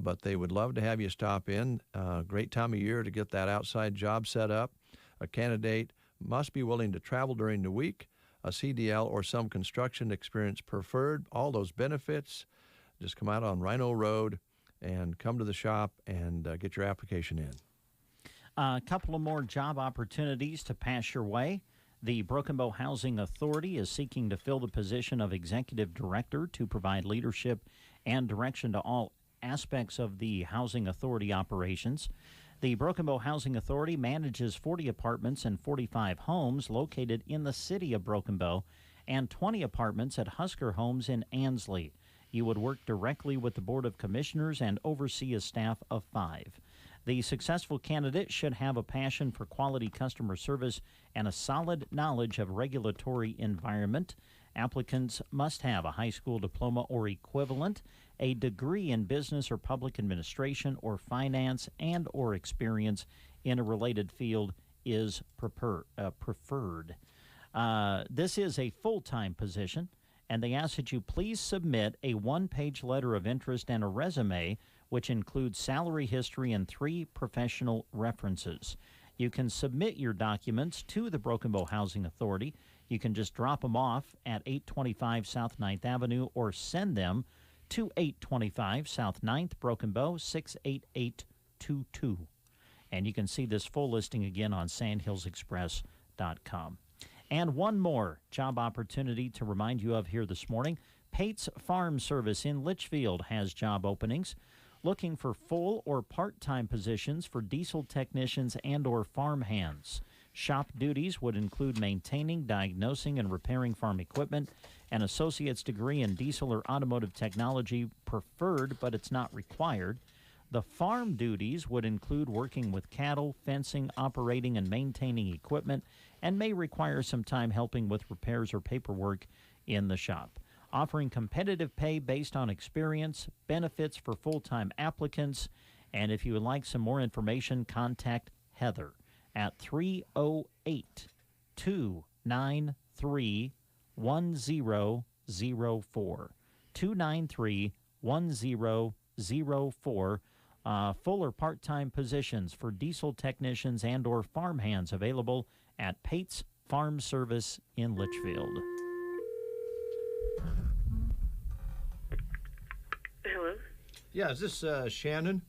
But they would love to have you stop in. Great time of year to get that outside job set up. A candidate must be willing to travel during the week. A CDL or some construction experience preferred. All those benefits. Just come out on Rhino Road and come to the shop and get your application in. A couple of more job opportunities to pass your way. The Broken Bow Housing Authority is seeking to fill the position of Executive Director to provide leadership and direction to all aspects of the Housing Authority operations. The Broken Bow Housing Authority manages 40 apartments and 45 homes located in the city of Broken Bow and 20 apartments at Husker Homes in Ansley. You would work directly with the Board of Commissioners and oversee a staff of 5. The successful candidate should have a passion for quality customer service and a solid knowledge of regulatory environment. Applicants must have a high school diploma or equivalent, a degree in business or public administration or finance, and or experience in a related field is preferred. This is a full-time position, and they ask that you please submit a one-page letter of interest and a resume, which includes salary history and 3 professional references. You can submit your documents to the Broken Bow Housing Authority. You can just drop them off at 825 South 9th Avenue or send them to 825 South 9th, Broken Bow, 68822. And you can see this full listing again on sandhillsexpress.com. And one more job opportunity to remind you of here this morning. Pate's Farm Service in Litchfield has job openings. Looking for full or part-time positions for diesel technicians and or farm hands. Shop duties would include maintaining, diagnosing, and repairing farm equipment. An associate's degree in diesel or automotive technology preferred, but it's not required. The farm duties would include working with cattle, fencing, operating, and maintaining equipment, and may require some time helping with repairs or paperwork in the shop. Offering competitive pay based on experience, benefits for full-time applicants, and if you would like some more information, contact Heather at 308-293-1004. 293-1004. Full or part-time positions for diesel technicians and or farm hands available at Pate's Farm Service in Litchfield. Hello? Yeah, is this Shannon?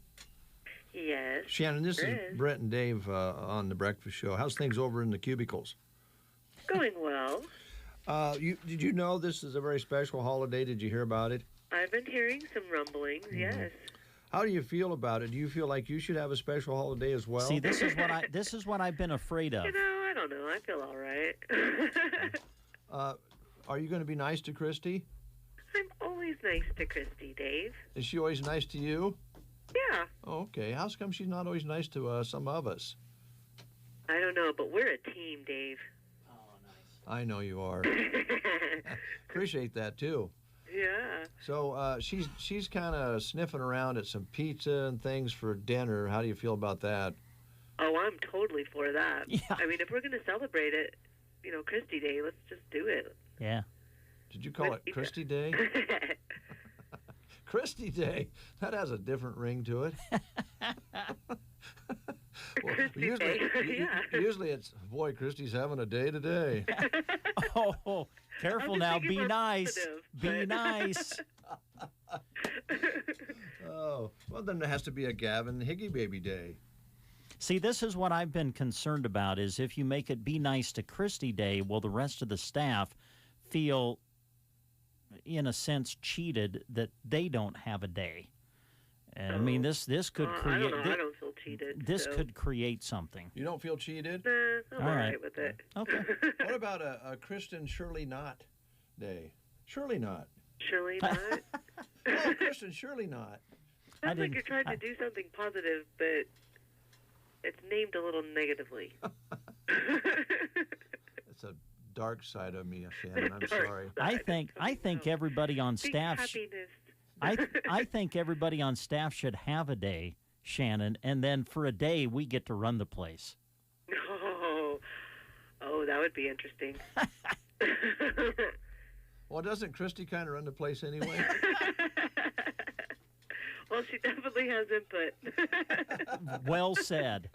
Yes. Shannon, this is Brett and Dave on The Breakfast Show. How's things over in the cubicles? Going well. Did you know this is a very special holiday? Did you hear about it? I've been hearing some rumblings, yes. How do you feel about it? Do you feel like you should have a special holiday as well? See, this is what I've been afraid of. You know, I don't know. I feel all right. Are you going to be nice to Christy? I'm always nice to Christy, Dave. Is she always nice to you? Yeah. Oh, okay. How come she's not always nice to some of us? I don't know, but we're a team, Dave. Oh, nice. I know you are. Appreciate that, too. Yeah. So she's kind of sniffing around at some pizza and things for dinner. How do you feel about that? Oh, I'm totally for that. Yeah. I mean, if we're going to celebrate it, you know, Christy Day, let's just do it. Yeah. Did you call it Christy Day? Christy Day. That has a different ring to it. Well, usually it's, boy, Christy's having a day today. Oh, careful now. Be nice. Be nice. Oh, well, then there has to be a Gavin Higgy Baby Day. See, this is what I've been concerned about, is if you make it Be Nice to Christy Day, will the rest of the staff feel, in a sense, cheated that they don't have a day? And I mean, this could create. I don't feel cheated. This could create something. You don't feel cheated? I'm all right with it. Okay. What about a Kristen Shirley Knott Day? Shirley Knott. Shirley Knott? Oh, Kristen Shirley Knott. Sounds like you're trying to do something positive, but it's named a little negatively. It's a dark side of me, Shannon. I'm sorry. I think everybody on staff. I think everybody on staff should have a day, Shannon, and then for a day we get to run the place. Oh, that would be interesting. Well, doesn't Christy kind of run the place anyway? Well, she definitely has input. Well said.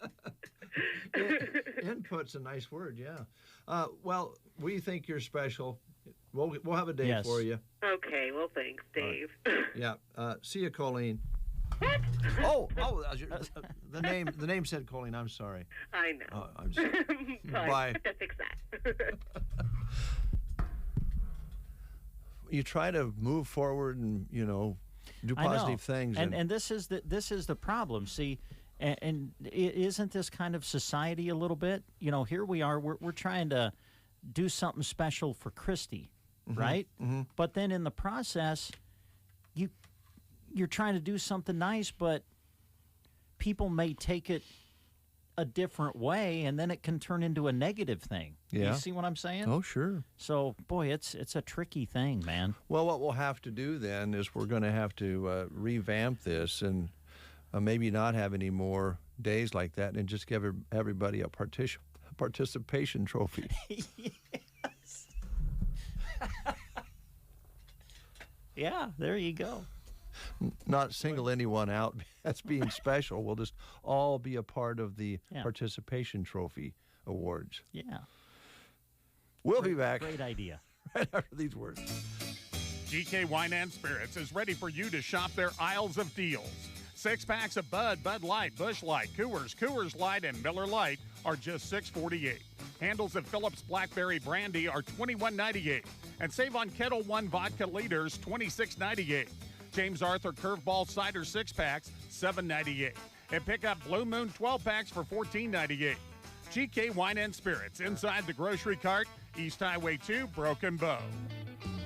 Input's a nice word, yeah. Well, we think you're special. We'll have a day for you. Okay, well, thanks, Dave. Yeah. See you, Colleen. Oh, the name said Colleen. I'm sorry. I know. Oh, I'm sorry. Bye. Bye. I have to fix that. You try to move forward and, do positive things. And this is the problem. See, and isn't this kind of society a little bit? Here we are. We're trying to do something special for Christy, right? Mm-hmm. But then in the process, you're trying to do something nice, but people may take it a different way, and then it can turn into a negative thing. Yeah. You see what I'm saying? Oh, sure. So, boy, it's a tricky thing, man. Well, what we'll have to do then is we're going to have to revamp this and maybe not have any more days like that and just give everybody a participation trophy. Yes. Yeah, there you go. Not single anyone out as being special. We'll just all be a part of the participation trophy awards. Yeah. We'll be back. Great idea. Right after these words. GK Wine and Spirits is ready for you to shop their aisles of deals. 6-packs of Bud, Bud Light, Busch Light, Coors Light, and Miller Light are just $6.48. Handles of Phillips Blackberry Brandy are $21.98. And save on Kettle One vodka liters, $26.98. James Arthur Curveball Cider 6-packs, $7.98. And pick up Blue Moon 12-packs for $14.98. GK Wine and Spirits, inside the grocery cart, East Highway 2, Broken Bow.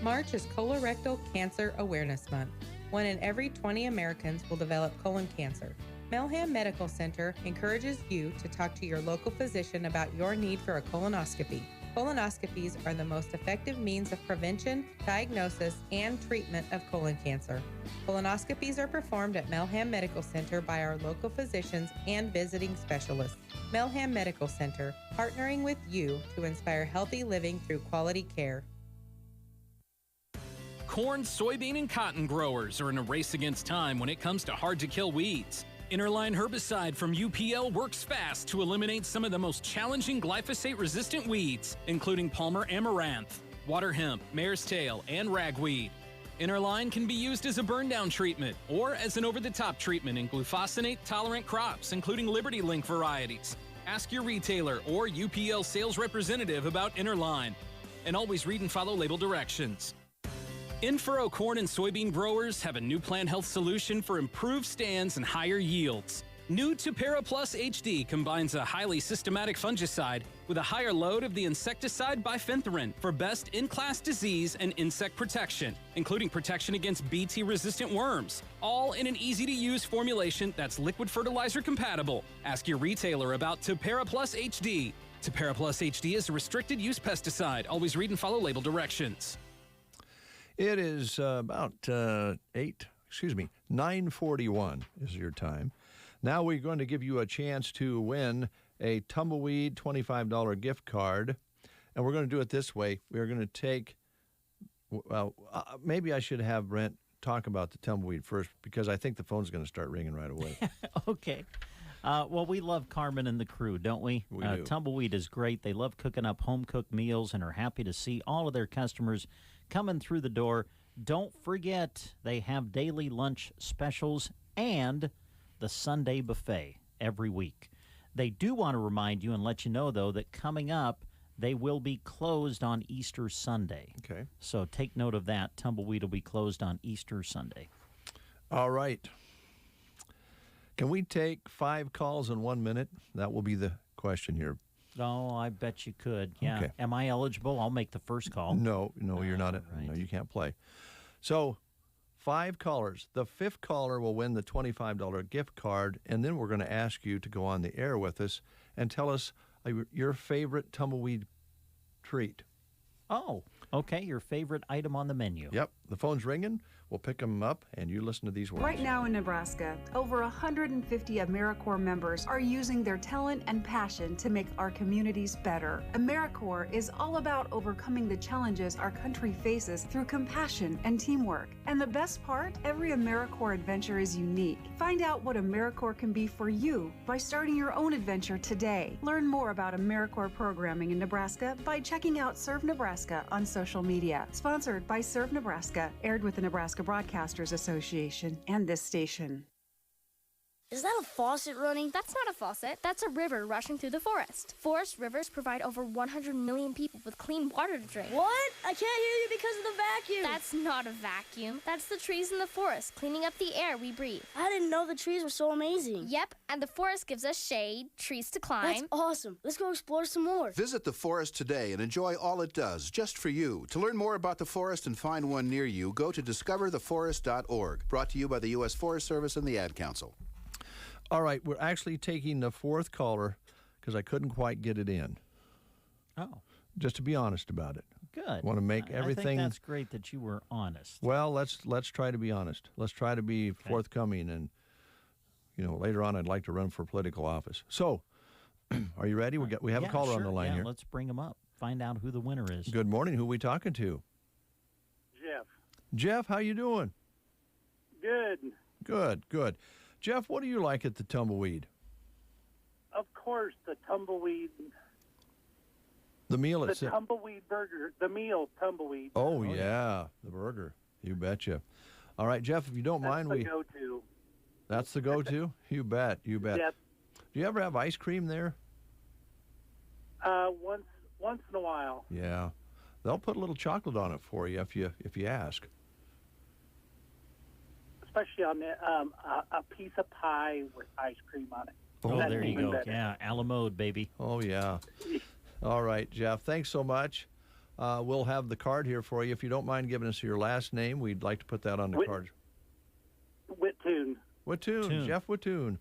March is Colorectal Cancer Awareness Month. 1 in every 20 Americans will develop colon cancer. Melham Medical Center encourages you to talk to your local physician about your need for a colonoscopy. Colonoscopies are the most effective means of prevention, diagnosis, and treatment of colon cancer. Colonoscopies are performed at Melham Medical Center by our local physicians and visiting specialists. Melham Medical Center, partnering with you to inspire healthy living through quality care. Corn, soybean, and cotton growers are in a race against time when it comes to hard-to-kill weeds. Interline herbicide from UPL works fast to eliminate some of the most challenging glyphosate-resistant weeds, including Palmer amaranth, water hemp, mare's tail, and ragweed. Interline can be used as a burn-down treatment or as an over-the-top treatment in glufosinate-tolerant crops, including Liberty Link varieties. Ask your retailer or UPL sales representative about Interline. And always read and follow label directions. In-furrow corn and soybean growers have a new plant health solution for improved stands and higher yields. New Tupera Plus HD combines a highly systematic fungicide with a higher load of the insecticide bifenthrin for best in-class disease and insect protection, including protection against Bt-resistant worms, all in an easy-to-use formulation that's liquid fertilizer compatible. Ask your retailer about Tupera Plus HD. Tupera Plus HD is a restricted use pesticide. Always read and follow label directions. It is about 9:41 is your time. Now we're going to give you a chance to win a Tumbleweed $25 gift card. And we're going to do it this way. We're going to take, maybe I should have Brent talk about the Tumbleweed first because I think the phone's going to start ringing right away. Okay. Well, we love Carmen and the crew, don't we? We do. Tumbleweed is great. They love cooking up home-cooked meals and are happy to see all of their customers coming through the door. Don't forget, they have daily lunch specials and the Sunday buffet every week. They do want to remind you and let you know, though, that coming up, they will be closed on Easter Sunday. Okay. So take note of that. Tumbleweed will be closed on Easter Sunday. All right. Can we take 5 calls in 1 minute? That will be the question here. Oh, I bet you could. Yeah. Okay. Am I eligible? I'll make the first call. No, you're not. Right. No, you can't play. So 5 callers. The 5th caller will win the $25 gift card, and then we're going to ask you to go on the air with us and tell us your favorite tumbleweed treat. Oh, okay. Your favorite item on the menu. Yep. The phone's ringing. We'll pick them up, and you listen to these words. Right now in Nebraska, over 150 AmeriCorps members are using their talent and passion to make our communities better. AmeriCorps is all about overcoming the challenges our country faces through compassion and teamwork. And the best part, every AmeriCorps adventure is unique. Find out what AmeriCorps can be for you by starting your own adventure today. Learn more about AmeriCorps programming in Nebraska by checking out Serve Nebraska on social media. Sponsored by Serve Nebraska, aired with the Nebraska Broadcasters Association and this station. Is that a faucet running? That's not a faucet. That's a river rushing through the forest. Forest rivers provide over 100 million people with clean water to drink. What? I can't hear you because of the vacuum. That's not a vacuum. That's the trees in the forest cleaning up the air we breathe. I didn't know the trees were so amazing. Yep, and the forest gives us shade, trees to climb. That's awesome. Let's go explore some more. Visit the forest today and enjoy all it does, just for you. To learn more about the forest and find one near you, go to discovertheforest.org. Brought to you by the U.S. Forest Service and the Ad Council. All right, we're actually taking the 4th caller because I couldn't quite get it in. Oh. Just to be honest about it. Good. Want to make everything. I think that's great that you were honest. Well, let's try to be honest. Let's try to be forthcoming, and later on I'd like to run for political office. So, are you ready? We have a caller on the line here. Let's bring him up. Find out who the winner is. Good morning. Who are we talking to? Jeff. Jeff, how you doing? Good. Good. Jeff, what do you like at the Tumbleweed? Of course, the tumbleweed. The meal The itself. tumbleweed burger. The meal tumbleweed. Oh, yeah, the burger. You betcha. All right, Jeff, if you don't mind, That's the go-to. That's the go-to? You bet. Yep. Do you ever have ice cream there? Once in a while. Yeah. They'll put a little chocolate on it for you if you ask. Especially on a piece of pie with ice cream on it. Oh, That's there you even go. better. Yeah, a la mode, baby. Oh, yeah. All right, Jeff, thanks so much. We'll have the card here for you. If you don't mind giving us your last name, we'd like to put that on the card. Whittoon. Whittoon, Jeff Whittoon.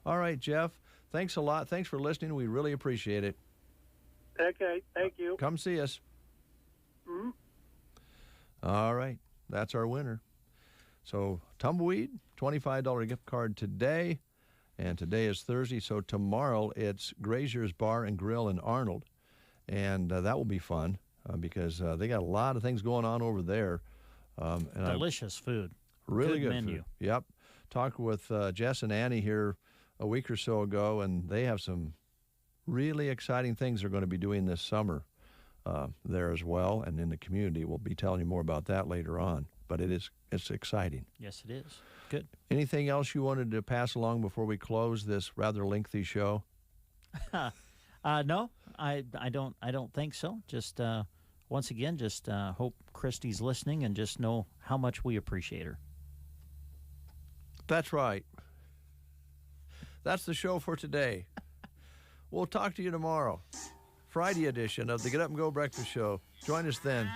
All right, Jeff, thanks a lot. Thanks for listening. We really appreciate it. Okay, thank you. Come see us. Mm-hmm. All right, that's our winner. So, Tumbleweed, $25 gift card today, and today is Thursday, so tomorrow it's Grazier's Bar and Grill in Arnold, and that will be fun because they got a lot of things going on over there. And Delicious food. Really good menu. food. Yep. Talked with Jess and Annie here a week or so ago, and they have some really exciting things they're going to be doing this summer there as well, and in the community. We'll be telling you more about that later on. But it's exciting. Yes, it is. Good. Anything else you wanted to pass along before we close this rather lengthy show? No, I don't think so. Just once again, just hope Christy's listening and just know how much we appreciate her. That's right. That's the show for today. We'll talk to you tomorrow. Friday edition of the Get Up and Go Breakfast Show. Join us then.